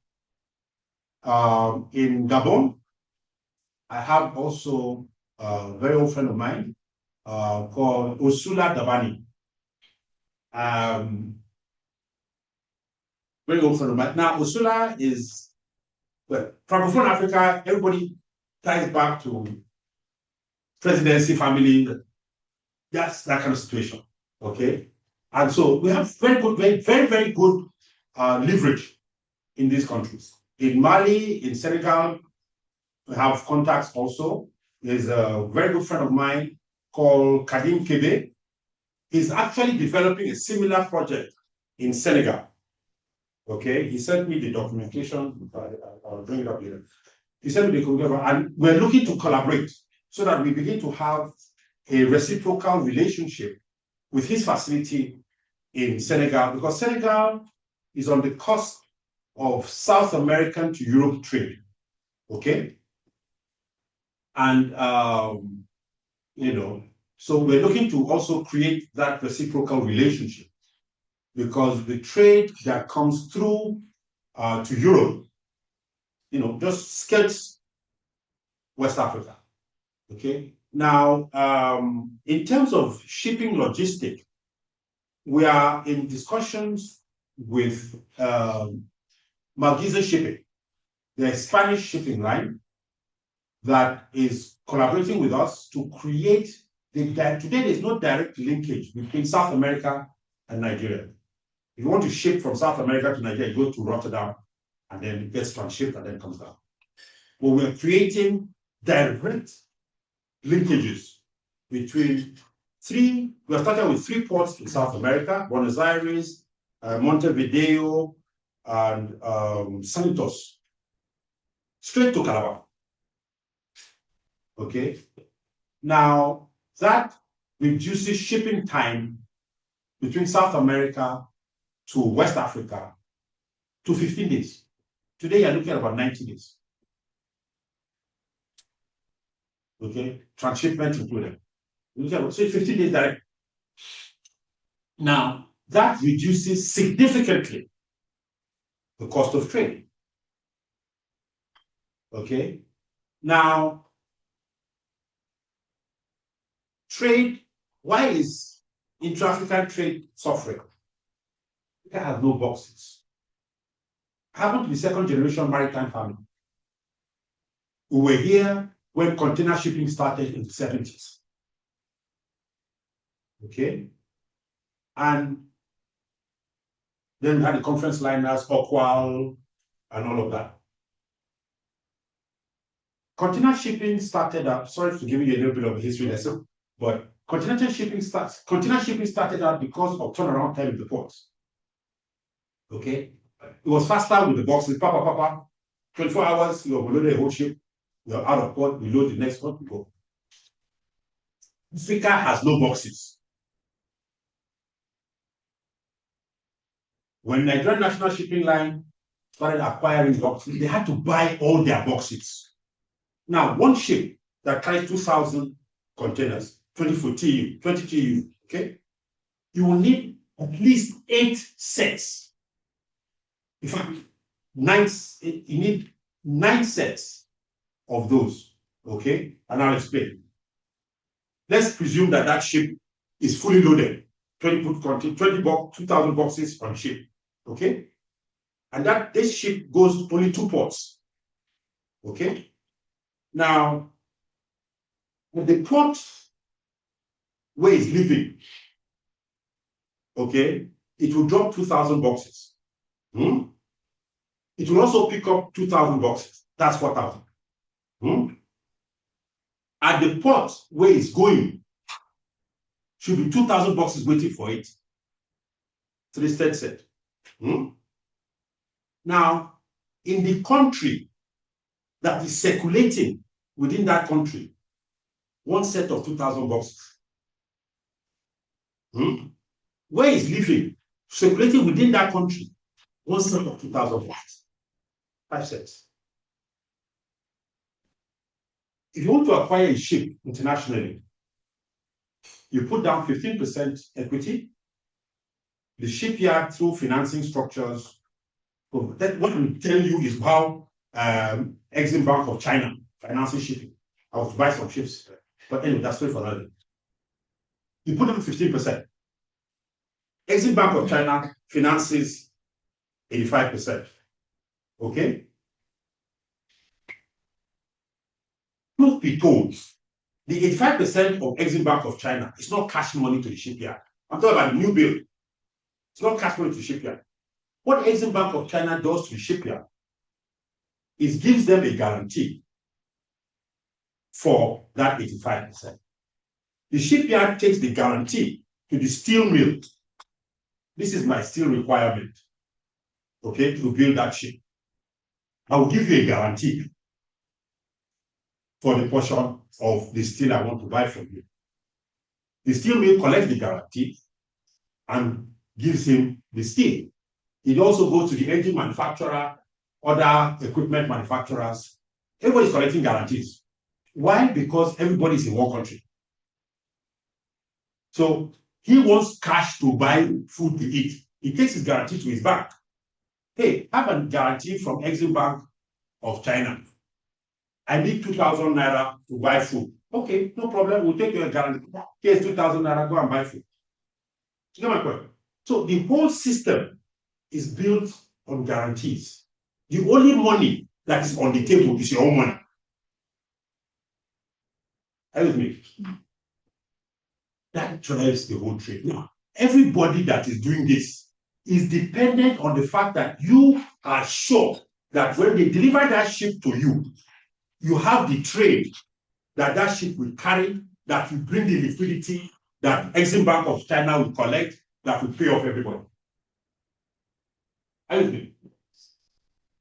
In Gabon, I have also a very old friend of mine called Osula Dabani. Very old friend of mine. Now, Osula is, well, Francophone Africa, everybody ties back to presidency family. That's that kind of situation. Okay. And so we have very good, very good leverage in these countries. In Mali, in Senegal, we have contacts also. There's a very good friend of mine called Kadim Kebe. He's actually developing a similar project in Senegal. Okay, he sent me the documentation. I'll bring it up later. He sent me the documentation, and we're looking to collaborate so that we begin to have a reciprocal relationship with his facility in Senegal, because Senegal is on the cusp of South American to Europe trade. Okay, and you know, so we're looking to also create that reciprocal relationship, because the trade that comes through to Europe, you know, just skirts West Africa. Okay. Now, in terms of shipping logistic, we are in discussions with Malgiza Shipping, the Spanish shipping line that is collaborating with us to create today there's no direct linkage between South America and Nigeria. If you want to ship from South America to Nigeria, you go to Rotterdam and then it gets transshipped and then comes down. But we're creating direct linkages between we're starting with 3 ports in South America: Buenos Aires, Montevideo, and Santos, straight to Calabar. Okay. Now, that reduces shipping time between South America to West Africa to 15 days. Today, you're looking at about 90 days. Okay, transshipment included. So 15 days direct. Now, that reduces significantly the cost of trade. Okay. Now, trade, why is intra-African trade suffering? Africa has no boxes. I happen to be second generation maritime family. We were here when container shipping started in the 70s. Okay. And then we had the conference liners, Okwal, and all of that. Container shipping started out, sorry to give you a little bit of a history lesson, but container shipping started out because of turnaround time in the ports. Okay. It was faster with the boxes, 24 hours, you load a whole ship, you're out of port, we load the next one, we go. Africa has no boxes. When Nigerian National Shipping Line started acquiring boxes, they had to buy all their boxes. Now, one ship that carries 2,000 containers, 20 TEU, okay? You will need at least 8 sets. In fact, you need 9 sets of those, okay? And I'll explain. Let's presume that that ship is fully loaded, 2,000 boxes on ship, okay? And that this ship goes only 2 ports, okay? Now, with the port where it's leaving, okay, it will drop 2,000 boxes. It will also pick up 2,000 boxes. That's 4,000. At the port where it's going, should be 2,000 boxes waiting for it. 3 set. Now, in the country that is circulating within that country, one set of 2,000 boxes. Where is living circulating within that country, one set of 2,000 boxes, 5 sets. If you want to acquire a ship internationally, you put down 15% equity. The shipyard, through financing structures, that what we tell you is how Exim Bank of China financing shipping. I was to buy some ships, but anyway, that's story for another day. You put down 15%. Exim Bank of China finances 85%. Okay? Truth be told, the 85% of Exim Bank of China is not cash money to the shipyard. I'm talking about the new build. It's not cash money to the shipyard. What Exim Bank of China does to the shipyard is gives them a guarantee for that 85%. The shipyard takes the guarantee to the steel mill. This is my steel requirement, okay, to build that ship. I will give you a guarantee for the portion of the steel I want to buy from you. The steel mill collects the guarantee and gives him the steel. It also goes to the engine manufacturer, other equipment manufacturers. Everybody's collecting guarantees. Why? Because everybody's in one country. So he wants cash to buy food to eat. He takes his guarantee to his bank. Hey, I have a guarantee from Exim Bank of China. I need 2,000 naira to buy food. Okay, no problem. We'll take your guarantee. Here's 2,000 naira, go and buy food. You get my point? So the whole system is built on guarantees. The only money that is on the table is your own money. Are you with me? That drives the whole trade. Now, everybody that is doing this is dependent on the fact that you are sure that when they deliver that ship to you, you have the trade that that ship will carry, that will bring the liquidity, that Exim Bank of China will collect, that will pay off everybody. Are you with me?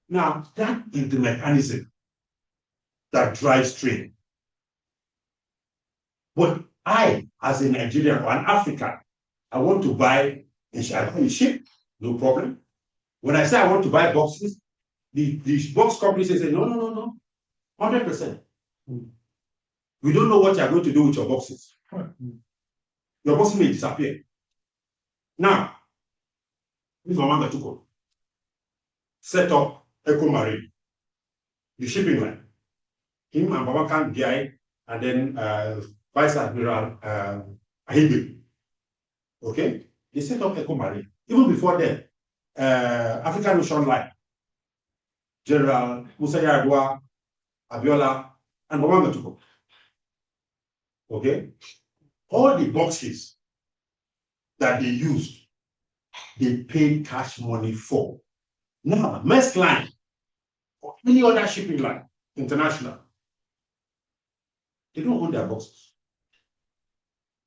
Now, that is the mechanism that drives trade. But I, as a Nigerian or an African, I want to buy a ship, no problem. When I say I want to buy boxes, the box company says, no, 100%. We don't know what you're going to do with your boxes. Your boxes may disappear. Now, this is Mama Gatuko. Set up Eco Marine, the shipping line. Him and Babakan Giai, and then Vice Admiral Ahibe. Okay? They set up Eco Marine. Even before then, African Ocean Line, General Musa Yar'Adua, Abiola, and Mama Gatuko. Okay? All the boxes that they used, they paid cash money for. Now, Maersk Line, or any other shipping line, international, they don't own their boxes.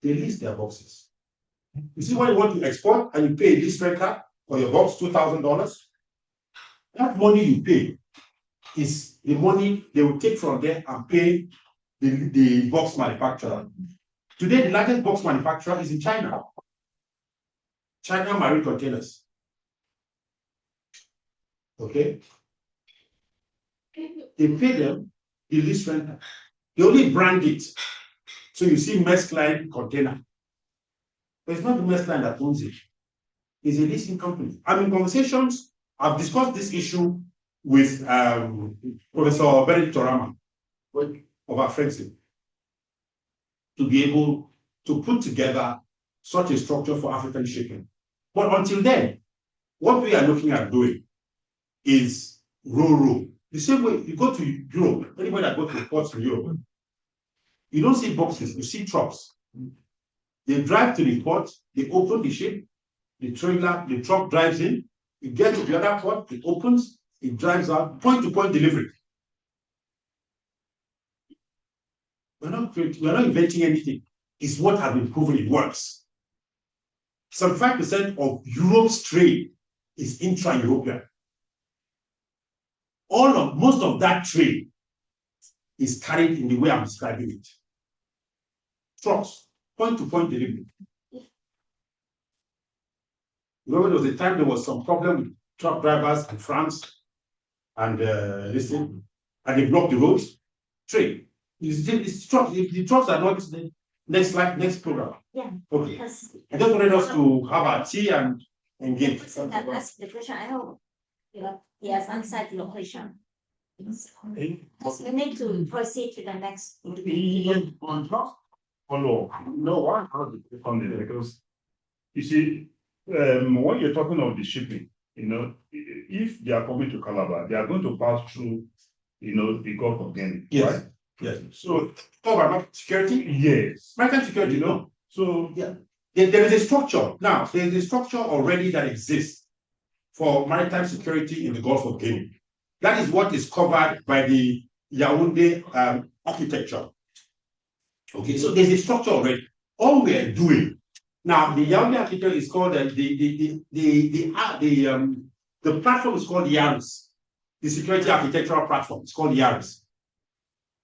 They lease their boxes. You see, when you want to export and you pay a lease rental for your box, $2,000, that money you pay is the money they will take from there and pay the box manufacturer. Today, the largest box manufacturer is in China. China Marine Containers. Okay? They pay them the lease rental. They only brand it. So you see Maersk Line container. But it's not the Maersk Line that owns it. It's a leasing company. I'm in conversations. I've discussed this issue with Professor Benedict Torama of our friendship to be able to put together such a structure for African shipping. But until then, what we are looking at doing is ro-ro. The same way you go to Europe, anybody that goes to the ports in Europe, you don't see boxes, you see trucks. They drive to the port, they open the ship, the trailer, the truck drives in, you get to the other port, it opens, it drives out, point-to-point delivery. We're not inventing anything. It's what has been proven it works. 75% of Europe's trade is intra-European. Most of that trade is carried in the way I'm describing it. Trucks, point-to-point delivery. Remember, there was a time there was some problem with truck drivers in France, and and they blocked the roads. Train. The trucks are not the next slide, next program. Yeah. Okay. Because I just wanted us to have our tea and engage. that's the question. I hope he has answered your question. Because we need to proceed to the next. Follow. No, one has to click on it because you see, when you're talking of the shipping, if they are coming to Calabar, they are going to pass through, the Gulf of Guinea, Yes. right? Yes. So, Talk about security. yes. Maritime security, no. So, Yeah. There is a structure. Now, there is a structure already that exists for maritime security in the Gulf of Guinea. That is what is covered by the Yaoundé architecture. Okay, so there's a structure already. All we are doing now, the Yaoundé architecture is called the platform is called YARIS. The security architectural platform is called YARIS.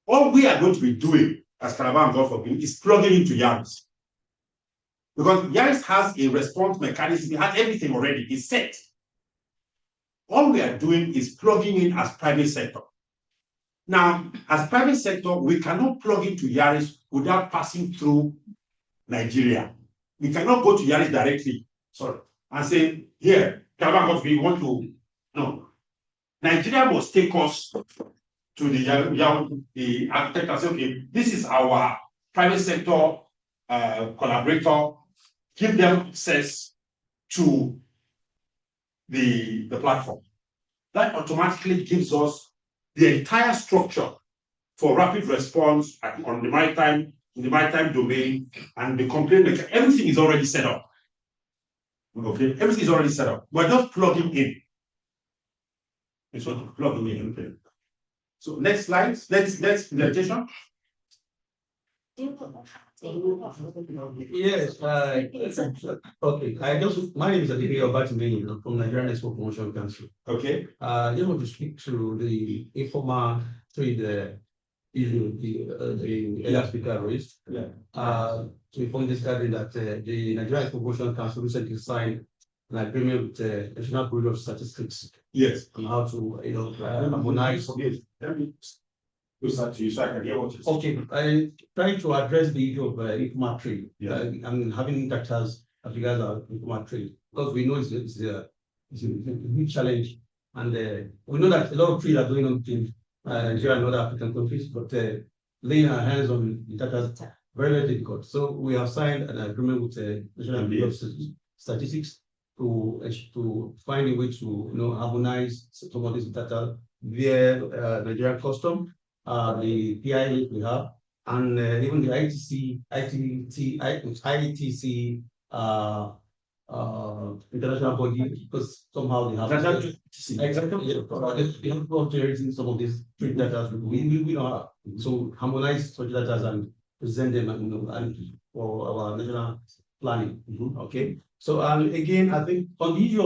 All we are going to be doing as Calabar and Gulf of Guinea is plugging into YARIS. Because YARIS has a response mechanism, it has everything already, it's set. All we are doing is plugging in as private sector. Now, as private sector, we cannot plug into YARIS without passing through Nigeria. We cannot go to YARIS directly, and say, here, Calabar, we want to. No. Nigeria must take us to the architect and say, okay, this is our private sector collaborator, give them access to the platform. That automatically gives us the entire structure for rapid response on the maritime, in the maritime domain, and the complaint, everything is already set up. Okay, everything is already set up. We're just plugging in. It's what plugging in. Okay. So next slide, next presentation. Yes, okay. My name is Adibia Obatumeni from Nigerian Export Promotion Council. Okay. I just want to speak to the informal trade issue the earlier speaker raised. Yeah. To inform this gathering that the Nigerian Export Promotion Council recently signed an agreement with the National Bureau of Statistics. Yes. On how to harmonize. Yes. Okay, I try to address the issue of informal trade. Yeah. And having that as regards our informal trade, because we know it's a big challenge, and we know that a lot of trade are going on between Nigeria and other African countries, but laying our hands on the data is very, very difficult. So we have signed an agreement with the National Bureau of Statistics to find a way to harmonize some of this data via Nigerian custom, the PIA we have, and even the ITC international body, because somehow they have exactly they have to some of these trade data we don't have. So harmonize such data and present them and for our national planning. Okay. So again, I think on the issue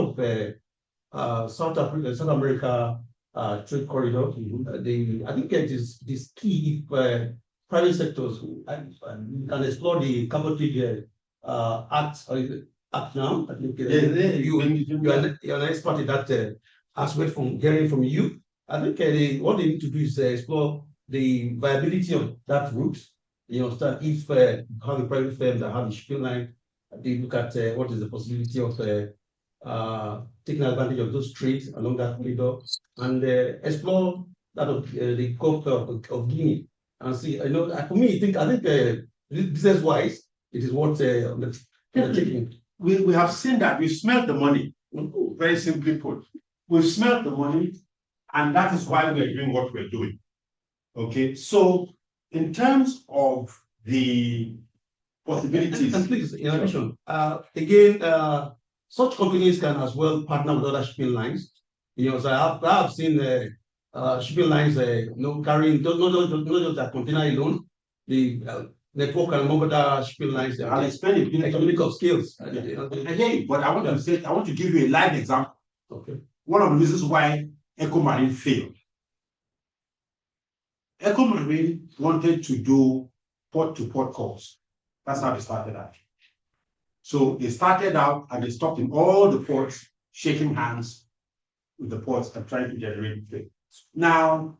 of South America trade corridor, I think it is key if private sectors can explore the Carbon Trade Act now. I think you're an expert in that aspect from hearing from you. I think what they need to do is explore the viability of that route. Start if have a private firm that have a shipping line, they look at what is the possibility of taking advantage of those trades along that corridor and explore that of the Gulf of Guinea and see. For me, I think business wise, it is what undertaking. We have seen that we've smelled the money. Very simply put, we've smelled the money, and that is why we're doing what we're doing. Okay, so in terms of the possibilities, and please, in addition, again, such companies can as well partner with other shipping lines. So I have seen shipping lines, carrying not just that container alone, the network and other shipping lines. I'll explain it. Economic of scales. I hear you, but I want to give you a live example. Okay. One of the reasons why Eco Marine failed. Echo Marine wanted to do port-to-port calls. That's how they started out. So they started out and they stopped in all the ports, shaking hands with the ports and trying to generate trade. Now,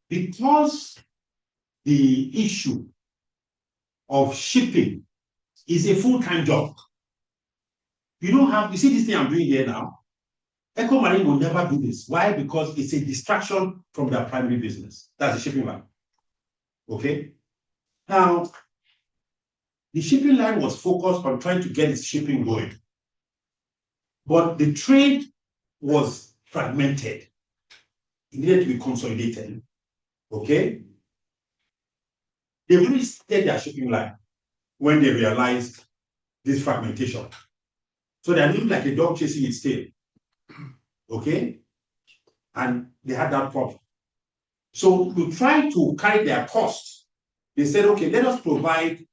because the issue of shipping is a full-time job, you see this thing I'm doing here now? Echo Marine will never do this. Why? Because it's a distraction from their primary business. That's the shipping line. Okay? Now, the shipping line was focused on trying to get its shipping going. But the trade was fragmented. It needed to be consolidated. Okay? They really stayed their shipping line when they realized this fragmentation. So they're living like a dog chasing its tail. Okay? And they had that problem. So to try to carry their costs, they said, okay, let us provide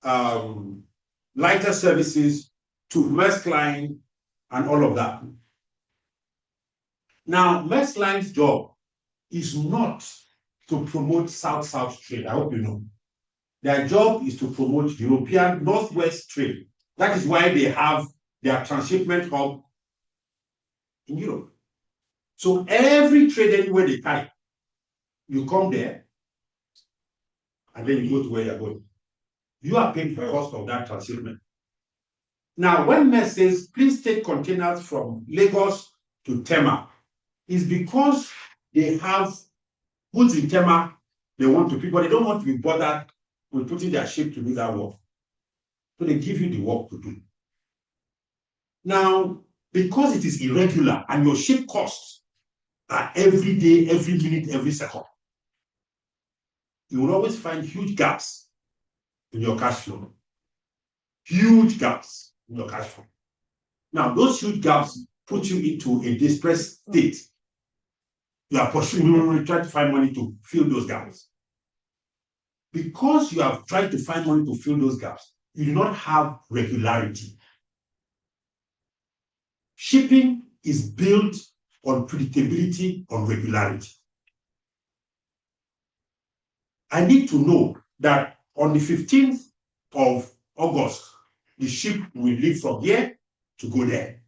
lighter services to Maersk Line and all of that. Now, Maersk Line's job is not to promote South-South trade. I hope you know. Their job is to promote European Northwest trade. That is why they have their transshipment hub in Europe. So every trade anywhere they carry, you come there, and then you go to where you're going. You are paying for the cost of that transshipment. Now, when Maersk says, please take containers from Lagos to Tema, it's because they have goods in Tema they want to pick, but they don't want to be bothered with putting their ship to do that work. So they give you the work to do. Now, because it is irregular and your ship costs are every day, every minute, every second, you will always find huge gaps in your cash flow. Huge gaps in your cash flow. Now, those huge gaps put you into a distressed state. You are pursuing, trying to find money to fill those gaps. Because you have tried to find money to fill those gaps, you do not have regularity. Shipping is built on predictability, on regularity. I need to know that on the 15th of August, the ship will leave from here to go there.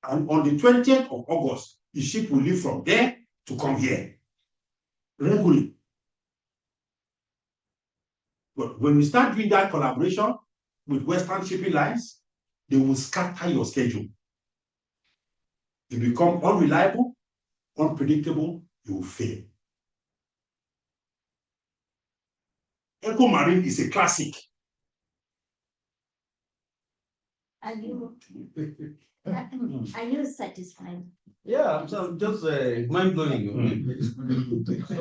And on the 20th of August, the ship will leave from there to come here. Regularly. But when we start doing that collaboration with Western shipping lines, they will scatter your schedule. You become unreliable, unpredictable, you will fail. Echo Marine is a classic. Are you satisfied? Yeah, I'm just mind blowing. Thank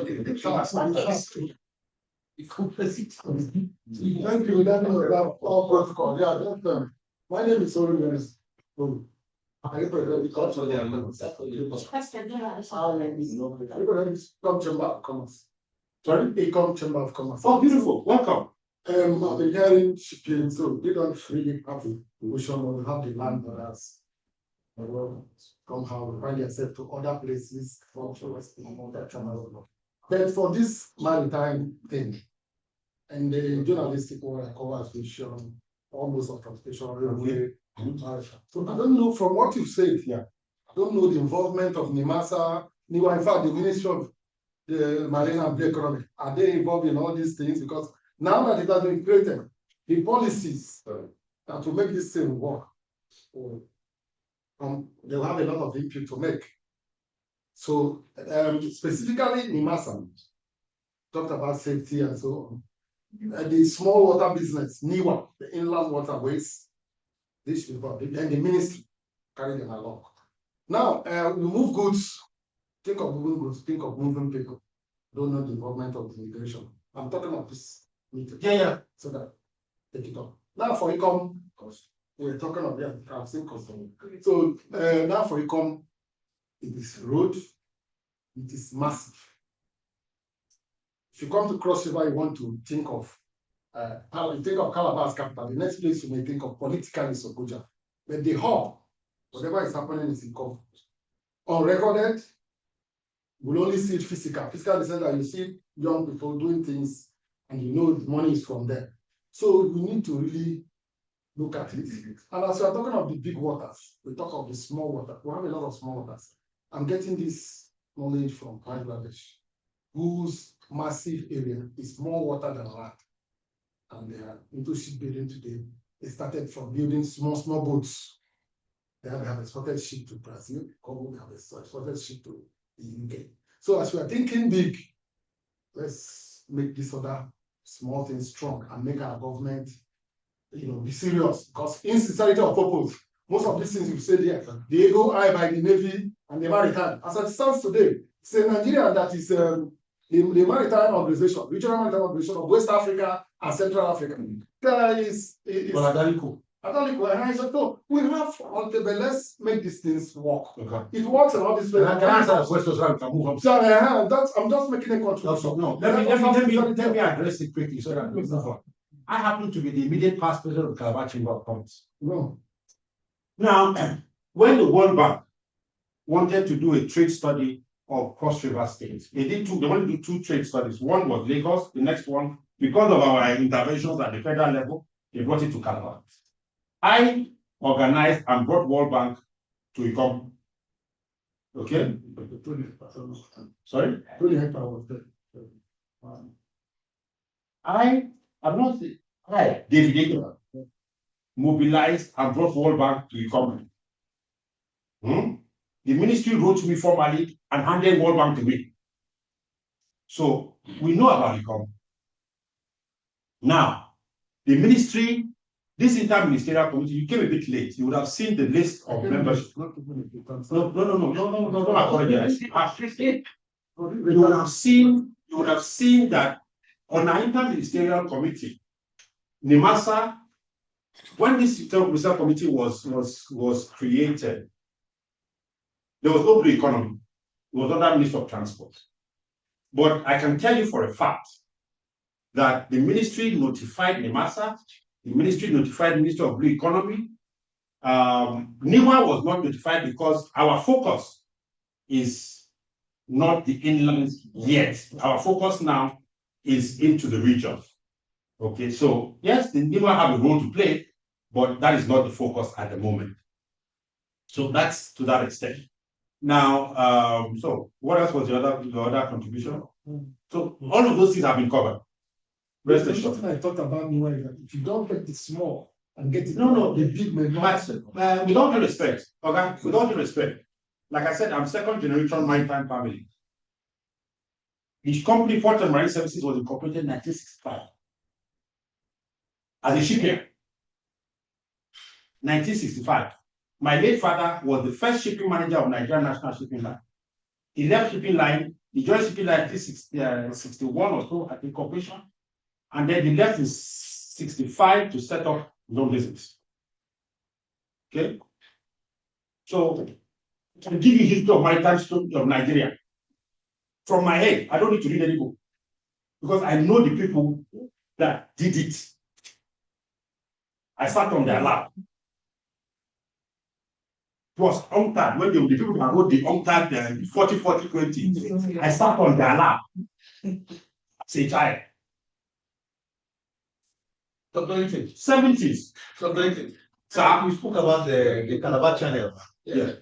you. That was all protocol. Yeah, that's my name is Orion. I represent the culture. Come Chamber of Commerce. Sorry, Ecom Chamber of Commerce. Oh, beautiful. Welcome. I've been hearing shipping, so they don't really have the ocean or have the land for us. Somehow find yourself to other places from other channels. But for this maritime thing, and the journalistic one I cover aviation, almost of transportation, railway. So I don't know from what you said here. I don't know the involvement of NIMASA, NIWA, in fact, the Ministry of the Marine and Blue Economy. Are they involved in all these things? Because now that it has been created, the policies that will make this thing work, they'll have a lot of input to make. So specifically NIMASA talked about safety and so on. The small water business, NIWA, the inland waterways, this people, and the ministry carry them along. Now, we move goods. Think of moving goods, think of moving people. Don't know the involvement of the immigration. I'm talking of this meeting. Yeah. So that take it up. Now for income, we're talking of I've seen custom. So now for income, it is road, it is massive. If you come to Cross River, you want to think of you think of Calabar as capital. The next place you may think of politically is Abuja. But the hub, whatever is happening is in unrecorded, we'll only see it physical. Physical in the sense that you see young people doing things and you know the money is from there. So we need to really look at it. And as we are talking of the big waters, we talk of the small water. We have a lot of small waters. I'm getting this knowledge from Bangladesh, whose massive area is more water than land. And they are into shipbuilding today. They started from building small boats. They have exported ship to Brazil, they have exported ship to the UK. So as we are thinking big, let's make this other small thing strong and make our government, be serious. Because in sincerity of purpose, most of these things you said here, they go high by the Navy and the Maritime. As it stands today, it's a Nigeria that is the Maritime Organization, Regional Maritime Organization of West Africa and Central Africa. And I said, no, we have but let's make these things work. Okay. It works in all these places. Can I answer a question so I can move on? So, I'm just making a contribution. No, let me address it quickly so that we move on. I happen to be the immediate past president of Calabar Chamber of Commerce. No. Now, when the World Bank wanted to do a trade study of Cross River states, they wanted to do 2 trade studies. One was Lagos, the next one, because of our interventions at the federal level, they brought it to Calabar. I organized and brought World Bank to Ecom. Okay? Sorry? David mobilized and brought World Bank to Ecom. The ministry wrote to me formally and handed World Bank to me. So we know about Ecom. Now, the ministry, this interministerial committee, you came a bit late. You would have seen the list of members. No, don't apologize. You would have seen that on our interministerial committee, NIMASA, when this interministerial committee was created, there was no blue economy. It was under Minister of Transport. But I can tell you for a fact that the ministry notified NIMASA, the ministry notified the Minister of Blue Economy. NIWA was not notified because our focus is not the inland yet. Our focus now is into the region. Okay, so yes, the NIWA have a role to play, but that is not the focus at the moment. So that's to that extent. Now, so what else was the other contribution? So all of those things have been covered. Rest assured. I thought about NIWA is that if you don't get it small and get it, the big may not. With all due respect, okay, with all due respect, like I said, I'm second generation maritime family. The company Port and Marine Services was incorporated in 1965 as a shipyard. 1965. My late father was the first shipping manager of Nigerian National Shipping Line. He left shipping line, he joined shipping line in 1961 or so at the incorporation, and then he left in 65 to set up his own business. Okay? So, to give you history of maritime story of Nigeria, from my head, I don't need to read any book, because I know the people that did it. I sat on their lap. It was UNCTAD, when the people that wrote the UNCTAD 40-40-20, I sat on their lap as a child. 70s. So we spoke about the Calabar channel. Yeah.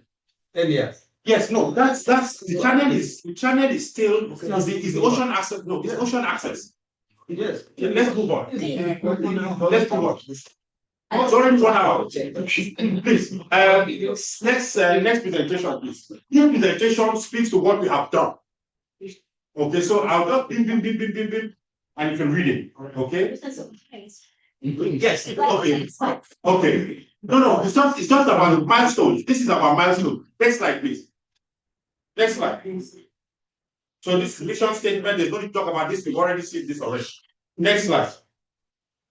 Earlier. Yes, no, that's the channel is still is the ocean access. No, it's ocean access. Yes. Yeah, let's move on. Let's move on. Sorry, 1 hour. Please, next presentation, please. This presentation speaks to what we have done. Okay, so I'll just bim, and you can read it. Okay. Yes. Okay. Okay. No. It's just about milestones. This is about milestones. Next slide, please. Next slide. So this mission statement, there's no need to talk about this. We've already seen this already. Next slide.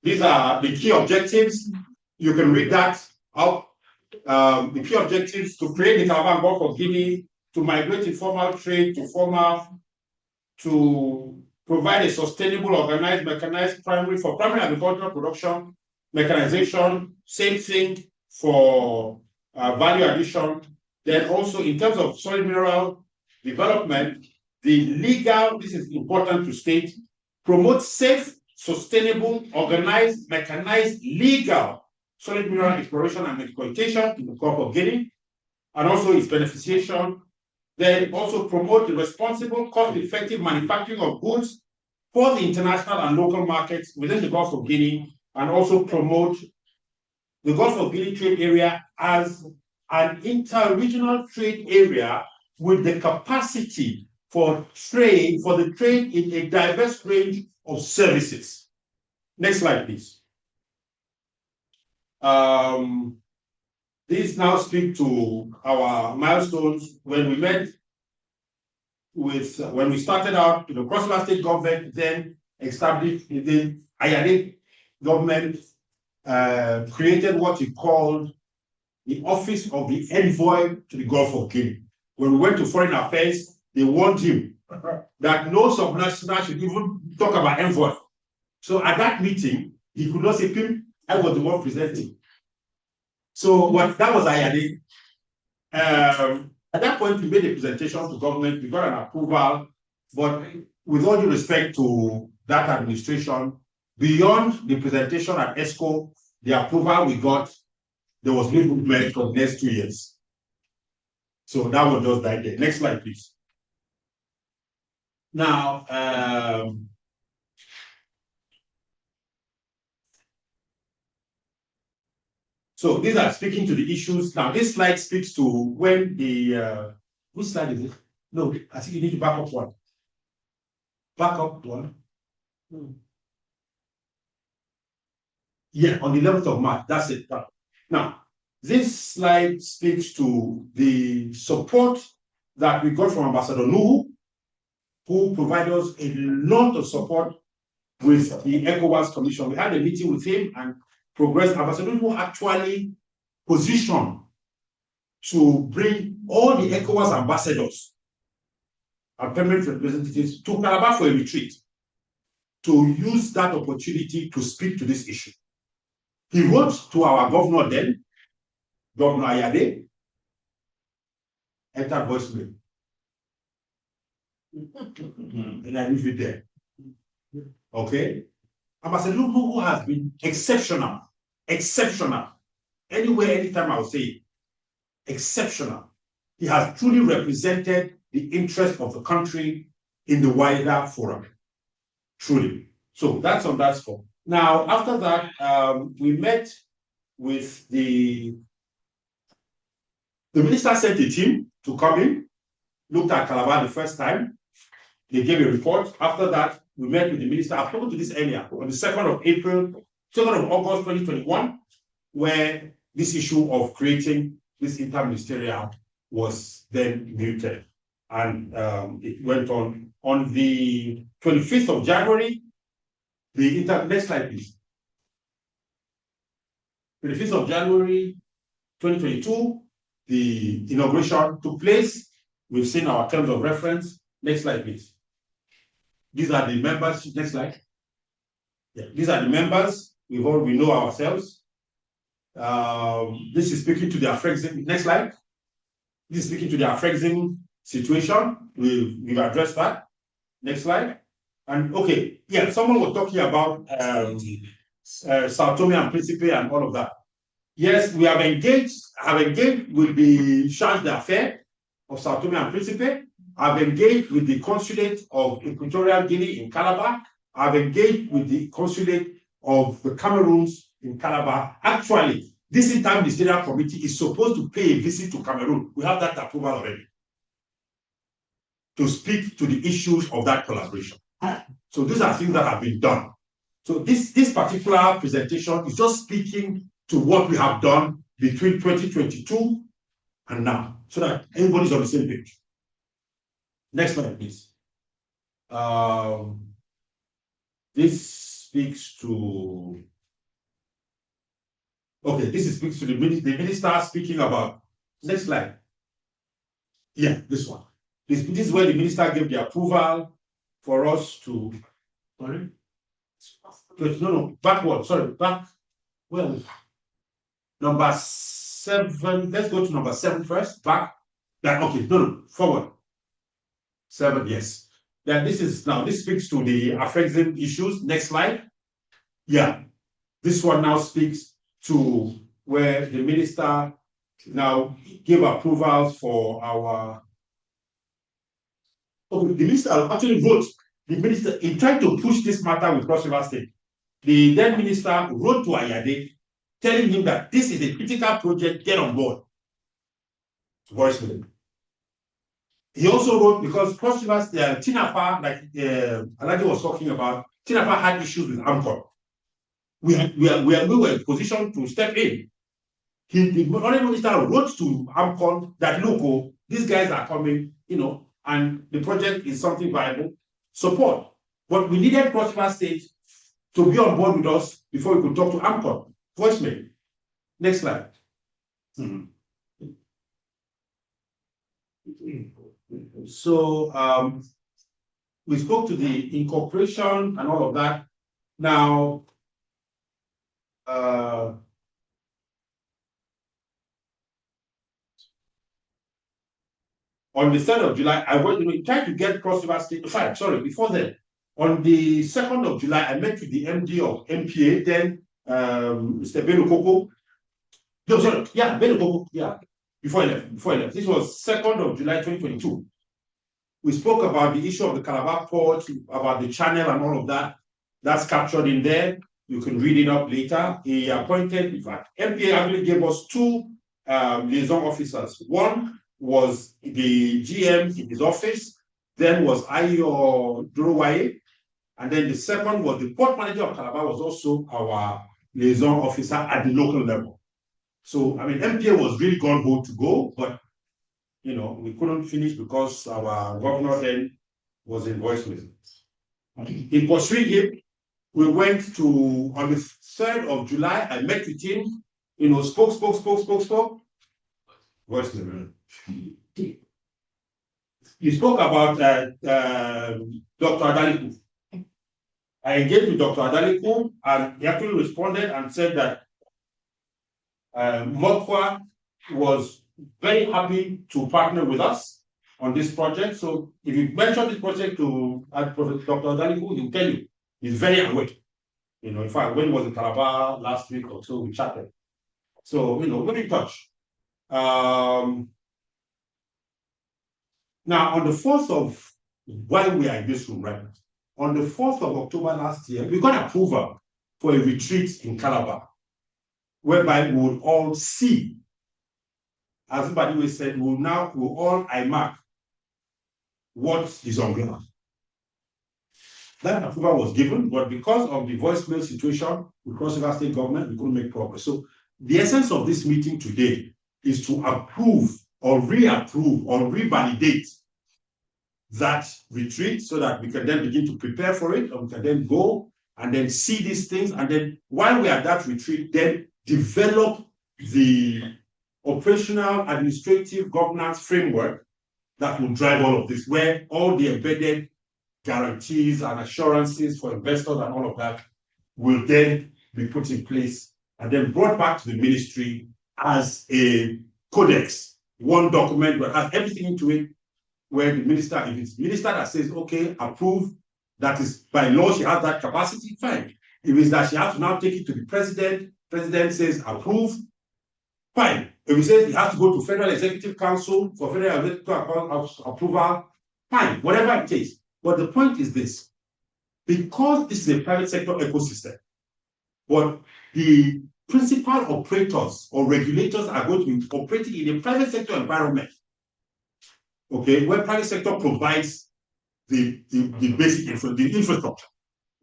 These are the key objectives. You can read that out. The key objectives: to create the Calabar Gulf of Guinea, to migrate informal trade to formal, to provide a sustainable, organized, mechanized primary agricultural production, mechanization, same thing for value addition. Then also in terms of solid mineral development, this is important to state, promote safe, sustainable, organized, mechanized, legal solid mineral exploration and exploitation in the Gulf of Guinea, and also its beneficiation. Then also promote the responsible, cost-effective manufacturing of goods for the international and local markets within the Gulf of Guinea, and also promote the Gulf of Guinea trade area as an inter-regional trade area with the capacity for the trade in a diverse range of services. Next slide, please. These now speak to our milestones when we met with, when we started out, the Cross-River State government then established the Ayade government, created what he called the Office of the Envoy to the Gulf of Guinea. When we went to Foreign Affairs, they warned him that no subnational should even talk about envoy. So at that meeting, he could not say, Pim, I was the one presenting. So that was Ayade. At that point, we made a presentation to government, we got an approval, but with all due respect to that administration, beyond the presentation at ESCO, the approval we got, there was no movement for the next 2 years. So that one just died there. Next slide, please. Now, so these are speaking to the issues. Now, this slide speaks to when the, which slide is it? No, I think you need to back up one. Back up one. Yeah, on the 11th of March, that's it. Now, this slide speaks to the support that we got from Ambassador Nuhu, who provided us a lot of support with the ECOWAS Commission. We had a meeting with him and progressed. Ambassador Nuhu actually positioned to bring all the ECOWAS ambassadors and permanent representatives to Calabar for a retreat, to use that opportunity to speak to this issue. He wrote to our governor then, Governor Ayade, entered voicemail. And I leave it there. Okay? Ambassador Nuhu has been exceptional. Exceptional. Anywhere, anytime I will say it. Exceptional. He has truly represented the interest of the country in the wider forum. Truly. So that's on that score. Now, after that, we met with the minister sent a team to come in, looked at Calabar the first time. They gave a report. After that, we met with the minister. I've spoken to this earlier, on the 2nd of April, 2nd of August 2021, where this issue of creating this interministerial was then muted. And it went on. On the 25th of January, next slide, please. 25th of January 2022, the inauguration took place. We've seen our terms of reference. Next slide, please. These are the members. Next slide. Yeah, these are the members. We know ourselves. This is speaking to the Afrexim. Next slide. This is speaking to the Afrexim situation. We've addressed that. Next slide. And okay, yeah, someone was talking about Sao Tome and Principe and all of that. Yes, we have engaged. I've engaged with the Charge d'Affaires of Sao Tome and Principe. I've engaged with the Consulate of Equatorial Guinea in Calabar. I've engaged with the Consulate of the Cameroons in Calabar. Actually, this interministerial committee is supposed to pay a visit to Cameroon. We have that approval already, to speak to the issues of that collaboration. So these are things that have been done. So this particular presentation is just speaking to what we have done between 2022 and now, so that everybody's on the same page. Next slide, please. This speaks to, okay, this speaks to the minister speaking about, next slide. Yeah, this one. This is where the minister gave the approval for us to, sorry? No, backward, sorry, back, well, number 7, let's go to number 7 first, back, okay, no, forward. 7, yes. Then this speaks to the affecting issues. Next slide. Yeah, this one now speaks to where the minister now gave approvals for our. Okay, the minister actually wrote. The minister, in trying to push this matter with Cross River State, the then minister wrote to Ayade, telling him that this is a critical project, get on board. Voicemail. He also wrote, because Cross River State, Tinapa, like Alhaji was talking about, Tinapa had issues with AMCON. We were in position to step in. The honorable minister wrote to AMCON that, look, oh, these guys are coming, and the project is something viable, support. But we needed Cross River State to be on board with us before we could talk to AMCON. Voicemail. Next slide. So we spoke to the incorporation and all of that. Now, on the 3rd of July, I went, tried to get Cross River State. Sorry, before then, on the 2nd of July, I met with the MD of MPA, then Mr. Bello Koko. No, sorry, yeah, Bello Koko, yeah, before I left. This was 2nd of July, 2022. We spoke about the issue of the Calabar port, about the channel and all of that. That's captured in there. You can read it up later. He appointed, in fact, MPA actually gave us 2 liaison officers. One was the GM in his office, then was Ayo Dorowaye, and then the second was the port manager of Calabar, was also our liaison officer at the local level. So, I mean, MPA was really gung-ho to go, but, we couldn't finish because our governor then was in voicemail. In pursuing him, we went to, on the 3rd of July, I met with him, spoke. Voicemail. You spoke about Dr. Adaliku. I engaged with Dr. Adaliku, and he actually responded and said that Mokwa was very happy to partner with us on this project. So if you mention this project to Dr. Adaliku, he'll tell you he's very aware. In fact, when he was in Calabar last week or so, we chatted. So, we're in touch. Now, on the 4th of, while we are in this room right now, on the 4th of October last year, we got approval for a retreat in Calabar, whereby we would all see, as somebody said, we'll all IMAC what is on ground. That approval was given, but because of the voicemail situation with Cross River State government, we couldn't make progress. So the essence of this meeting today is to approve or reapprove or revalidate that retreat so that we can then begin to prepare for it, and we can then go and then see these things. And then while we are at that retreat, then develop the operational administrative governance framework that will drive all of this, where all the embedded guarantees and assurances for investors and all of that will then be put in place and then brought back to the ministry as a codex, one document that has everything into it, where the minister, if it's the minister that says, okay, approve, that is by law, she has that capacity, fine. If it's that she has to now take it to the president says approve, fine. If it says it has to go to Federal Executive Council for Federal Executive approval, fine, whatever it takes. But the point is this, because this is a private sector ecosystem, but the principal operators or regulators are going to be operating in a private sector environment, okay, where private sector provides the basic infrastructure,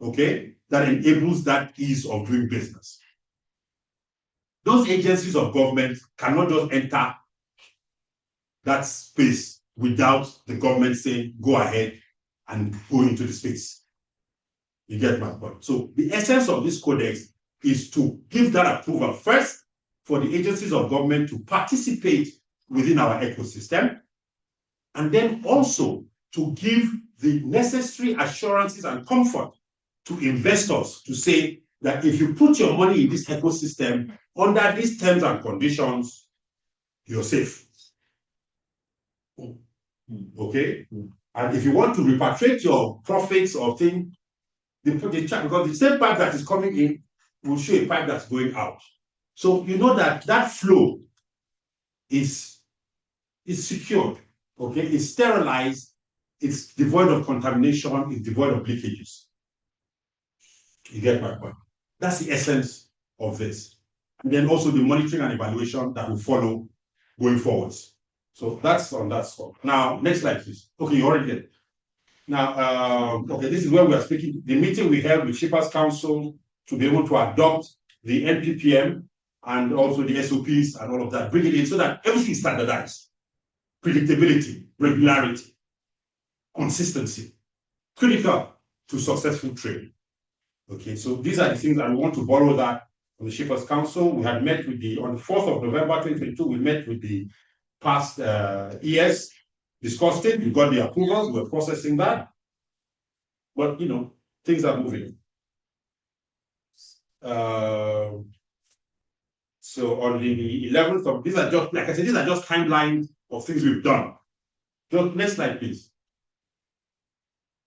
okay, that enables that ease of doing business. Those agencies of government cannot just enter that space without the government saying, go ahead and go into the space. You get my point? So the essence of this codex is to give that approval first for the agencies of government to participate within our ecosystem, and then also to give the necessary assurances and comfort to investors to say that if you put your money in this ecosystem under these terms and conditions, you're safe. Okay? And if you want to repatriate your profits or thing, because the same pipe that is coming in will show a pipe that's going out. So you know that flow is secured, okay? It's sterilized, it's devoid of contamination, it's devoid of leakages. You get my point? That's the essence of this. And then also the monitoring and evaluation that will follow going forwards. So that's on that score. Now, next slide, please. Okay, you already did. Now, okay, this is where we are speaking. The meeting we held with Shippers Council to be able to adopt the NPPM and also the SOPs and all of that, bring it in so that everything is standardized. Predictability, regularity, consistency, critical to successful trade. Okay, so these are the things that we want to borrow that from the Shippers Council. We had met with on the 4th of November 2022, we met with the past ES, discussed it, we got the approvals, we're processing that. But, you know, things are moving. So on the 11th of, these are just, like I said, these are just timelines of things we've done. Just next slide, please.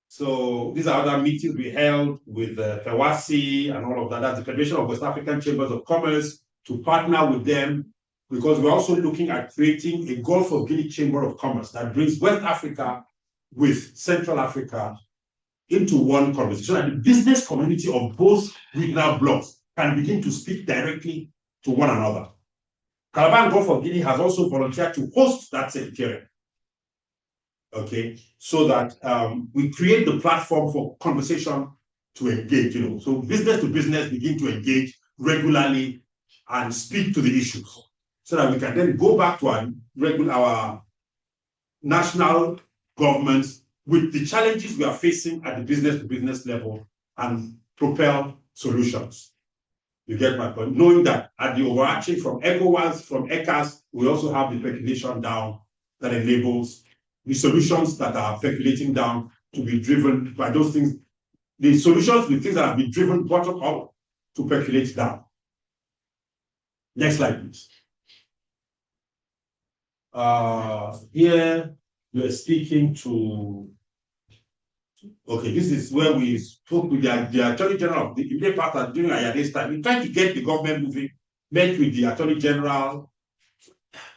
So these are other meetings we held with FEWASI and all of that. That's the Federation of West African Chambers of Commerce, to partner with them, because we're also looking at creating a Gulf of Guinea Chamber of Commerce that brings West Africa with Central Africa into one conversation, so that the business community of both regional blocks can begin to speak directly to one another. Calabar and Gulf of Guinea has also volunteered to host that secretariat. Okay, so that we create the platform for conversation to engage, you know, so business to business begin to engage regularly and speak to the issues, so that we can then go back to our national governments with the challenges we are facing at the business to business level and propel solutions. You get my point? Knowing that at the overarching from ECOWAS, from ECAS, we also have the percolation down that enables the solutions that are percolating down to be driven by those things, the solutions with things that have been driven bottom up to percolate down. Next slide, please. Here we're speaking to, okay, this is where we spoke with the Attorney General, the immediate partner during Ayade's time. We tried to get the government moving, met with the Attorney General,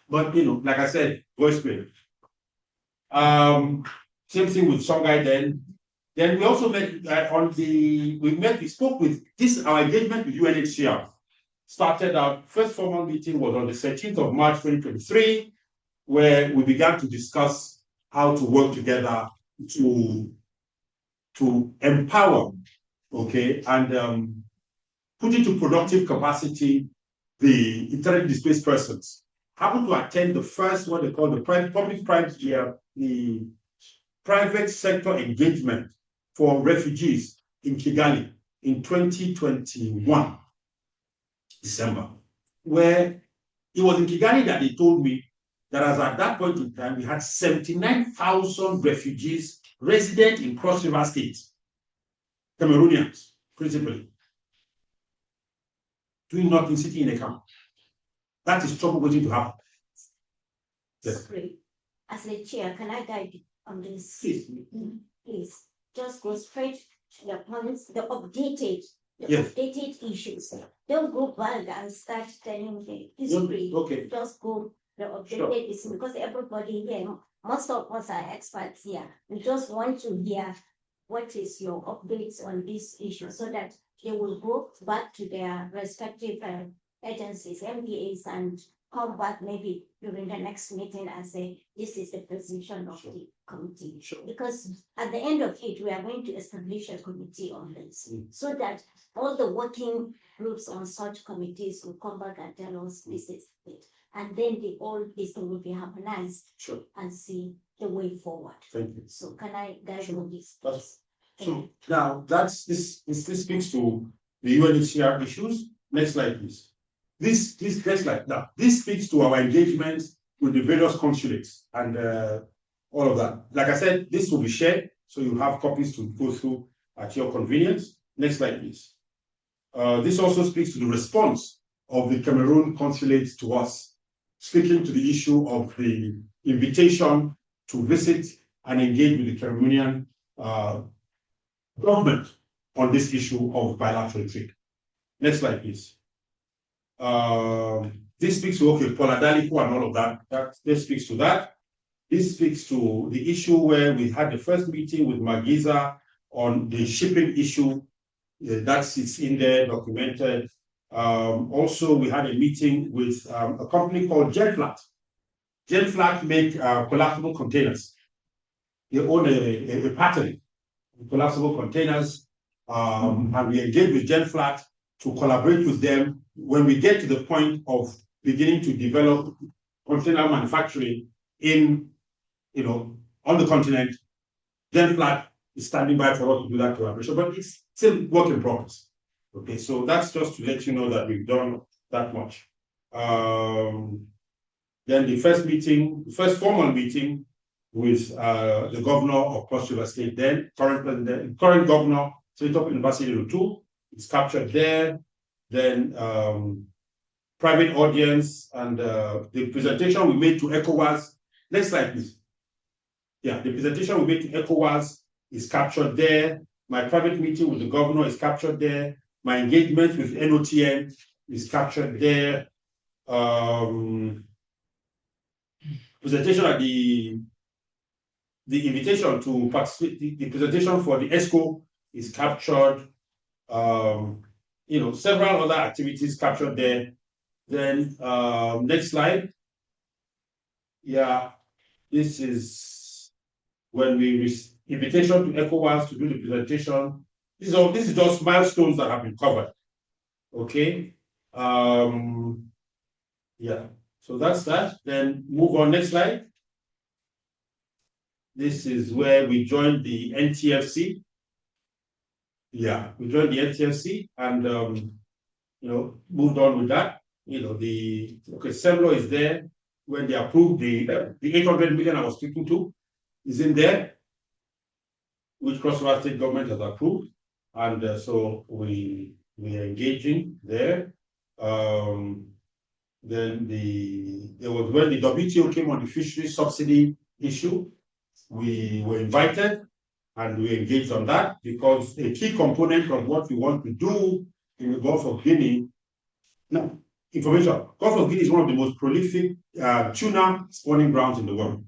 but, you know, like I said, voice print. Same thing with Songhai then. Then we also met we spoke with this, our engagement with UNHCR. Started our first formal meeting was on the 13th of March 2023, where we began to discuss how to work together to empower, okay, and put into productive capacity the internally displaced persons. Happened to attend the first, what they call the the private sector engagement for refugees in Kigali in 2021, December, where it was in Kigali that they told me that as at that point in time, we had 79,000 refugees resident in Cross River State, Cameroonians, principally, doing nothing, sitting in a camp. That is trouble waiting to happen. Yes. Great. As a chair, can I guide you on this? Please. Please, just go straight to the points, the updated issues. Don't go back and start telling the history. Okay. Just go the updated issue, because everybody here, most of us are experts here. We just want to hear what is your updates on this issue, so that they will go back to their respective agencies, MPAs, and come back maybe during the next meeting and say, this is the position of the committee. Because at the end of it, we are going to establish a committee on this, so that all the working groups on such committees will come back and tell us this is it. And then all this will be harmonized and see the way forward. Thank you. So can I guide you on this? So now this speaks to the UNHCR issues. Next slide, please. This next slide. Now, this speaks to our engagement with the various consulates and all of that. Like I said, this will be shared, so you have copies to go through at your convenience. Next slide, please. This also speaks to the response of the Cameroon consulate to us, speaking to the issue of the invitation to visit and engage with the Cameroonian government on this issue of bilateral trade. Next slide, please. This speaks to, okay, Poladalico and all of that. This speaks to that. This speaks to the issue where we had the first meeting with Magiza on the shipping issue. That sits in there, documented. Also, we had a meeting with a company called Genflat. Genflat make collapsible containers. They own a pattern in collapsible containers, and we engaged with Genflat to collaborate with them when we get to the point of beginning to develop container manufacturing in, on the continent. Genflat is standing by for us to do that collaboration, but it's still work in progress. Okay, so that's just to let you know that we've done that much. Then the first formal meeting with the governor of Cross River State, then current governor, Senator University Lutu, is captured there. Then private audience and the presentation we made to ECOWAS. Next slide, please. Yeah, the presentation we made to ECOWAS is captured there. My private meeting with the governor is captured there. My engagement with NOTN is captured there. Presentation at the invitation to participate, the presentation for the ESCO is captured. Several other activities captured there. Then next slide. Yeah, this is when we invitation to ECOWAS to do the presentation. This is just milestones that have been covered. Okay. Yeah. So that's that. Then move on. Next slide. This is where we joined the NTFC. Yeah, we joined the NTFC and moved on with that. Semlo is there when they approved the 800 million I was speaking to is in there, which Cross River State government has approved, and so we are engaging there. Then there was when the WTO came on the fishery subsidy issue, we were invited and we engaged on that because a key component of what we want to do in the Gulf of Guinea. Now, information. Gulf of Guinea is one of the most prolific tuna spawning grounds in the world.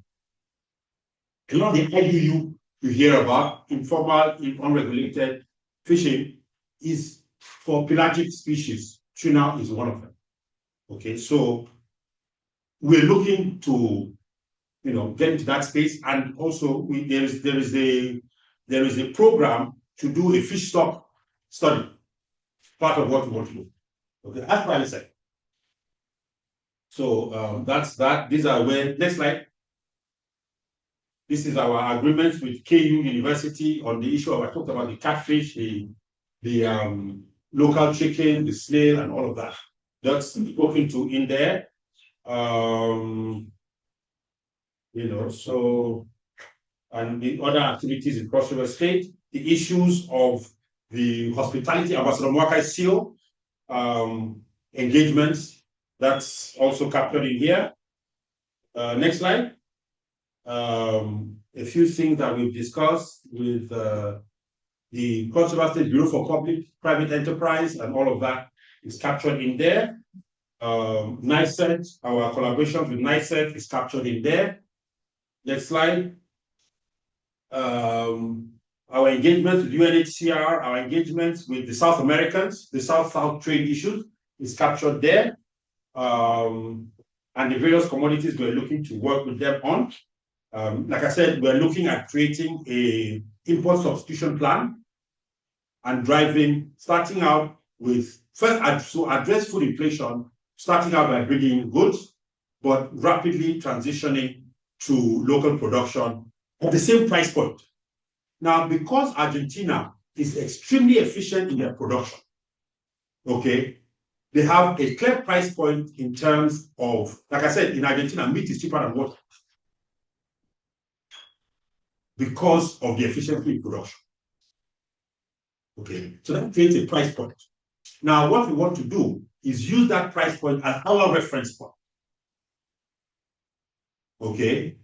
A lot of the IUU you hear about, informal, unregulated fishing, is for pelagic species. Tuna is one of them. Okay, so we're looking to, get into that space, and also there is a program to do a fish stock study. Part of what we want to do. Okay, that's what I said. So that's that. These are where. Next slide. This is our agreement with KU University on the issue of, I talked about the catfish, the local chicken, the snail, and all of that. That's spoken to in there. So, and the other activities in Cross River State, the issues of the hospitality, Ambassador Mwaka seal engagements, that's also captured in here. Next slide. A few things that we've discussed with the Cross River State Bureau for Public-Private Enterprise, and all of that is captured in there. NICET, our collaboration with NICET is captured in there. Next slide. Our engagement with UNHCR, our engagements with the South Americans, the South-South trade issues is captured there. And the various commodities we're looking to work with them on. Like I said, we're looking at creating a import substitution plan and starting out with address food inflation, starting out by bringing in goods, but rapidly transitioning to local production at the same price point. Now, because Argentina is extremely efficient in their production, okay, they have a clear price point in terms of, like I said, in Argentina, meat is cheaper than water because of the efficiency in production. Okay, so that creates a price point. Now, what we want to do is use that price point as our reference point. Okay,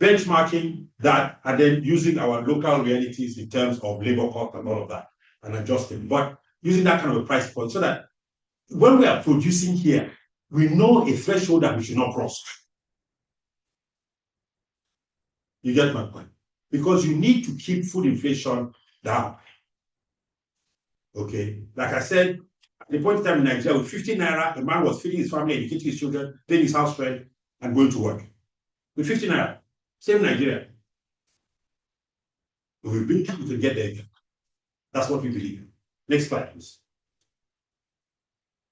benchmarking that, and then using our local realities in terms of labor cost and all of that, and adjusting. But using that kind of a price point so that when we are producing here, we know a threshold that we should not cross. You get my point? Because you need to keep food inflation down. Okay, like I said, at the point in time in Nigeria, with 15 naira, a man was feeding his family, educating his children, paying his house rent, and going to work. With 15 naira, same Nigeria. We've been able to get there. That's what we believe. Next slide, please.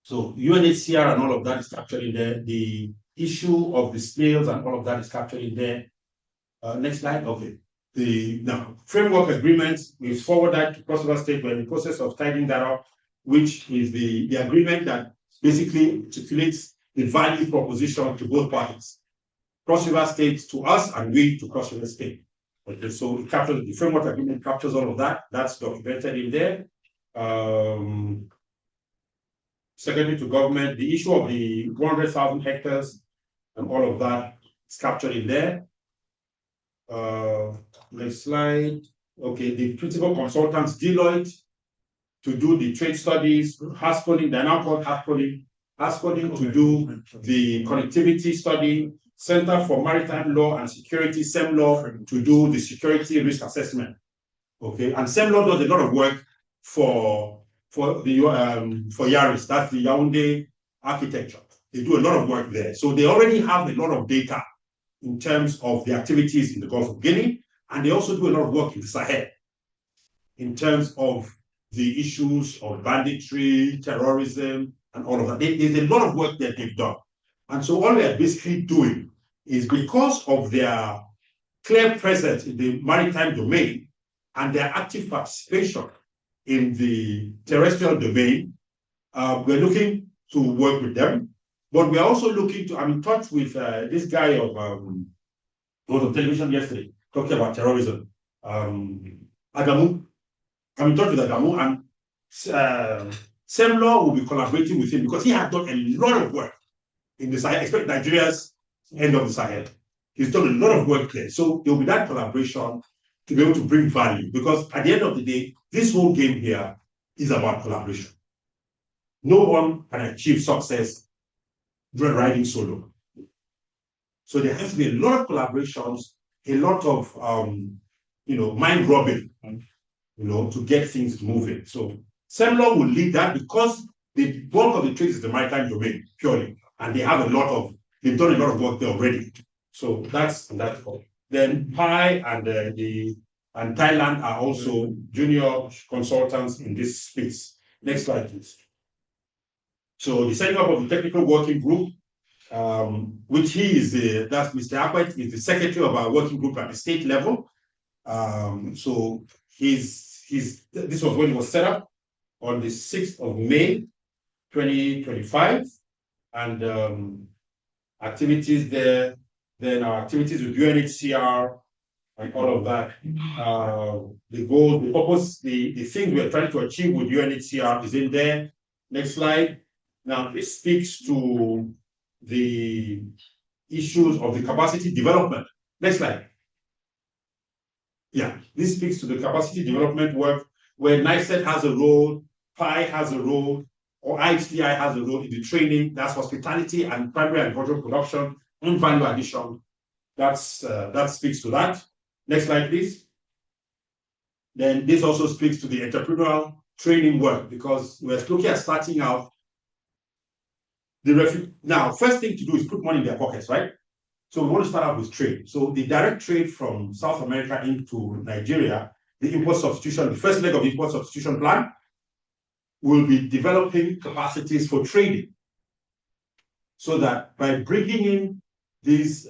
So UNHCR and all of that is captured in there. The issue of the scales and all of that is captured in there. Next slide. Okay. The now framework agreement, we've forwarded that to Cross River State. We're in the process of tidying that up, which is the agreement that basically articulates the value proposition to both parties. Cross River State to us and we to Cross River State. Okay, so it captures the framework agreement, captures all of that. That's documented in there. Secondary to government, the issue of the 100,000 hectares and all of that is captured in there. Next slide. Okay, the principal consultants, Deloitte, to do the trade studies, Haskoning, they're now called Haskoning to do the connectivity study, Center for Maritime Law and Security, SEMLAW, to do the security risk assessment. Okay, and SEMLAW does a lot of work for Yaris, that's the Yaoundé architecture. They do a lot of work there. So they already have a lot of data in terms of the activities in the Gulf of Guinea, and they also do a lot of work in the Sahel in terms of the issues of banditry, terrorism, and all of that. There's a lot of work that they've done. And so all they're basically doing is, because of their clear presence in the maritime domain and their active participation in the terrestrial domain, we're looking to work with them. But we're also looking to, I'm in touch with this guy of was on television yesterday talking about terrorism. Adamu. I'm in touch with Adamu, and SEMLAW will be collaborating with him because he has done a lot of work in the Sahel, especially Nigeria's end of the Sahel. He's done a lot of work there. So there will be that collaboration to be able to bring value, because at the end of the day, this whole game here is about collaboration. No one can achieve success riding solo. So there has to be a lot of collaborations, a lot of mind rubbing, to get things moving. So SEMLAW will lead that because the bulk of the trade is the maritime domain purely, and they've done a lot of work there already. So that's all. Then PI and Thailand are also junior consultants in this space. Next slide, please. So the setting up of the technical working group, which that's Mr. Akwet, is the secretary of our working group at the state level. So this was when it was set up on the 6th of May, 2025, and activities there. Then our activities with UNHCR and all of that. The goal, the purpose, the things we're trying to achieve with UNHCR is in there. Next slide. Now, this speaks to the issues of the capacity development. Next slide. Yeah, this speaks to the capacity development work where NICET has a role, PI has a role, or IHDI has a role in the training. That's hospitality and primary agricultural production and value addition. That speaks to that. Next slide, please. Then this also speaks to the entrepreneurial training work, because we're looking at starting out now, first thing to do is put money in their pockets, right? So we want to start out with trade. So the direct trade from South America into Nigeria, the import substitution, the first leg of the import substitution plan, will be developing capacities for trading, so that by bringing in these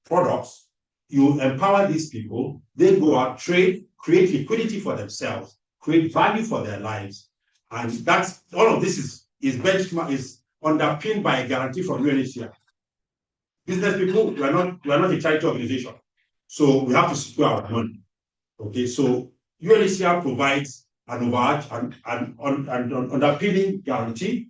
products, you empower these people, they go out, trade, create liquidity for themselves, create value for their lives. And that's all of this is underpinned by a guarantee from UNHCR. Business people, we are not a charity organization, so we have to secure our money. Okay, so UNHCR provides an underpinning guarantee,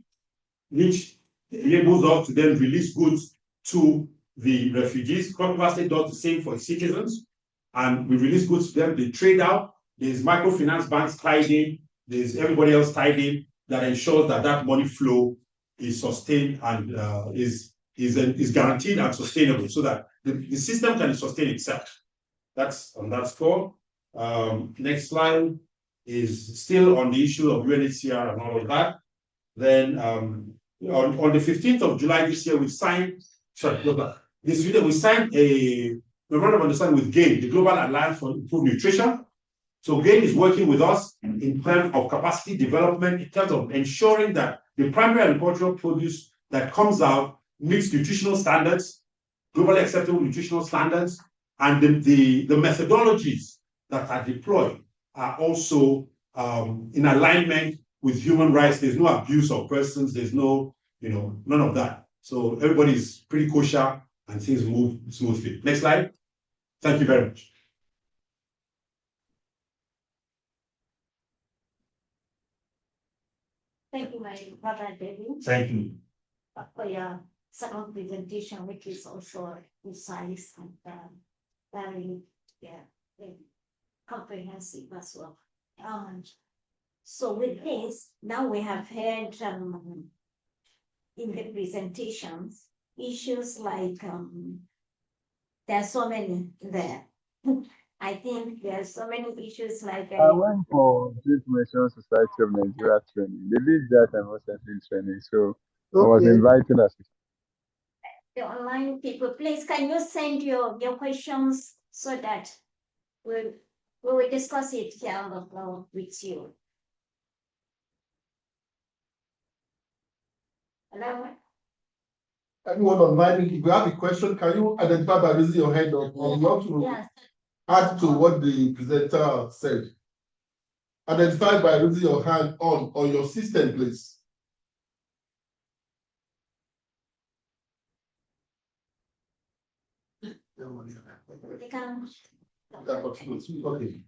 which enables us to then release goods to the refugees. Cross River State does the same for its citizens, and we release goods to them. They trade out. There's microfinance banks tied in. There's everybody else tied in that ensures that that money flow is sustained and is guaranteed and sustainable, so that the system can sustain itself. That's on that score. Next slide is still on the issue of UNHCR and all of that. Then on the 15th of July this year, we signed, we signed a memorandum of understanding with GAIN, the Global Alliance for Improved Nutrition. So GAIN is working with us in terms of capacity development, in terms of ensuring that the primary agricultural produce that comes out meets nutritional standards, globally acceptable nutritional standards, and the methodologies that are deployed are also in alignment with human rights. There's no abuse of persons. There's no, none of that. So everybody is pretty kosher and things move smoothly. Next slide. Thank you very much. Thank you, my brother David, Thank you. for your second presentation, which is also precise and very, very comprehensive as well. So with this, now we have heard in the presentations issues like there are so many there. I think there are so many issues like I went for Information Society of Nigeria training. They did that emotional training, so I was invited as the online people. Please, can you send your questions so that we will discuss it here on the floor with you. Hello? Anyone online, if you have a question, can you identify by raising your hand or you want to add to what the presenter said? Identify by raising your hand on your system, please. They can. Okay.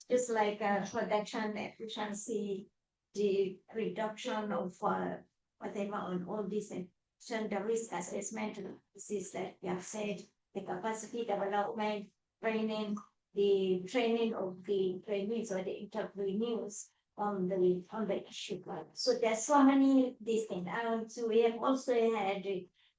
It's like production efficiency, the reduction of whatever on all this, and the risk assessment. This is that we have said the capacity development, training, the training of the trainees or the entrepreneurs on the issue. So there's so many these things. And so we have also had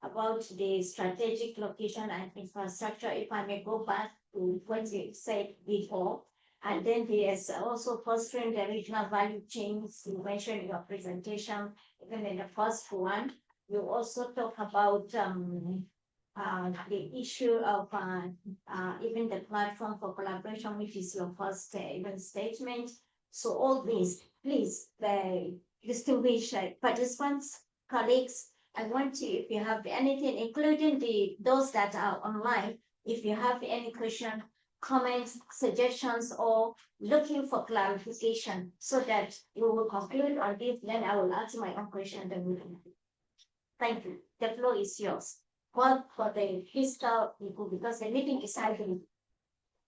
about the strategic location and infrastructure. If I may go back to what you said before. And then there's also fostering the regional value chains. You mentioned in your presentation, even in the first one. You also talk about the issue of even the platform for collaboration, which is your first even statement. So all these, please, the distinguished participants, colleagues, I want to, if you have anything, including those that are online, if you have any question, comments, suggestions, or looking for clarification, so that we will conclude on this, then I will ask my own question. Then we can. Thank you. The floor is yours. Well, for the fiscal people, because the meeting is happening.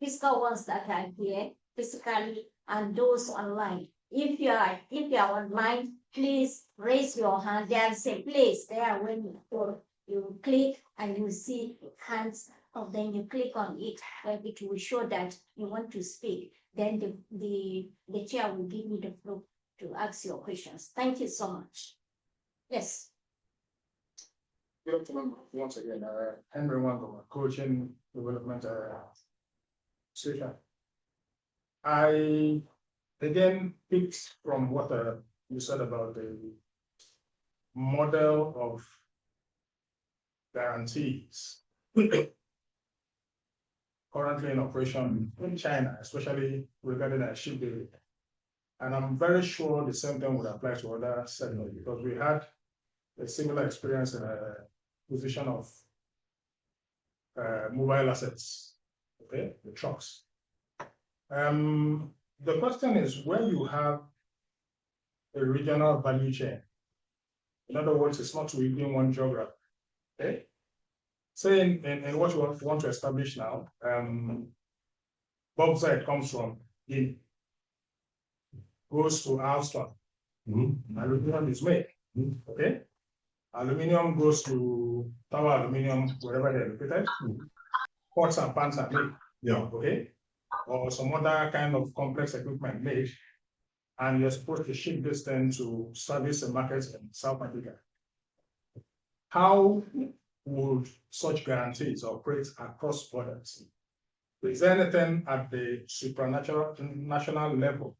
Fiscal ones that are here physically and those online. If you are online, please raise your hand. There's a place there when you click and you see hands. Then you click on it, it will show that you want to speak. Then the chair will give you the floor to ask your questions. Thank you so much. Yes. Good afternoon once again. Henry Wangoma, Coaching Development Station. I again picked from what you said about the model of guarantees currently in operation in China, especially regarding shipbuilding. And I'm very sure the same thing would apply to other segments, because we had a similar experience in a position of mobile assets, okay, the trucks. The question is, when you have a regional value chain, in other words, it's not within one geography, okay? Say in what you want to establish now, bauxite comes from Guinea, goes to Alstom, aluminum is made, okay? Aluminium goes to Tower Aluminium, wherever they're located. Pots and pans are made. Yeah. Okay. Or some other kind of complex equipment made. And you're supposed to ship this thing to service the markets in South Africa. How would such guarantees operate across borders? Is there anything at the supranational level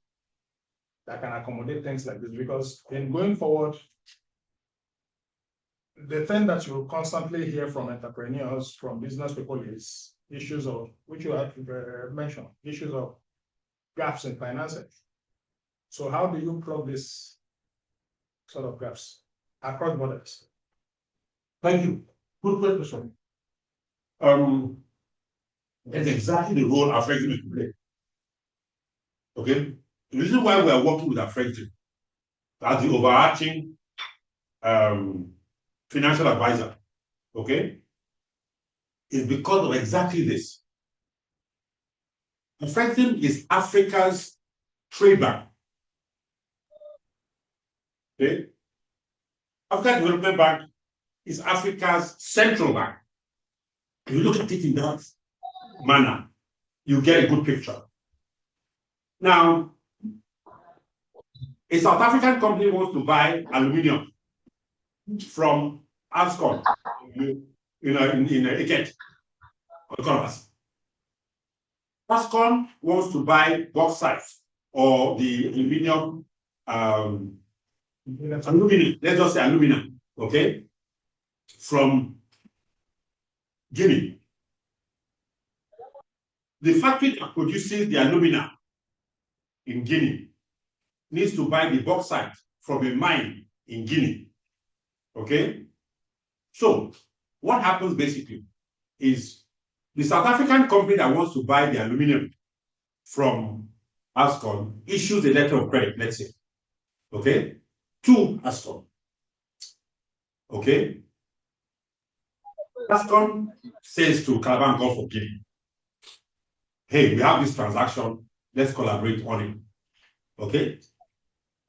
that can accommodate things like this? Because in going forward, the thing that you constantly hear from entrepreneurs, from business people is issues of, which you have mentioned, issues of gaps in financing. So how do you plug this sort of gaps across borders? Thank you. Good question. It's exactly the role Affective is play. Okay. The reason why we are working with Affective as the overarching financial advisor, okay, is because of exactly this. Affective is Africa's trade bank. Okay. African Development Bank is Africa's central bank. If you look at it in that manner, you get a good picture. Now, a South African company wants to buy aluminium from Ascom, in Eket, Ascom wants to buy bauxite or the aluminium, aluminum, let's just say aluminum, okay, from Guinea. The factory that produces the alumina in Guinea needs to buy the bauxite from a mine in Guinea. Okay? So, what happens basically is the South African company that wants to buy the aluminum from Ascom issues a letter of credit, let's say, okay, to Ascom. Okay? Ascom says to Calabar Gulf of Guinea, hey, we have this transaction, let's collaborate on it. Okay?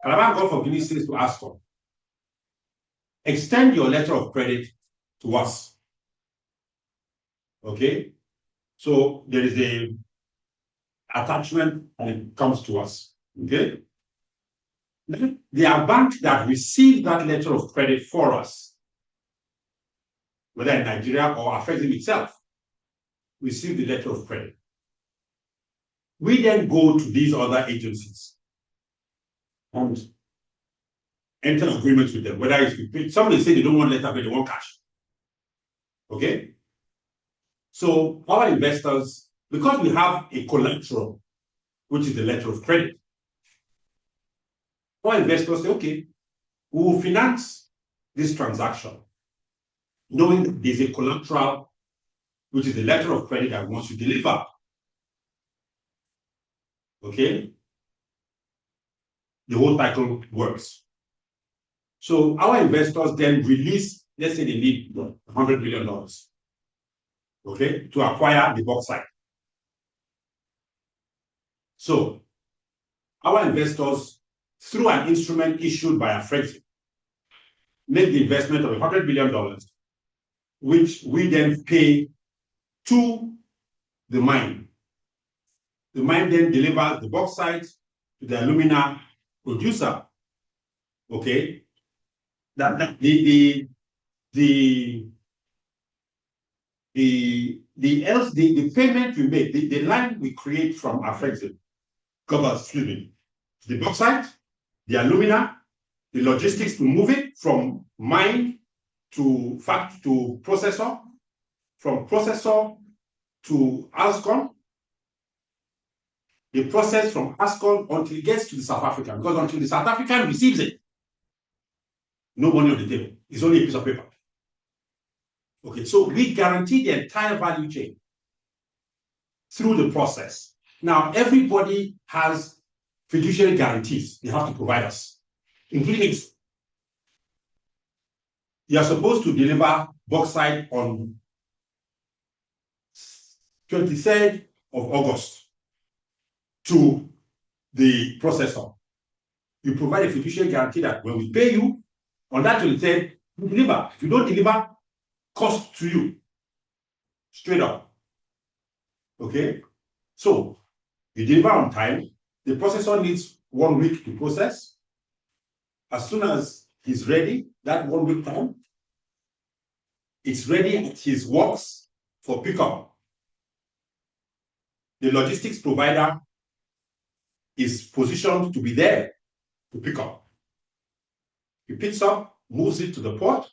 Calabar Gulf of Guinea says to Ascom, extend your letter of credit to us. Okay? So there is a attachment and it comes to us. Okay? There are banks that receive that letter of credit for us, whether in Nigeria or Affective itself, receive the letter of credit. We then go to these other agencies and enter agreements with them, whether it's somebody say they don't want letter of credit, they want cash. Okay? So our investors, because we have a collateral, which is the letter of credit, our investors say, okay, we will finance this transaction, knowing that there's a collateral, which is the letter of credit that wants to deliver. Okay? The whole cycle works. So our investors then release, let's say they need $100 million, okay, to acquire the bauxite. So our investors, through an instrument issued by Affective, make the investment of $100 million, which we then pay to the mine. The mine then delivers the bauxite to the alumina producer. Okay, the payment we make, the line we create from Affective covers, the bauxite, the alumina, the logistics to move it from mine to processor, from processor to Ascom, the process from Ascom until it gets to the South African, because until the South African receives it, no money on the table. It's only a piece of paper. Okay, so we guarantee the entire value chain through the process. Now, everybody has fiduciary guarantees they have to provide us, including you are supposed to deliver bauxite on 23rd of August to the processor. You provide a fiduciary guarantee that when we pay you on that 23rd, You deliver. If you don't deliver, cost to you. Straight up. Okay? So you deliver on time. The processor needs 1 week to process. As soon as he's ready, that 1 week time, it's ready at his works for pickup. The logistics provider is positioned to be there to pick up. He picks up, moves it to the port,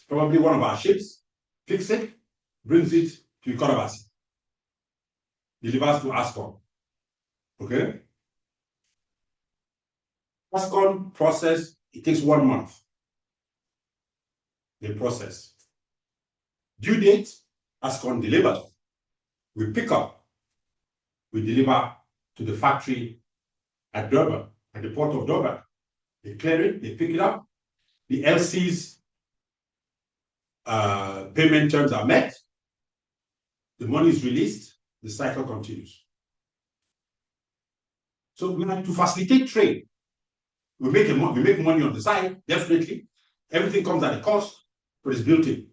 probably one of our ships, picks it, brings it to Ikorabasi, delivers to ASCON. Okay? ASCON process, it takes 1 month. They process. Due date, ASCON delivers. We pick up, we deliver to the factory at Durban, at the port of Durban. They clear it, they pick it up. The LC's payment terms are met. The money is released, the cycle continues. So we have to facilitate trade. We make money on the side, definitely. Everything comes at a cost, but it's built in.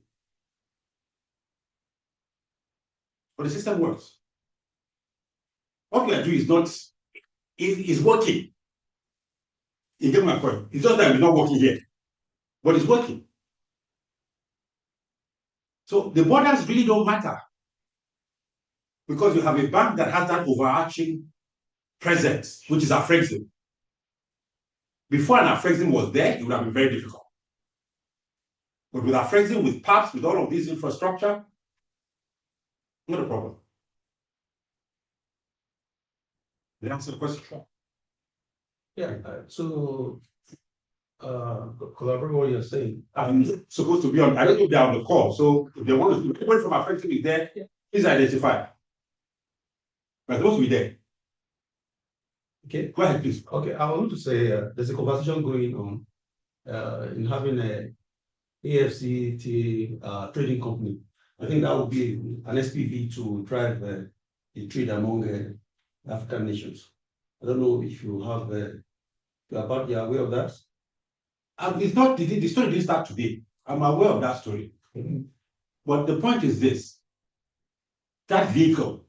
But the system works. What we are doing is not, is working. You get my point? It's just that we're not working yet, but it's working. So the borders really don't matter, because you have a bank that has that overarching presence, which is Afrexim. Before an Afrexim was there, it would have been very difficult. But with Afrexim, with PAPs, with all of this infrastructure, not a problem. Did I answer the question? Yeah, collaborate what you're saying. I'm supposed to be on, I don't know if they're on the call. So if they want to, anybody from Afrexim is there, please identify. We're supposed to be there. Okay. Go ahead, please. Okay, I want to say there's a conversation going on in having a AFCT trading company. I think that would be an SPV to drive the trade among African nations. I don't know if you have you're aware of that. It's not the story didn't start today. I'm aware of that story. But the point is this: that vehicle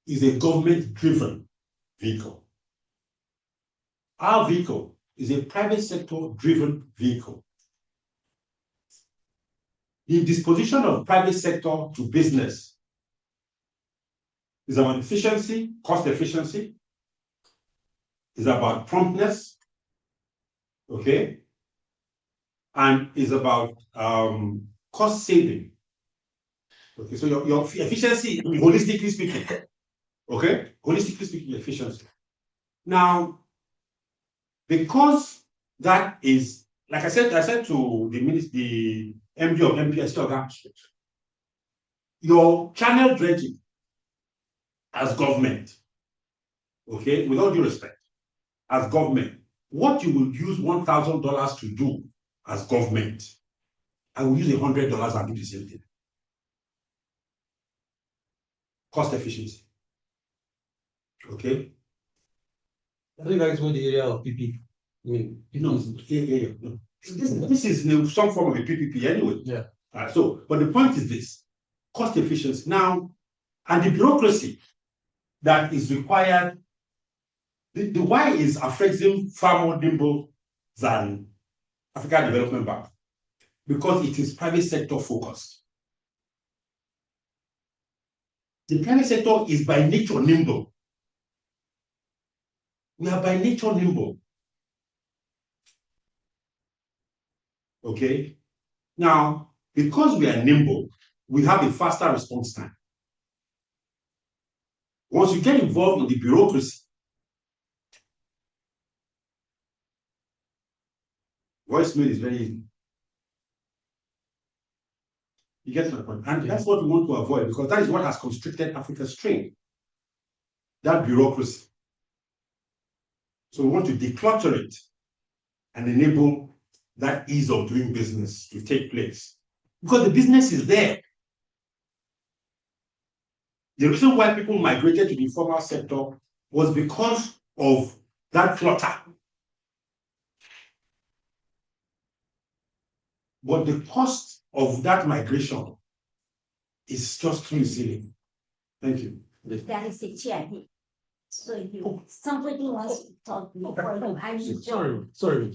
is a government-driven vehicle. Our vehicle is a private sector-driven vehicle. The disposition of private sector to business is about efficiency, cost efficiency, is about promptness, okay, and is about cost saving. Okay, so your efficiency, holistically speaking, okay, holistically speaking, efficiency. Now, because that is, like I said to the MD of MPS, your channel dredging as government, okay, with all due respect, as government, what you will use $1,000 to do as government, I will use $100 and do the same thing. Cost efficiency. Okay. I think that is what the area of PP. I mean, no. This is some form of a PPP anyway. Yeah. But the point is this: cost efficiency. Now, and the bureaucracy that is required. The why is Afrexim far more nimble than African Development Bank? Because it is private sector focused. The private sector is by nature nimble. We are by nature nimble. Okay? Now, because we are nimble, we have a faster response time. Once you get involved in the bureaucracy, voicemail is very easy. You get my point? And that's what we want to avoid, because that is what has constricted Africa's trade. That bureaucracy. So we want to declutter it and enable that ease of doing business to take place. Because the business is there. The reason why people migrated to the informal sector was because of that clutter. but the cost of that migration is just too silly. Thank you. There is a chair here. So if you, somebody wants to talk before you, I will join. Sorry.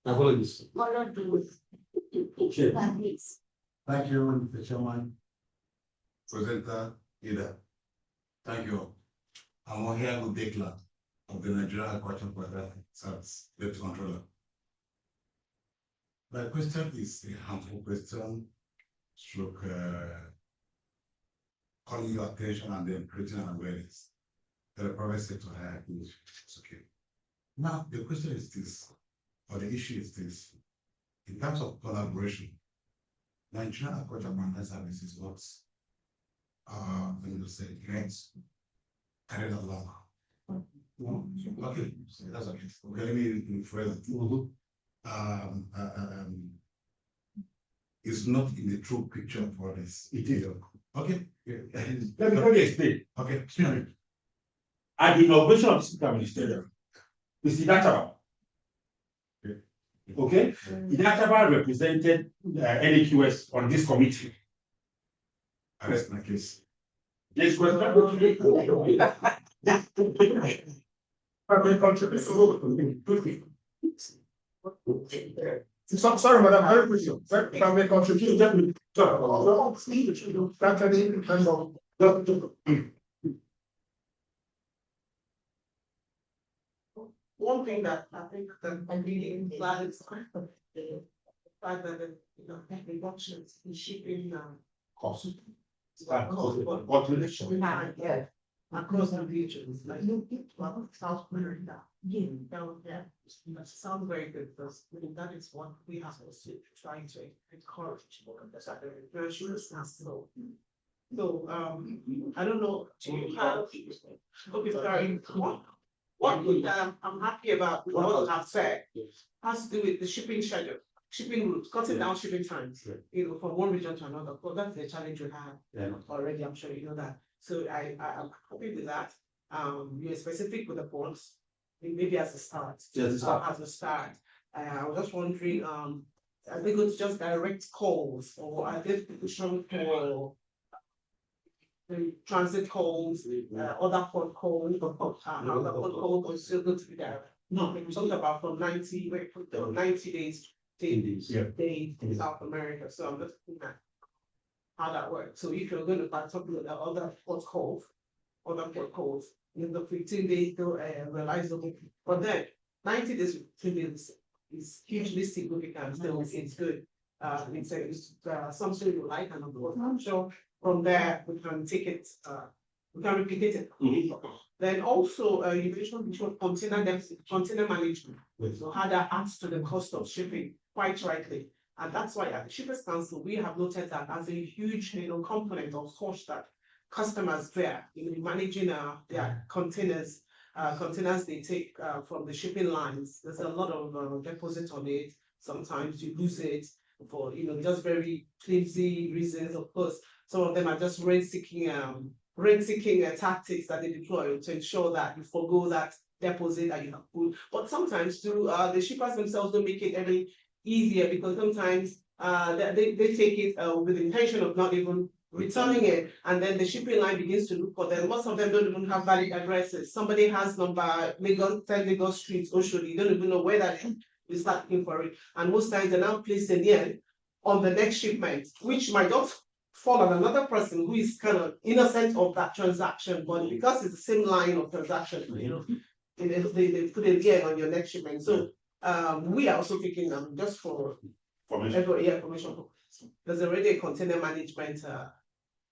Apologies. Follow the Chair. families. Thank you, Mr. Chairman. Presenter, Ida. Thank you. I'm here with Declan of the Nigerian Agriculture Production Service, Deputy Controller. My question is a harmful question, stroke, calling your attention and then creating an awareness that the private sector has. It's okay. Now, the question is this, or the issue is this. In terms of collaboration, Nigerian Agriculture Production Service is what grants carried along. Okay, that's okay. Okay, let me rephrase it. It's not in the true picture for this. It is. Okay. Let me explain. Okay. Excuse me. At the inauguration of the ministerial, Mr. Databa. Okay, Databa represented NAQS on this committee. I rest my case. Next question. Sorry, madam, very quickly. If I may contribute, just One thing that I think that I really implies is the fact that reductions in shipping Cost. yeah, across the regions, like South America. That sounds very good because that is what we have also trying to encourage. So I don't know, do you have, okay, sorry, what I'm happy about what I've said has to do with the shipping schedule, shipping routes, cutting down shipping times, from one region to another. Because that's the challenge we have already. I'm sure you know that. So I'm happy with that. You're specific with the ports, maybe as a start. As a start. I was just wondering, are they going to just direct calls, or are they pushing for the transit calls, other port calls, other port calls are still going to be there? No, we talked about from 90 days to South America. So I'm just looking at how that works. So if you're going to start talking about other port calls, in the 15 days they'll realizable. But then 90 days is hugely significant. So it's good. It's something you like, and of course I'm sure from there we can take it, we can replicate it. Then also you mentioned container management. So how that adds to the cost of shipping, quite rightly. And that's why at the Shippers Council we have noted that as a huge component of cost that customers bear in managing their containers they take from the shipping lines. There's a lot of deposit on it. Sometimes you lose it for just very flimsy reasons. Of course, some of them are just rent-seeking tactics that they deploy to ensure that you forgo that deposit that you have put. But sometimes too, the shippers themselves don't make it any easier, because sometimes they take it with the intention of not even returning it, and then the shipping line begins to look for them. Most of them don't even have valid addresses. Somebody has number Lagos Street, Oshodi, you don't even know where that is. You start looking for it, and most times they're now placed in the end on the next shipment, which might not fall on another person who is kind of innocent of that transaction, but because it's the same line of transaction, they put it again on your next shipment. So we are also thinking just for information. There's already a container management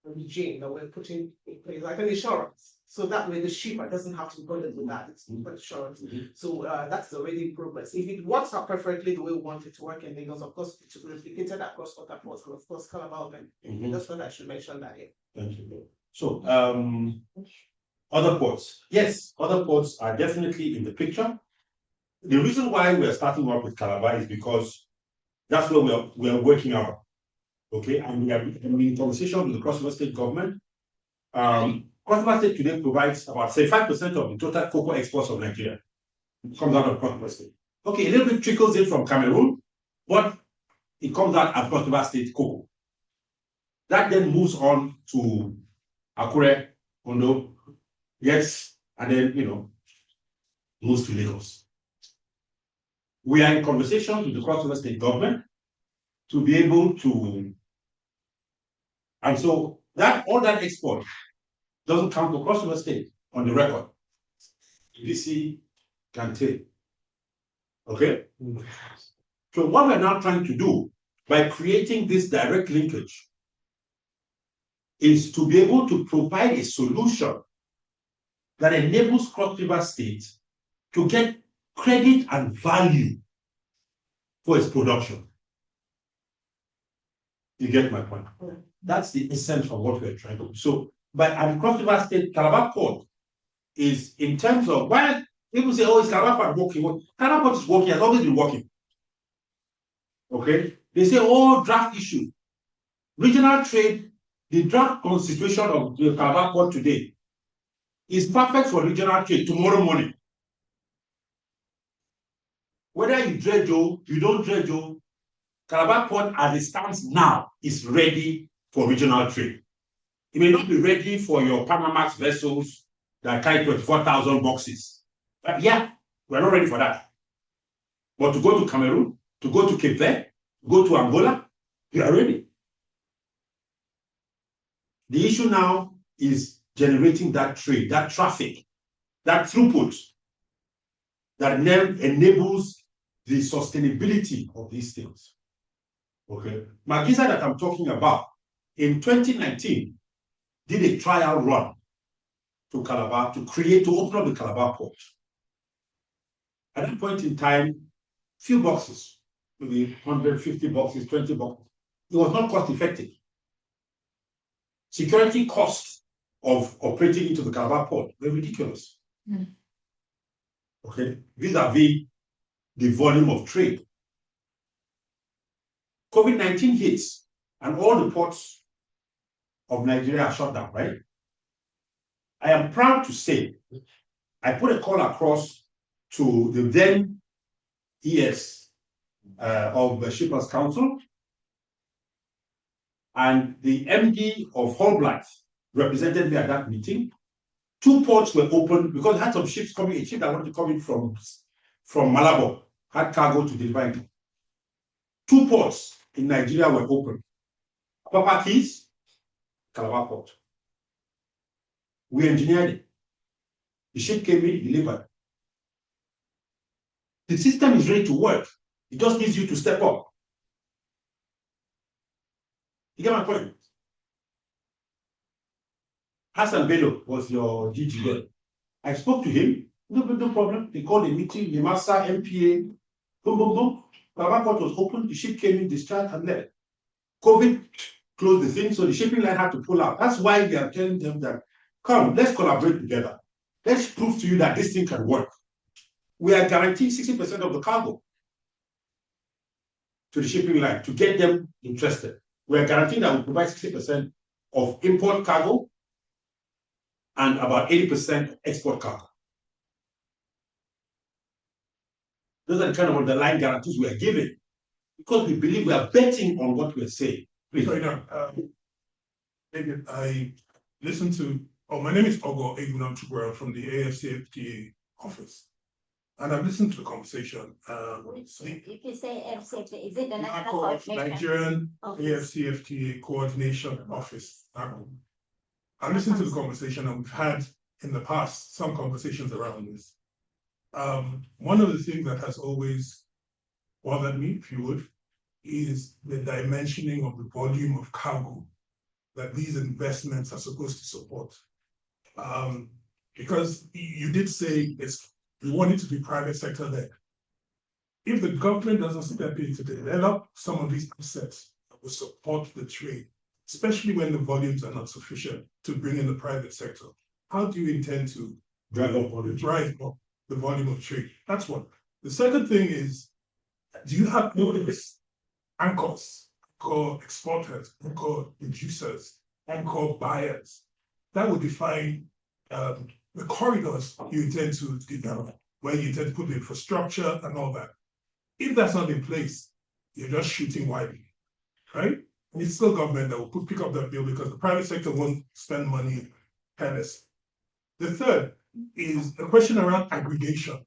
regime that we're putting in place, like an insurance. So that way the shipper doesn't have to go into that. It's insurance. So that's already in progress. If it works out perfectly the way we want it to work in Lagos, of course, it's replicated across other ports, and of course, Calabar. Just thought I should mention that here. Thank you. So, other ports. Yes, other ports are definitely in the picture. The reason why we are starting up with Calabar is because that's where we are working out. Okay, and we are in conversation with the Cross River State government. Cross River State today provides about 75% of the total cocoa exports of Nigeria. It comes out of Cross River State. Okay, a little bit trickles in from Cameroon, but it comes out as Cross River State cocoa. That then moves on to Akure, Ondo, yes, and then moves to Lagos. We are in conversation with the Cross River State government to be able to, and so that all that export doesn't come to Cross River State on the record. DC can take. Okay? So what we're now trying to do by creating this direct linkage is to be able to provide a solution that enables Cross River State to get credit and value for its production. You get my point? That's the essence of what we're trying to do. So, but at Cross River State, Calabar Port is in terms of, while people say, oh, is Calabar Port working? Well, Calabar Port is working, has always been working. Okay? They say, oh, draft issue. Regional trade, the draft constitution of the Calabar Port today is perfect for regional trade tomorrow morning. Whether you dredge or you don't dredge, Calabar Port as it stands now is ready for regional trade. It may not be ready for your Panamax vessels that carry 24,000 boxes. But yeah, we're not ready for that. But to go to Cameroon, to go to Cape Verde, to go to Angola, we are ready. The issue now is generating that trade, that traffic, that throughput that enables the sustainability of these things. Okay. Magiza that I'm talking about in 2019 did a trial run to Calabar to open up the Calabar port. At that point in time, few boxes, maybe 150 boxes, 20 boxes. It was not cost effective. Security costs of operating into the Calabar port were ridiculous. Okay, vis-a-vis the volume of trade. COVID-19 hits and all the ports of Nigeria are shut down, right? I am proud to say I put a call across to the then ES of the Shippers Council, and the MD of Holbright represented me at that meeting. 2 ports were open because I had some ships coming, a ship that wanted to come in from Malabo, had cargo to deliver. 2 ports in Nigeria were open. Papa Keys, Calabar Port. We engineered it. The ship came in, delivered. The system is ready to work. It just needs you to step up. You get my point? Hassan Bello was your DG. I spoke to him. No problem. They called a meeting. The master, MPA, boom, boom, boom. Calabar Port was open. The ship came in, discharged, and left. COVID closed the thing, so the shipping line had to pull out. That's why they are telling them that, come, let's collaborate together. Let's prove to you that this thing can work. We are guaranteeing 60% of the cargo to the shipping line to get them interested. We are guaranteeing that we provide 60% of import cargo and about 80% export cargo. Those are the kind of underlying guarantees we are giving because we believe we are betting on what we are saying. Please. David, I listened to, my name is Ogo Egunam Chukwara from the AFCFTA office. And I've listened to the conversation. If you say AFCFTA, is it the National Coordination? Nigerian AFCFTA Coordination Office. I listened to the conversation, and we've had in the past some conversations around this. One of the things that has always bothered me, if you would, is the dimensioning of the volume of cargo that these investments are supposed to support. Because you did say you want it to be private sector led. If the government doesn't step in to develop some of these assets that will support the trade, especially when the volumes are not sufficient to bring in the private sector, how do you intend to drive up the volume of trade? That's one. The second thing is, do you have notice anchors, anchor exporters, anchor producers, anchor buyers that will define the corridors you intend to develop, where you intend to put the infrastructure and all that? If that's not in place, you're just shooting widely, right? And it's still government that will pick up that bill because the private sector won't spend money carelessly. The third is a question around aggregation.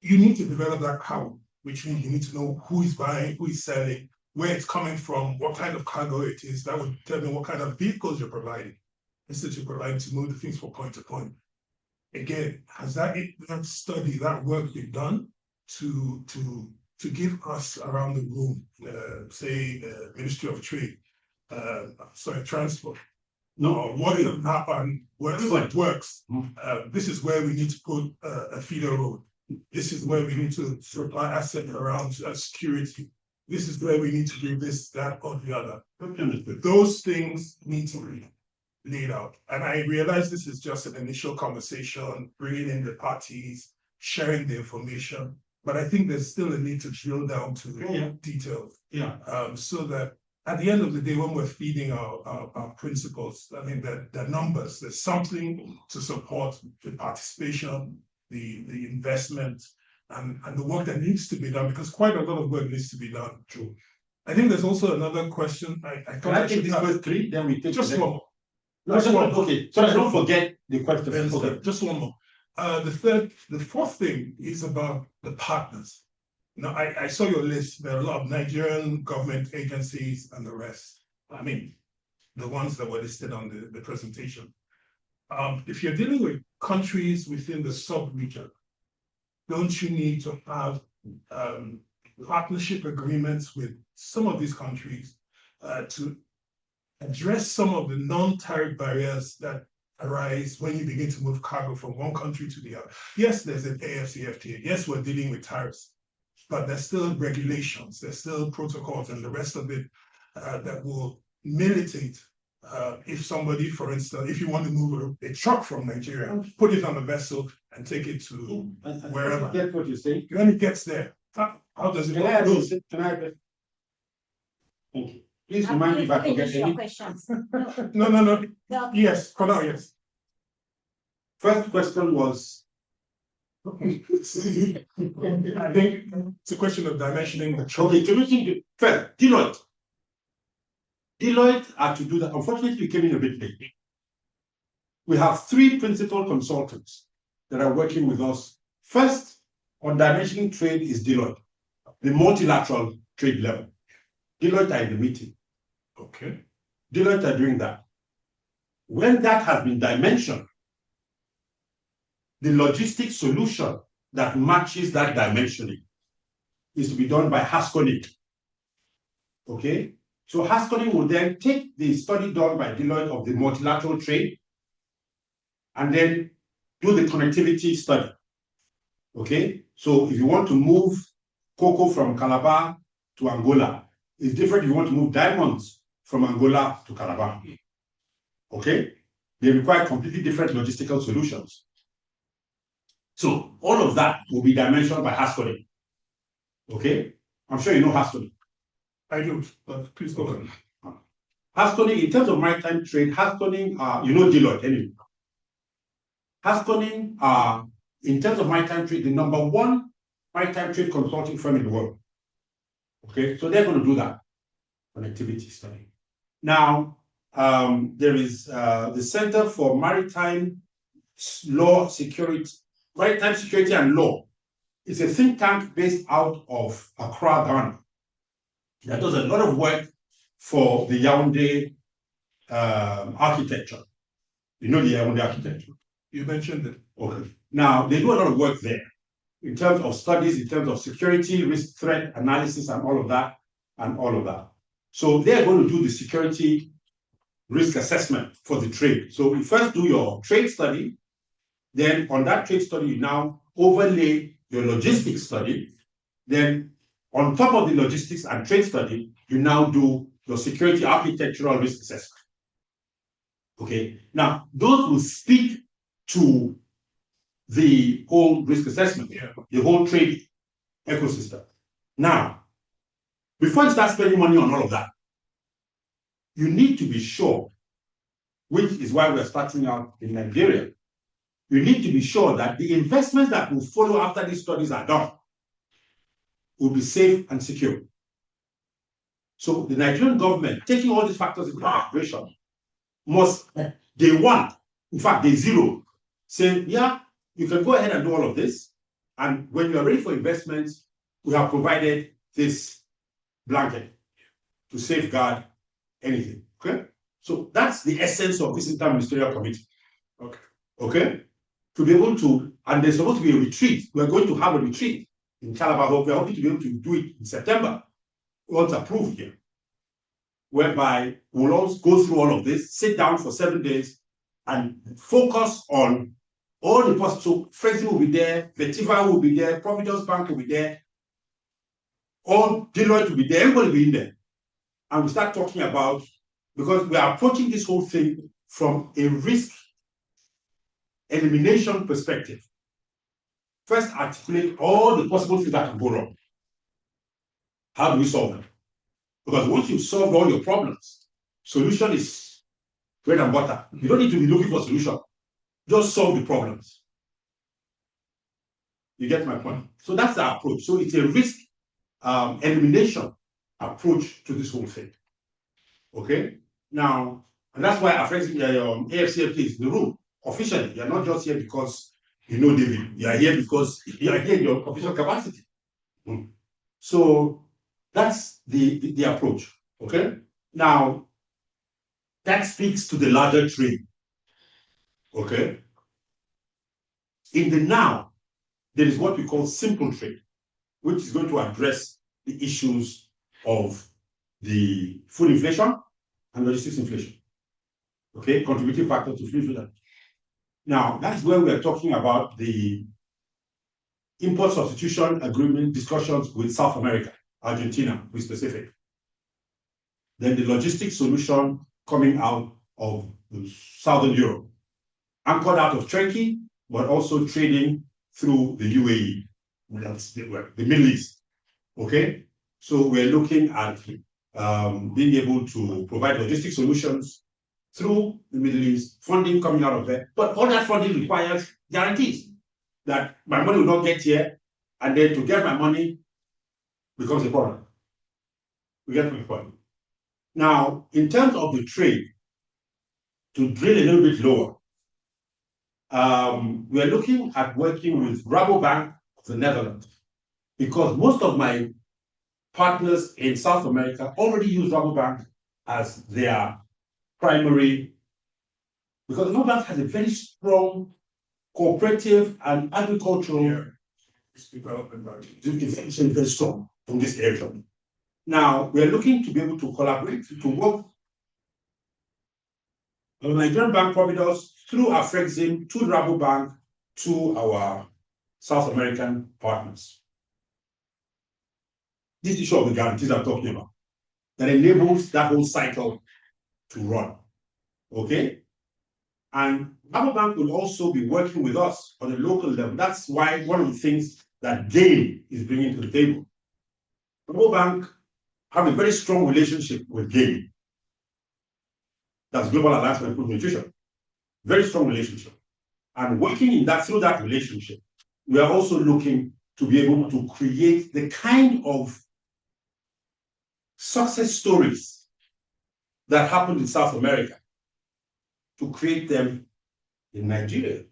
You need to develop that how, which means you need to know who is buying, who is selling, where it's coming from, what kind of cargo it is. That would determine what kind of vehicles you're providing. Instead, you're providing to move the things from point to point. Again, has that study, that work been done to give us around the room, say, Ministry of Trade, Transport, no, what will happen, wherever it works, this is where we need to put a feeder road. This is where we need to supply assets around security. This is where we need to do this, that, or the other. Those things need to be laid out. And I realize this is just an initial conversation, bringing in the parties, sharing the information. But I think there's still a need to drill down to the details. So that at the end of the day, when we're feeding our principles, I mean, the numbers, there's something to support the participation, the investment, and the work that needs to be done, because quite a lot of work needs to be done. True. I think there's also another question. I thought I should take these three, then we take just one more. Just one. Okay, so I don't forget the question. Okay, just one more. The fourth thing is about the partners. Now, I saw your list. There are a lot of Nigerian government agencies and the rest. I mean, the ones that were listed on the presentation. If you're dealing with countries within the sub-region, don't you need to have partnership agreements with some of these countries to address some of the non-tariff barriers that arise when you begin to move cargo from one country to the other? Yes, there's an AFCFTA. Yes, we're dealing with tariffs, but there's still regulations, there's still protocols and the rest of it that will militate. If somebody, for instance, if you want to move a truck from Nigeria, put it on a vessel and take it to wherever. I get what you're saying. When it gets there, how does it go? Can I thank you. Please remind me if I forget any questions. No. Yes, for now, yes. First question was. I think it's a question of dimensioning the truck. Okay, first, Deloitte. Deloitte had to do that. Unfortunately, we came in a bit late. We have three principal consultants that are working with us. First, on dimensioning trade is Deloitte, the multilateral trade level. Deloitte are in the meeting. Okay. Deloitte are doing that. When that has been dimensioned, the logistic solution that matches that dimensioning is to be done by Haskoning. Okay? So Haskoning will then take the study done by Deloitte of the multilateral trade and then do the connectivity study. Okay? So if you want to move cocoa from Calabar to Angola, it's different if you want to move diamonds from Angola to Calabar. Okay? They require completely different logistical solutions. So all of that will be dimensioned by Haskoning. Okay? I'm sure you know Haskoning. I do, but please go on. Haskoning, in terms of maritime trade, Haskoning, you know Deloitte anyway. Haskoning, in terms of maritime trade, the #1 maritime trade consulting firm in the world. Okay, so they're going to do that connectivity study. Now, there is the Center for Maritime Law Security, Maritime Security and Law. It's a think tank based out of Accra, Ghana. That does a lot of work for the Yaoundé architecture. You know the Yaoundé architecture? You mentioned it. Okay. Now, they do a lot of work there in terms of studies, in terms of security, risk threat analysis, and all of that, So they're going to do the security risk assessment for the trade. So you first do your trade study, then on that trade study, you now overlay your logistics study, then on top of the logistics and trade study, you now do your security architectural risk assessment. Okay, now those will speak to the whole risk assessment, the whole trade ecosystem. Now, before you start spending money on all of that, you need to be sure, which is why we're starting out in Nigeria, you need to be sure that the investments that will follow after these studies are done will be safe and secure. So the Nigerian government, taking all these factors into consideration, must day one, in fact day zero, say, yeah, you can go ahead and do all of this. And when you are ready for investments, we have provided this blanket to safeguard anything. Okay. So that's the essence of this interministerial committee. Okay. Okay. To be able to, and there's supposed to be a retreat. We're going to have a retreat in Calabar. We're hoping to be able to do it in September, once approved here, whereby we'll all go through all of this, sit down for 7 days, and focus on all the possible. So Frexi will be there, Vetiva will be there, Providence Bank will be there, all Deloitte will be there, everybody will be in there. And we start talking about, because we are approaching this whole thing from a risk elimination perspective. First, articulate all the possible things that can go wrong. How do we solve them? Because once you've solved all your problems, solution is bread and butter. You don't need to be looking for solution. Just solve the problems. You get my point? So that's the approach. So it's a risk elimination approach to this whole thing. Okay? Now, and that's why our friends AFCFT is in the room. Officially, you're not just here because you know David. You are here because you are here in your official capacity. So that's the approach. Okay? Now, that speaks to the larger trade. Okay? In the now, there is what we call simple trade, which is going to address the issues of the food inflation and logistics inflation. Okay, contributing factor to food inflation. Now, that's where we are talking about the import substitution agreement discussions with South America, Argentina, to be specific. Then the logistics solution coming out of Southern Europe, anchored out of Turkey, but also trading through the UAE, that's the Middle East. Okay, so we're looking at being able to provide logistic solutions through the Middle East, funding coming out of there. But all that funding requires guarantees that my money will not get here, and then to get my money becomes a problem. We get my point. Now, in terms of the trade, to drill a little bit lower, we are looking at working with Rabobank of the Netherlands, because most of my partners in South America already use Rabobank as their primary, because Rabobank has a very strong cooperative and agricultural development. It's very strong in this area. Now, we are looking to be able to collaborate, to work on Nigerian Bank Providence through our Frexim to Rabobank to our South American partners. This issue of the guarantees I'm talking about that enables that whole cycle to run. Okay? And Rabobank will also be working with us on a local level. That's why one of the things that GAIN is bringing to the table. Rabobank have a very strong relationship with GAIN. That's Global Alliance for Improved Nutrition. Very strong relationship. And working in that, through that relationship, we are also looking to be able to create the kind of success stories that happened in South America, to create them in Nigeria.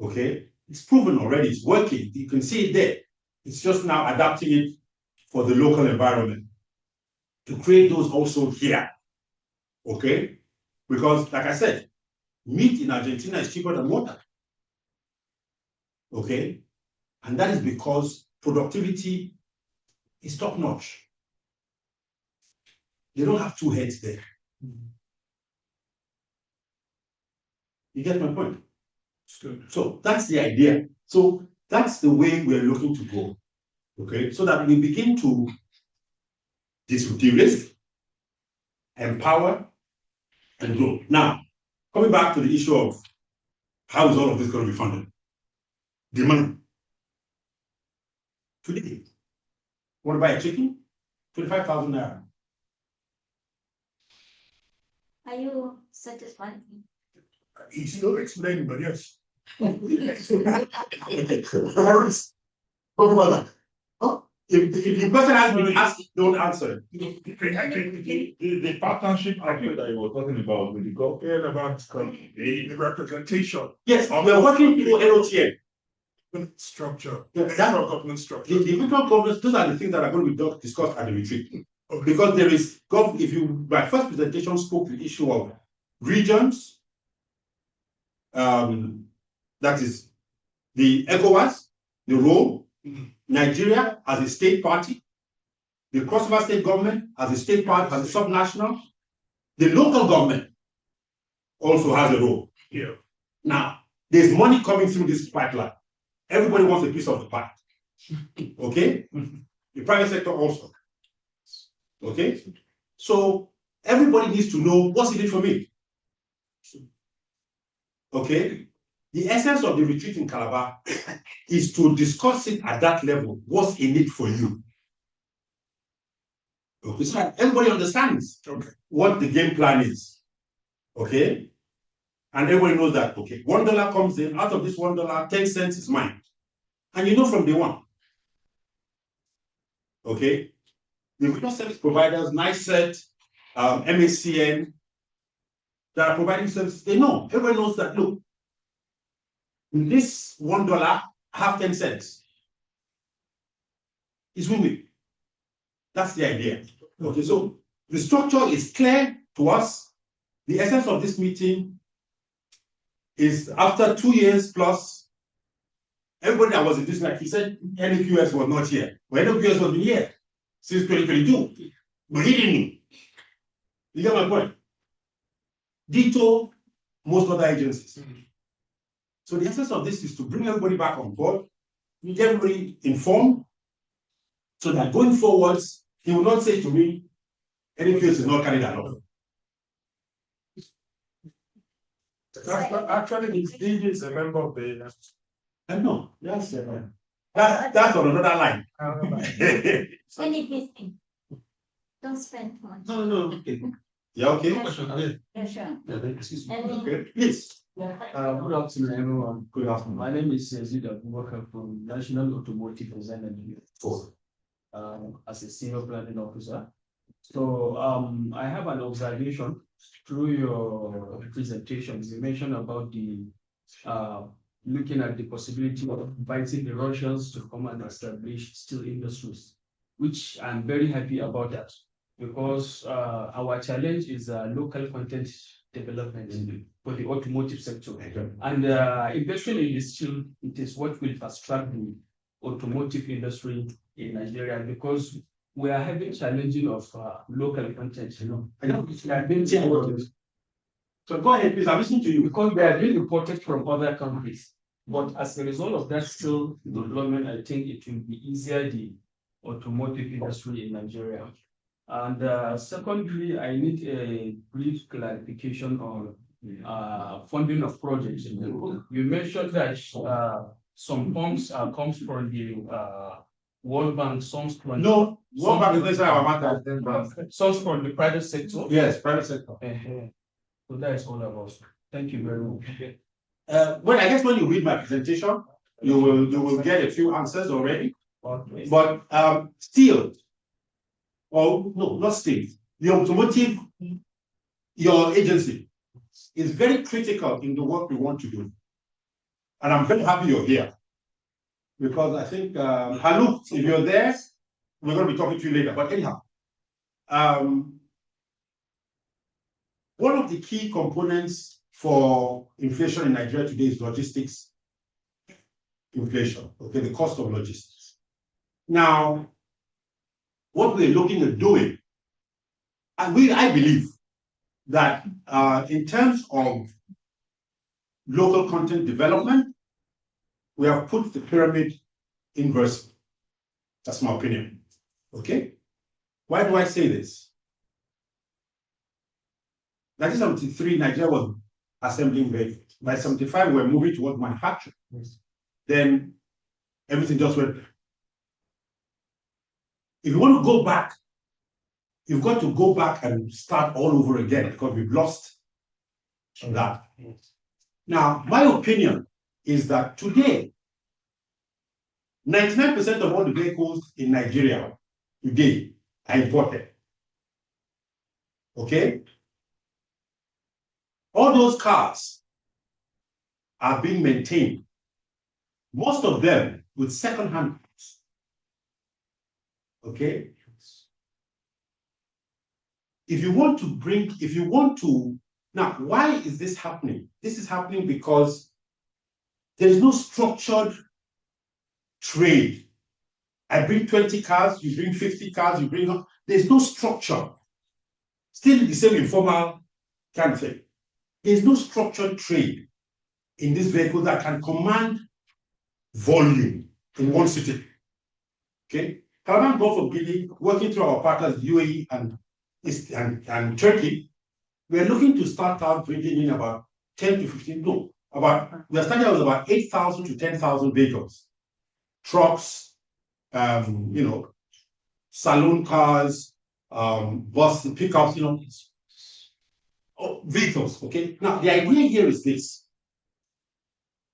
Okay? It's proven already, it's working. You can see it there. It's just now adapting it for the local environment. To create those also here. Okay? Because, like I said, meat in Argentina is cheaper than water. Okay? And that is because productivity is top notch. They don't have two heads there. You get my point? So that's the idea. So that's the way we're looking to go. Okay? So that we begin to de-risk, empower, and grow. Now, coming back to the issue of how is all of this going to be funded? Demand. Today, want to buy a chicken? 25,000 naira. Are you satisfied? He's still explaining, but yes. Go further. If the question has been asked, don't answer. The partnership outfit that you were talking about with the government about the representation. Yes, we are working through NOTM. Structure. That's government structure. The individual governments, those are the things that are going to be discussed at the retreat. Because there is, if you, my first presentation spoke to the issue of regions, that is the ECOWAS, the role, Nigeria as a state party, the crossover state government as a state party, as a subnational, the local government also has a role. Yeah. Now, there's money coming through this pipeline. Everybody wants a piece of the pie. Okay? The private sector also. Okay? So everybody needs to know what's in it for me. Okay? The essence of the retreat in Calabar is to discuss it at that level. What's in it for you? Okay, so everybody understands what the game plan is. Okay? And everybody knows that, okay, $1 comes in, out of this $1, 10 cents is mine. And you know from day one. Okay? The video service providers, NICET, MACN, that are providing services, they know. Everybody knows that, look, this $1, have 10 cents. Is win-win. That's the idea. Okay, so the structure is clear to us. The essence of this meeting is after 2 years plus, everybody that was in this, like he said, NQS was not here. Well, NQS was here since 2022. But he didn't know. You get my point? Ditto most other agencies. So the essence of this is to bring everybody back on board, get everybody informed, so that going forwards, he will not say to me, NQS is not carried along. Actually, the DG is a member of the. I know. That's on another line. Anything. Don't spend much. No. Okay. Yeah, okay. Yeah, sure. Excuse me. Okay, please. Good afternoon, everyone. Good afternoon. My name is Zida Abubakar from National Automotive Design Engineer. As a senior planning officer. So I have an observation through your presentations. You mentioned about the looking at the possibility of inviting the Russians to come and establish steel industries, which I'm very happy about that, because our challenge is local content development for the automotive sector. And investing in the steel, it is what will fast track the automotive industry in Nigeria, because we are having challenging of local content, So go ahead, please. I'm listening to you. because they are being imported from other countries. But as a result of that still development, I think it will be easier the automotive industry in Nigeria. And secondly, I need a brief clarification on funding of projects. You mentioned that some funds comes from the World Bank, some from World Bank is not our matter. some from the private sector. Yes, private sector. So that is all about. Thank you very much. Well, I guess when you read my presentation, you will get a few answers already. Okay. But steel, or no, not steel, the automotive, your agency is very critical in the work we want to do. And I'm very happy you're here. Because I think, Haluk, if you're there, we're going to be talking to you later. But anyhow, one of the key components for inflation in Nigeria today is logistics inflation, okay, the cost of logistics. Now, what we're looking at doing, and I believe that in terms of local content development, we have put the pyramid inversely. That's my opinion. Okay? Why do I say this? 1973, Nigeria was assembling vehicles. By 75, we were moving towards manufacturing. Yes. Then everything just went. If you want to go back, you've got to go back and start all over again, because we've lost that. Yes. Now, my opinion is that today, 99% of all the vehicles in Nigeria today are imported. Okay? All those cars are being maintained, most of them with second-hand cars. Okay? If you want to, now, why is this happening? This is happening because there is no structured trade. I bring 20 cars, you bring 50 cars, you bring up. There's no structure. Still the same informal kind of thing. There's no structured trade in this vehicle that can command volume in one city. Okay? Calabar Gulf of Guinea, working through our partners, UAE and Turkey, we're looking to start out bringing in about 10 to 15, no, we're starting out with about 8,000 to 10,000 vehicles, trucks, saloon cars, bus pickups, vehicles. Okay. Now the idea here is this: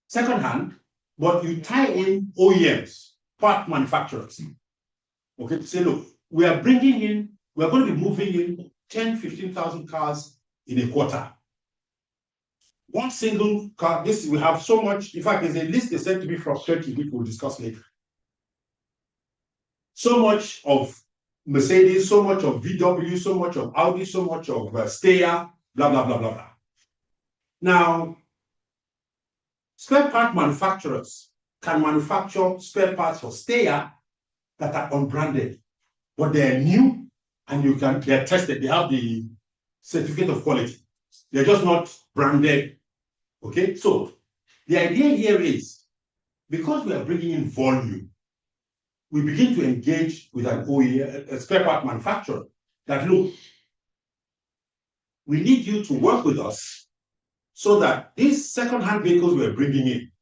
second-hand, but you tie in OEMs, part manufacturers. Okay, to say, look, we're going to be moving in 10, 15,000 cars in a quarter. One single car, we have so much. In fact, there's a list they sent to me from Turkey, which we'll discuss later. So much of Mercedes, so much of VW, so much of Audi, so much of Steyr, blah, blah, blah, blah, blah. Now, spare part manufacturers can manufacture spare parts for Steyr that are unbranded, but they're new and they're tested. They have the certificate of quality. They're just not branded. Okay, so the idea here is, because we are bringing in volume, we begin to engage with an OEM, a spare part manufacturer, that look, we need you to work with us so that these second-hand vehicles we're bringing in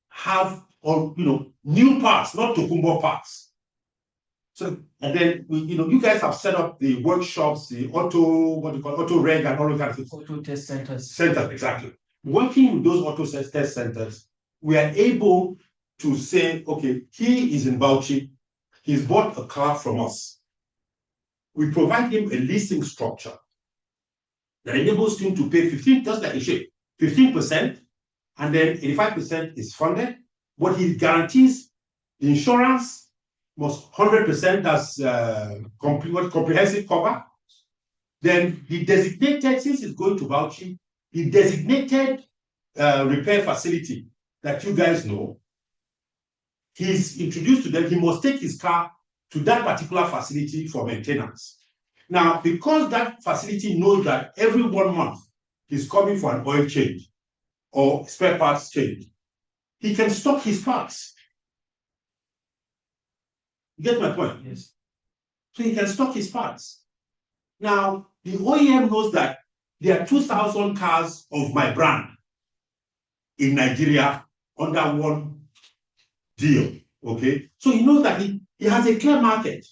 have new parts, not Tokumbo parts. So, and then you guys have set up the workshops, the auto reg and all those kind of things. Auto test centers. Centers, exactly. Working with those auto test centers, we are able to say, okay, he is in Bauchi, he's bought a car from us. We provide him a leasing structure that enables him to pay 15%, just like a ship, 15%, and then 85% is funded, but he guarantees the insurance must 100% as comprehensive cover. Then the designated, since it's going to Bauchi, the designated repair facility that you guys know, he's introduced to them, he must take his car to that particular facility for maintenance. Now, because that facility knows that every 1 month he's coming for an oil change or spare parts change, he can stock his parts. You get my point? Yes. So he can stock his parts. Now, the OEM knows that there are 2,000 cars of my brand in Nigeria under one deal. Okay? So he knows that he has a clear market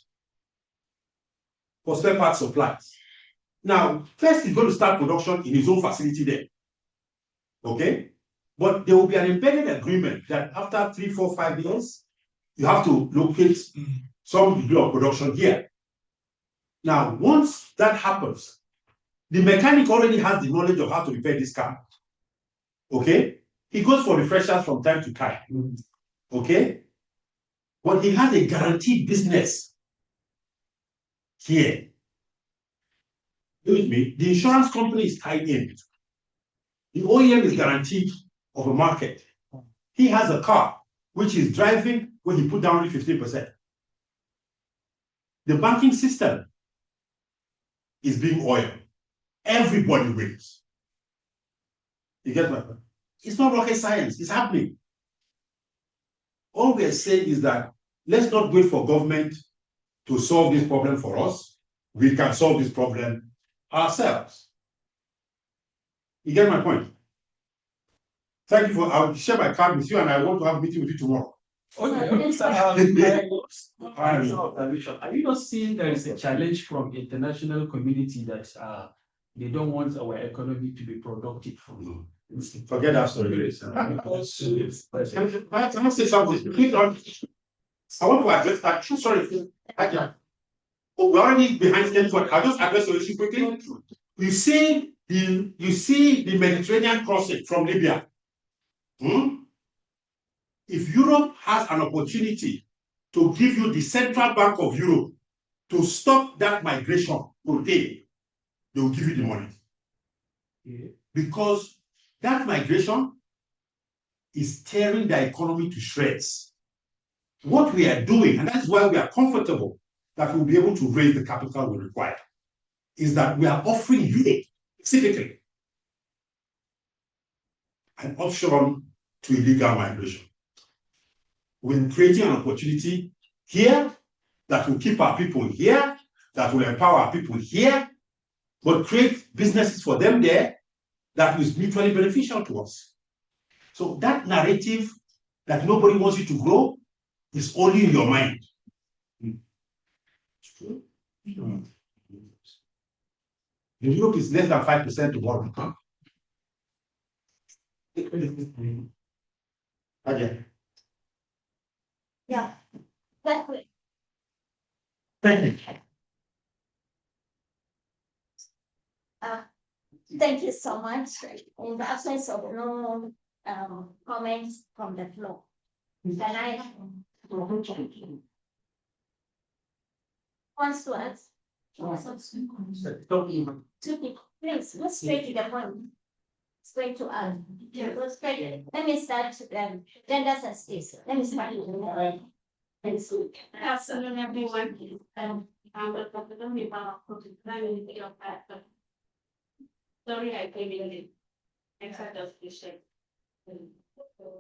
for spare parts supplies. Now, first he's going to start production in his own facility there. Okay? But there will be an embedded agreement that after 3, 4, 5 years, you have to locate some degree of production here. Now, once that happens, the mechanic already has the knowledge of how to repair this car. Okay? He goes for refreshers from time to time. Okay? But he has a guaranteed business here. With me, the insurance company is tied in. The OEM is guaranteed of a market. He has a car which is driving when he put down only 15%. The banking system is being oiled. Everybody wins. You get my point? It's not rocket science, it's happening. All we are saying is that let's not wait for government to solve this problem for us. We can solve this problem ourselves. You get my point? Thank you for, I'll share my card with you and I want to have a meeting with you tomorrow. Okay. Are you not seeing there is a challenge from international community that they don't want our economy to be productive? Forget that story. Can I say something? Please don't. I want to address that. Sorry, Aja. Oh, we're already behind schedule, but I'll just address the issue quickly. You see the Mediterranean crossing from Libya. If Europe has an opportunity to give you the Central Bank of Europe to stop that migration today, they will give you the money. Because that migration is tearing the economy to shreds. What we are doing, and that's why we are comfortable that we'll be able to raise the capital we require, is that we are offering Europe specifically an option to illegal migration. We're creating an opportunity here that will keep our people here, that will empower our people here, but create businesses for them there that is mutually beneficial to us. So that narrative that nobody wants you to grow is only in your mind. Europe is less than 5% of what we come. Yeah, exactly. Thank you. Thank you so much. In the absence of no comments from the floor, can I? Wants to ask? Two people, please, go straight to the point. Straight to us. Go straight. Let me start genders and states. Let me start. Afternoon, everyone. I'm Dr. Sorry, I came in late. Except of the shape.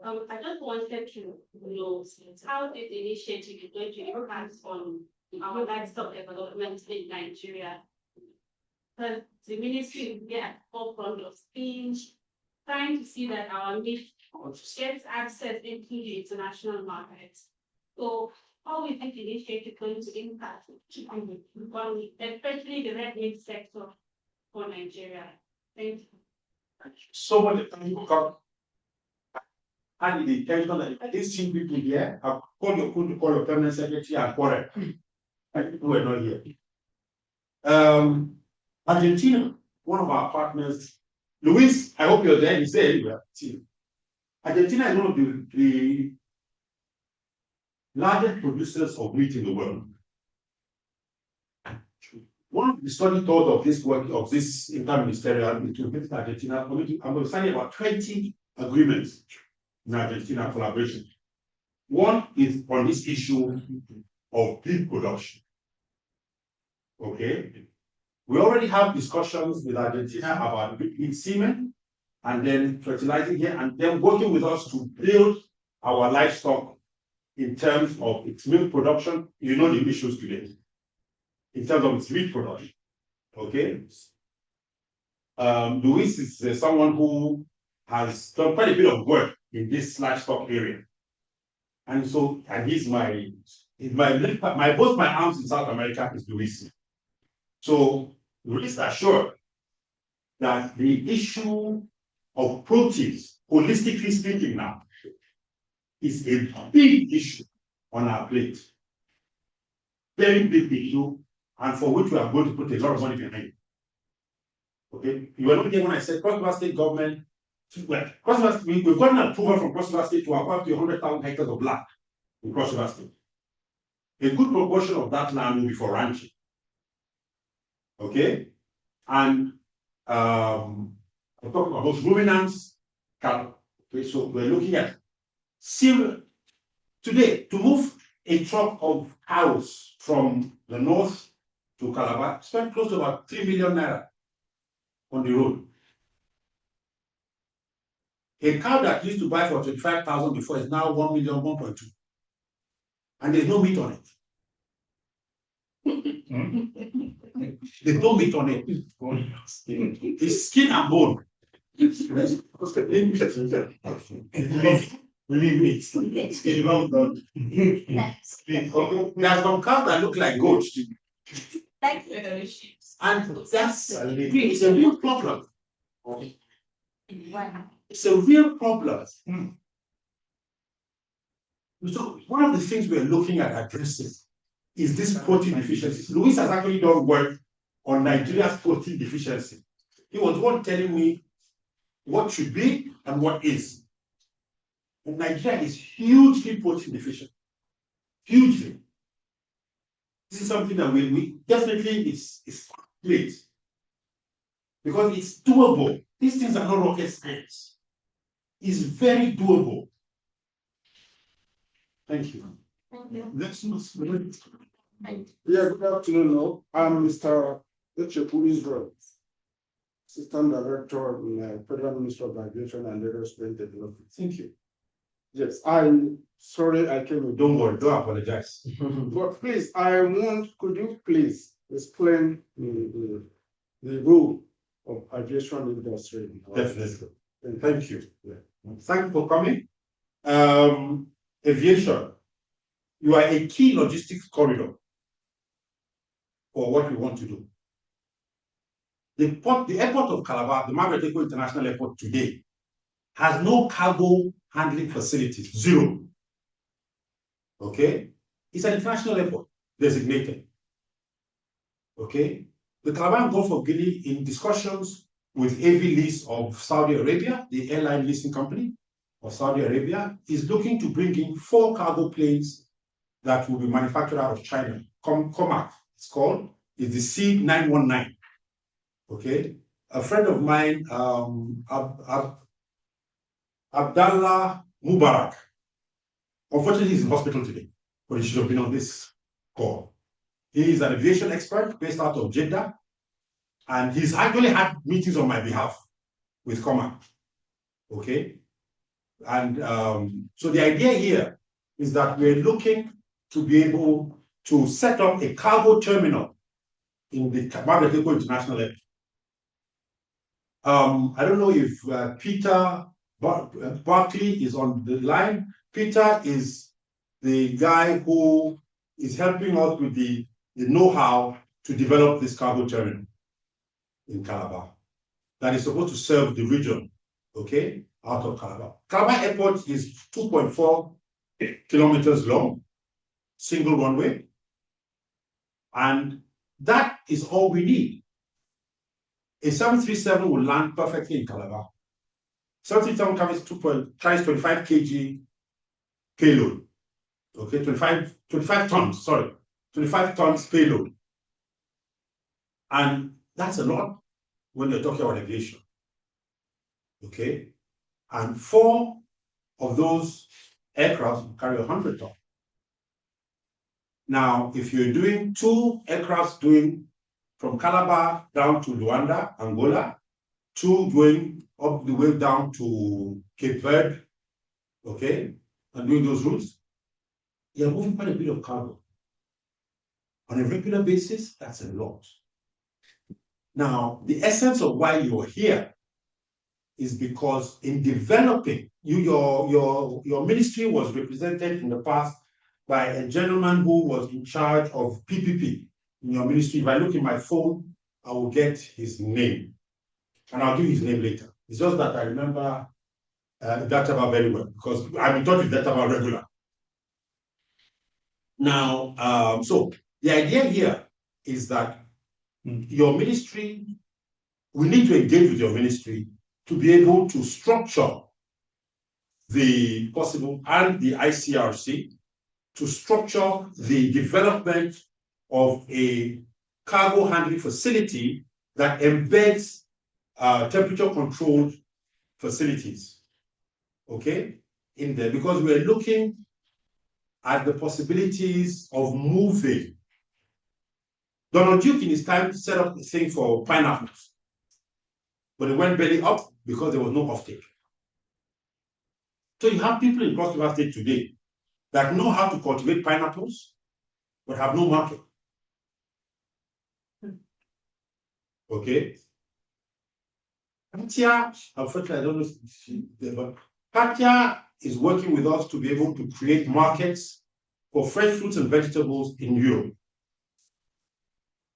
I just wanted to know how this initiative is going to impact on our livestock development in Nigeria. Because the ministry is at the forefront of speech, trying to see that our meat gets access into the international market. So how is this initiative going to impact especially the red meat sector for Nigeria? Thank you. So much people come. And the intention that these two people here, I'll call your permanent secretary and quarrel. And people were not here. Argentina, one of our partners, Luis, I hope you're there. He's there anywhere. Argentina is one of the largest producers of meat in the world. One of the study thought of this work of this interministerial to visit Argentina. I'm going to sign about 20 agreements in Argentina collaboration. One is on this issue of beef production. Okay. We already have discussions with Argentina about beef semen and then fertilizing here and then working with us to build our livestock in terms of its milk production. You know the issues today. In terms of its meat production. Okay. Luis is someone who has done quite a bit of work in this livestock area. And so, and he's both my arms in South America is Luis. So rest assured that the issue of proteins, holistically speaking now, is a big issue on our plate. Very big issue, and for which we are going to put a lot of money behind. Okay, you were not here when I said Cross River State government. Well, we've gotten approval from Cross River State to acquire up to 100,000 hectares of land in Cross River State. A good proportion of that land will be for ranching. Okay, and I'm talking about ruminants, cattle. Okay, so we're looking at today to move a truck of cows from the north to Calabar, spent close to about 3 million naira on the road. A cow that used to buy for 25,000 before is now 1 million, 1.2. And there's no meat on it. There's no meat on it. It's skin and bone. Believe me. There are some cows that look like goats. And that's it's a real problem. It's a real problem. So one of the things we're looking at addressing is this protein deficiency. Luis has actually done work on Nigeria's protein deficiency. He was one telling me what should be and what is. And Nigeria is hugely protein deficient. Hugely. This is something that we definitely is great. Because it's doable. These things are not rocket science. It's very doable. Thank you. Thank you. Next, Yeah, good afternoon. All. I'm Mr. Echepu Israel, Assistant Director in the Federal Ministry of Migration and Aerospace Development. thank you. Yes, I'm sorry I came with. Don't worry, don't apologize. But please, could you please explain the role of aviation industry? Definitely. Thank Thank you. Thank you for coming. Aviation, you are a key logistics corridor for what we want to do. The airport of Calabar, the Margaret Eco International Airport today, has no cargo handling facilities, zero. Okay? It's an international airport, designated. Okay? The Calabar and Gulf of Guinea, in discussions with AV Lease of Saudi Arabia, the airline leasing company of Saudi Arabia, is looking to bring in 4 cargo planes that will be manufactured out of China. Comac, it's called, is the C919. Okay? A friend of mine, Abdallah Mubarak, unfortunately, he's in hospital today, but he should have been on this call. He is an aviation expert based out of Jeddah, and he's actually had meetings on my behalf with Comac. Okay? And so the idea here is that we're looking to be able to set up a cargo terminal in the Margaret Eco International Airport. I don't know if Peter Barkley is on the line. Peter is the guy who is helping us with the know-how to develop this cargo terminal in Calabar that is supposed to serve the region, okay, out of Calabar. Calabar Airport is 2.4 kilometers long, single runway, and that is all we need. A 737 will land perfectly in Calabar. 737 carries 25 kg payload. Okay, 25 tons, sorry, 25 tons payload. And that's a lot when you're talking about aviation. Okay, and 4 of those aircraft carry 100 tons. Now, if you're doing 2 aircraft doing from Calabar down to Luanda, Angola, 2 going up the way down to Cape Verde, okay, and doing those routes, you're moving quite a bit of cargo. On a regular basis, that's a lot. Now, the essence of why you're here is because in developing, your ministry was represented in the past by a gentleman who was in charge of PPP in your ministry. If I look in my phone, I will get his name. And I'll give his name later. It's just that I remember Databa very well, because I'm in touch with Databa regular. Now, so the idea here is that your ministry, we need to engage with your ministry to be able to structure the possible, and the ICRC, to structure the development of a cargo handling facility that embeds temperature controlled facilities, okay, in there, because we're looking at the possibilities of moving. Donald Duke in his time set up the thing for pineapples, but it went belly up because there was no offtake. So you have people in Cross River State today that know how to cultivate pineapples, but have no market. Okay. Katia, unfortunately, I don't know if she, but Katia is working with us to be able to create markets for fresh fruits and vegetables in Europe.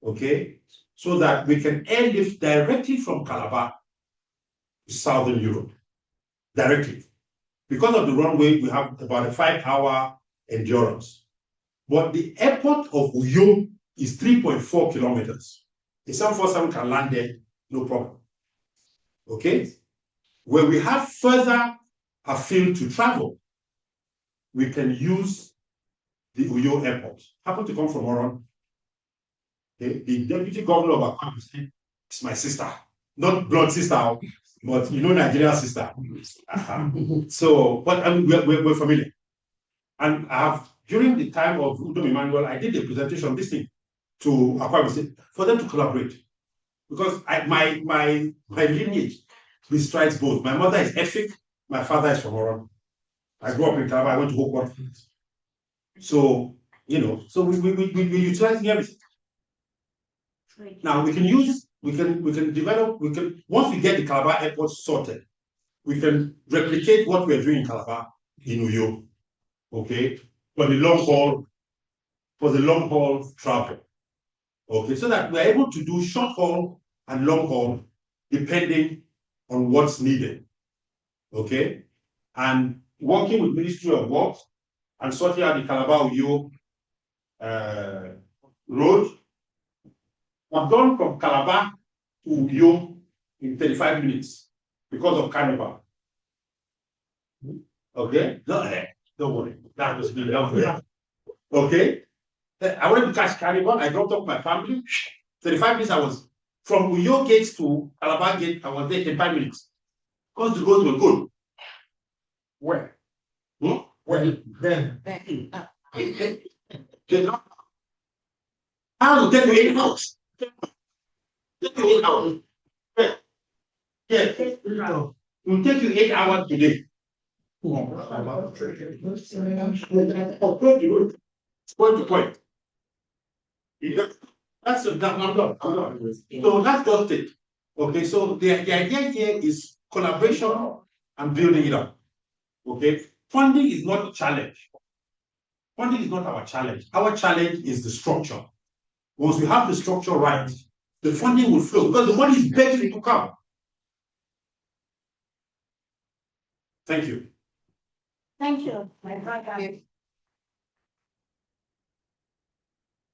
Okay, so that we can airlift directly from Calabar to Southern Europe, directly. Because of the runway, we have about a 5-hour endurance. But the airport of Uyo is 3.4 kilometers. The 747 can land there, no problem. Okay? Where we have further afield to travel, we can use the Uyo airport. Happen to come from Oron. Okay? The deputy governor of Akwa is my sister. Not blood sister, but you know, Nigerian sister. So, but I mean, we're familiar. And I have, during the time of Udom Emmanuel, I did a presentation on this thing to Akwa State for them to collaborate. Because my lineage bestrides both. My mother is Efik, my father is from Oron. I grew up in Calabar, I went to Hope. So, you know, so we utilizing everything. Now we can use, we can develop, once we get the Calabar airport sorted, we can replicate what we're doing in Calabar in Uyo, okay, for the long haul travel. Okay, so that we're able to do short haul and long haul depending on what's needed. Okay, and working with Ministry of Works and sorting out the Calabar Uyo road. I've gone from Calabar to Uyo in 35 minutes because of Carnival. Okay, don't worry, that was me. Okay, I wanted to catch Carnival. I dropped off my family. 35 minutes. I was from Uyo Gate to Calabar Gate. I was there 35 minutes because the roads were good. Where? Where? Then. How to take you 8 hours? Take you 8 hours. Yeah. It will take you 8 hours today. Point to point. That's I'm done. So that's just it. Okay, so the idea here is collaboration and building it up. Okay, funding is not a challenge. Funding is not our challenge. Our challenge is the structure. Once we have the structure right, the funding will flow because the money is begging to come. Thank you. Thank you, my brother.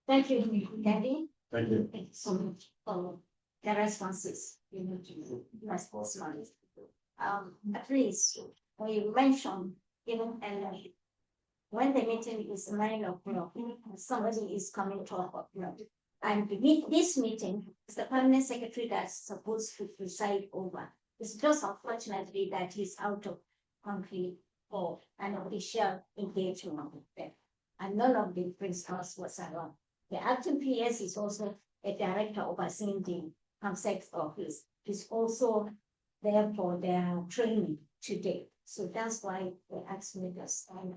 Thank you, Daddy. Thank you. Thank you so much for the responses. You know, to response. At least we mentioned even earlier when the meeting is 9 o'clock, somebody is coming 12 o'clock. And this meeting is the permanent secretary that's supposed to preside over. It's just unfortunately that he's out of country for an official engagement with them. And none of the principals was around. The acting PS is also a director overseeing the ComSec office. He's also there for their training today. So that's why they asked me to stand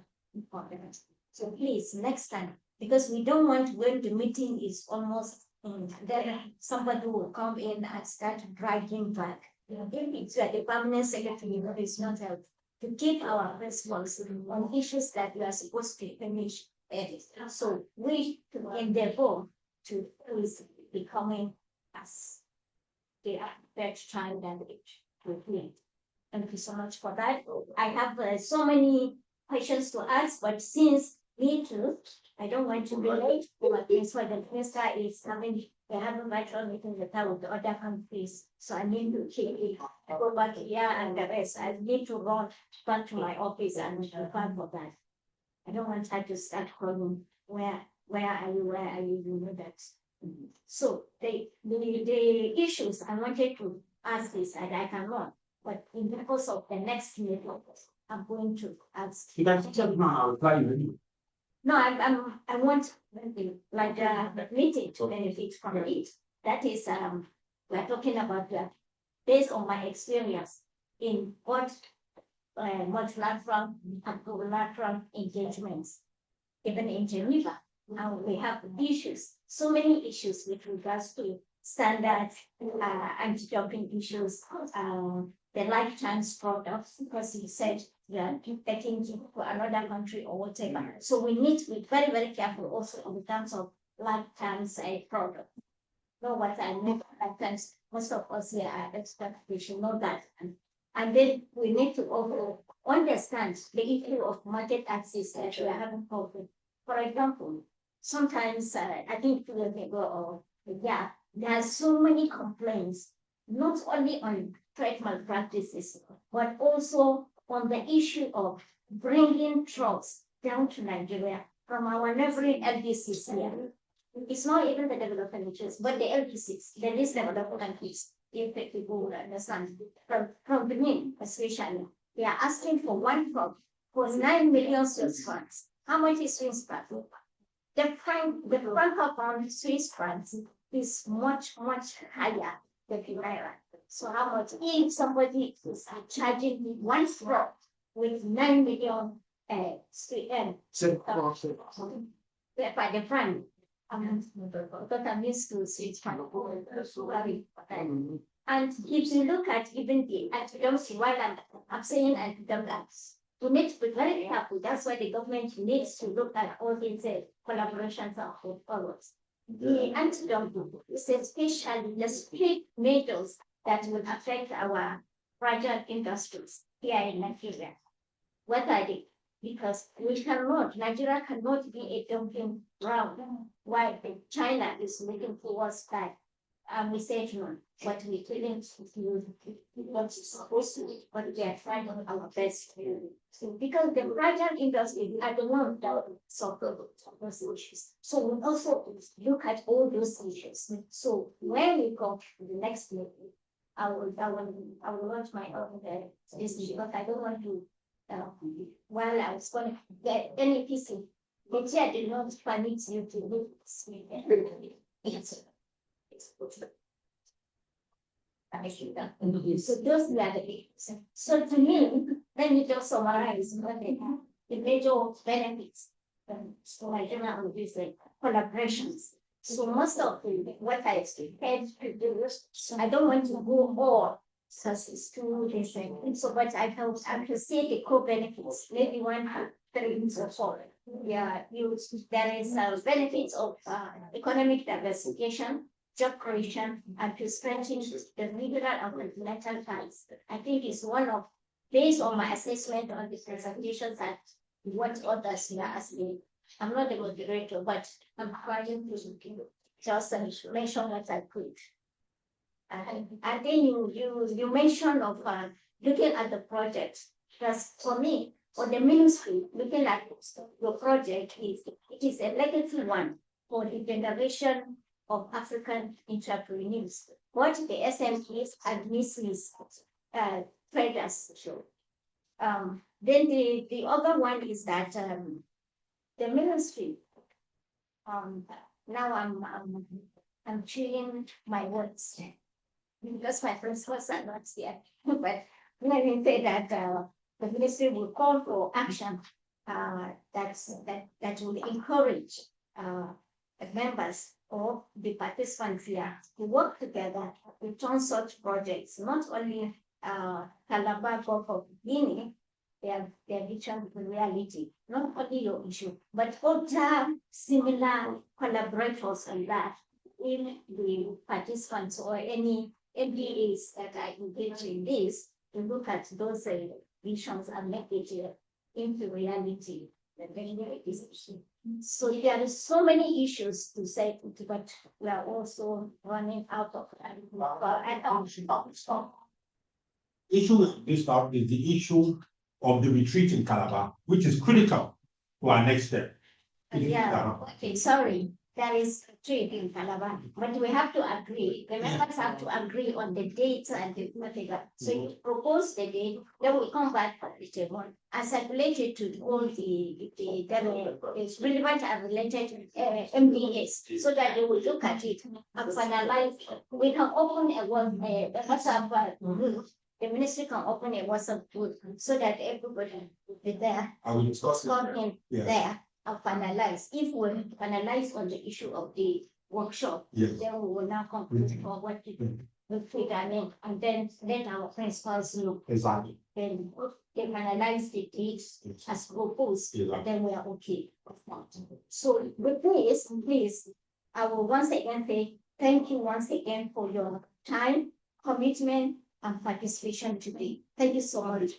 for them. So please, next time, because we don't want when the meeting is almost in, then somebody will come in and start dragging back. If it's the permanent secretary, it's not helpful to keep our response on issues that we are supposed to finish. So we endeavor to be coming as the best time that we Thank you so much for that. I have so many questions to ask, but since me too, I don't want to be late. But that's why the minister is having a virtual meeting with the other countries. So I need to keep it, go back here and the rest. I need to run back to my office and prepare for that. I don't want her to start calling, where are you, you know that. So the issues I wanted to ask is, and I cannot, but in the course of the next meeting, I'm going to ask. No, I want like the meeting to benefit from it. That is, we're talking about that based on my experience in what multilateral and bilateral engagements, even in Geneva. Now we have issues, so many issues with regards to standards, anti-dumping issues, the lifetimes products, because you said we are taking to another country or whatever. So we need to be very, very careful also in terms of lifetimes product. Know what I mean by lifetimes? Most of us here are experts, we should know that. And then we need to also understand the issue of market access that we are having problem. For example, sometimes I think 2 years ago or yeah, there are so many complaints, not only on trade malpractices, but also on the issue of bringing drugs down to Nigeria from our neighboring LDCs here. It's not even the developing countries, but the LDCs, the least developed countries, if people will understand, from Benin especially, they are asking for one crop for 9 million Swiss francs. How much is Swiss francs? The franc of Swiss francs is much, much higher than the naira. So how much if somebody is charging me one crop with 9 million by the franc? Because I'm used to Swiss franc. And if you look at even the antidote, while I'm saying antidote, we need to be very careful. That's why the government needs to look at all these collaborations and forwards. The antidote is especially the street measures that will affect our fragile industries here in Nigeria. What are they? Because Nigeria cannot be a dumping ground while China is looking towards that. We say no, but we couldn't do what's supposed to, but we are trying our best. So because the fragile industry are the ones that suffer those issues. So we also look at all those issues. So when we go to the next level, I will launch my own this because I don't want to while I was going to get any PC, the chair did not permit you to do this. So those were the issues. So to me, let me just summarize what the major benefits for Nigeria on these collaborations. So most of what I had to do, I don't want to go more because it's too different. So but I can see the co-benefits, maybe 1, 3 or 4. Yeah, there is benefits of economic diversification, job creation, and to strengthen the regional and continental ties. I think it's one of, based on my assessment on the presentations and what others were asking. I'm not the moderator, but I'm trying to just mention what I could. And then you mentioned of looking at the project. Because for me, for the ministry, looking at the project it is a legacy one for the generation of African entrepreneurs. What the SMEs and Mrs. Traders show. Then the other one is that the ministry. Now I'm chewing my words because my principles are not here. But let me say that the ministry will call for action that will encourage members of the participants here to work together to turn such projects, not only Calabar Gulf of Guinea, their vision to reality, not only your issue, but other similar collaborators on that in the participants or any MBAs that are engaged in this to look at those visions and make it into reality. So there are so many issues to say, but we are also running out of time. Issue this out is the issue of the retreat in Calabar, which is critical to our next step. Yeah, okay, sorry. There is a trade in Calabar, but we have to agree. The members have to agree on the date and the whatever. So you propose the date, then we come back for the table and circulate it to all the relevant and related MBAs so that they will look at it and finalize. We can open a WhatsApp group. The ministry can open a WhatsApp group so that everybody will be there. I will discuss it there. And finalize. If we finalize on the issue of the workshop, then we will now conclude for what to do with and then let our principals know. Exactly. Then they finalize the dates as proposed, then we are okay. So with this, please, I will once again say thank you once again for your time, commitment, and participation today. Thank you so much.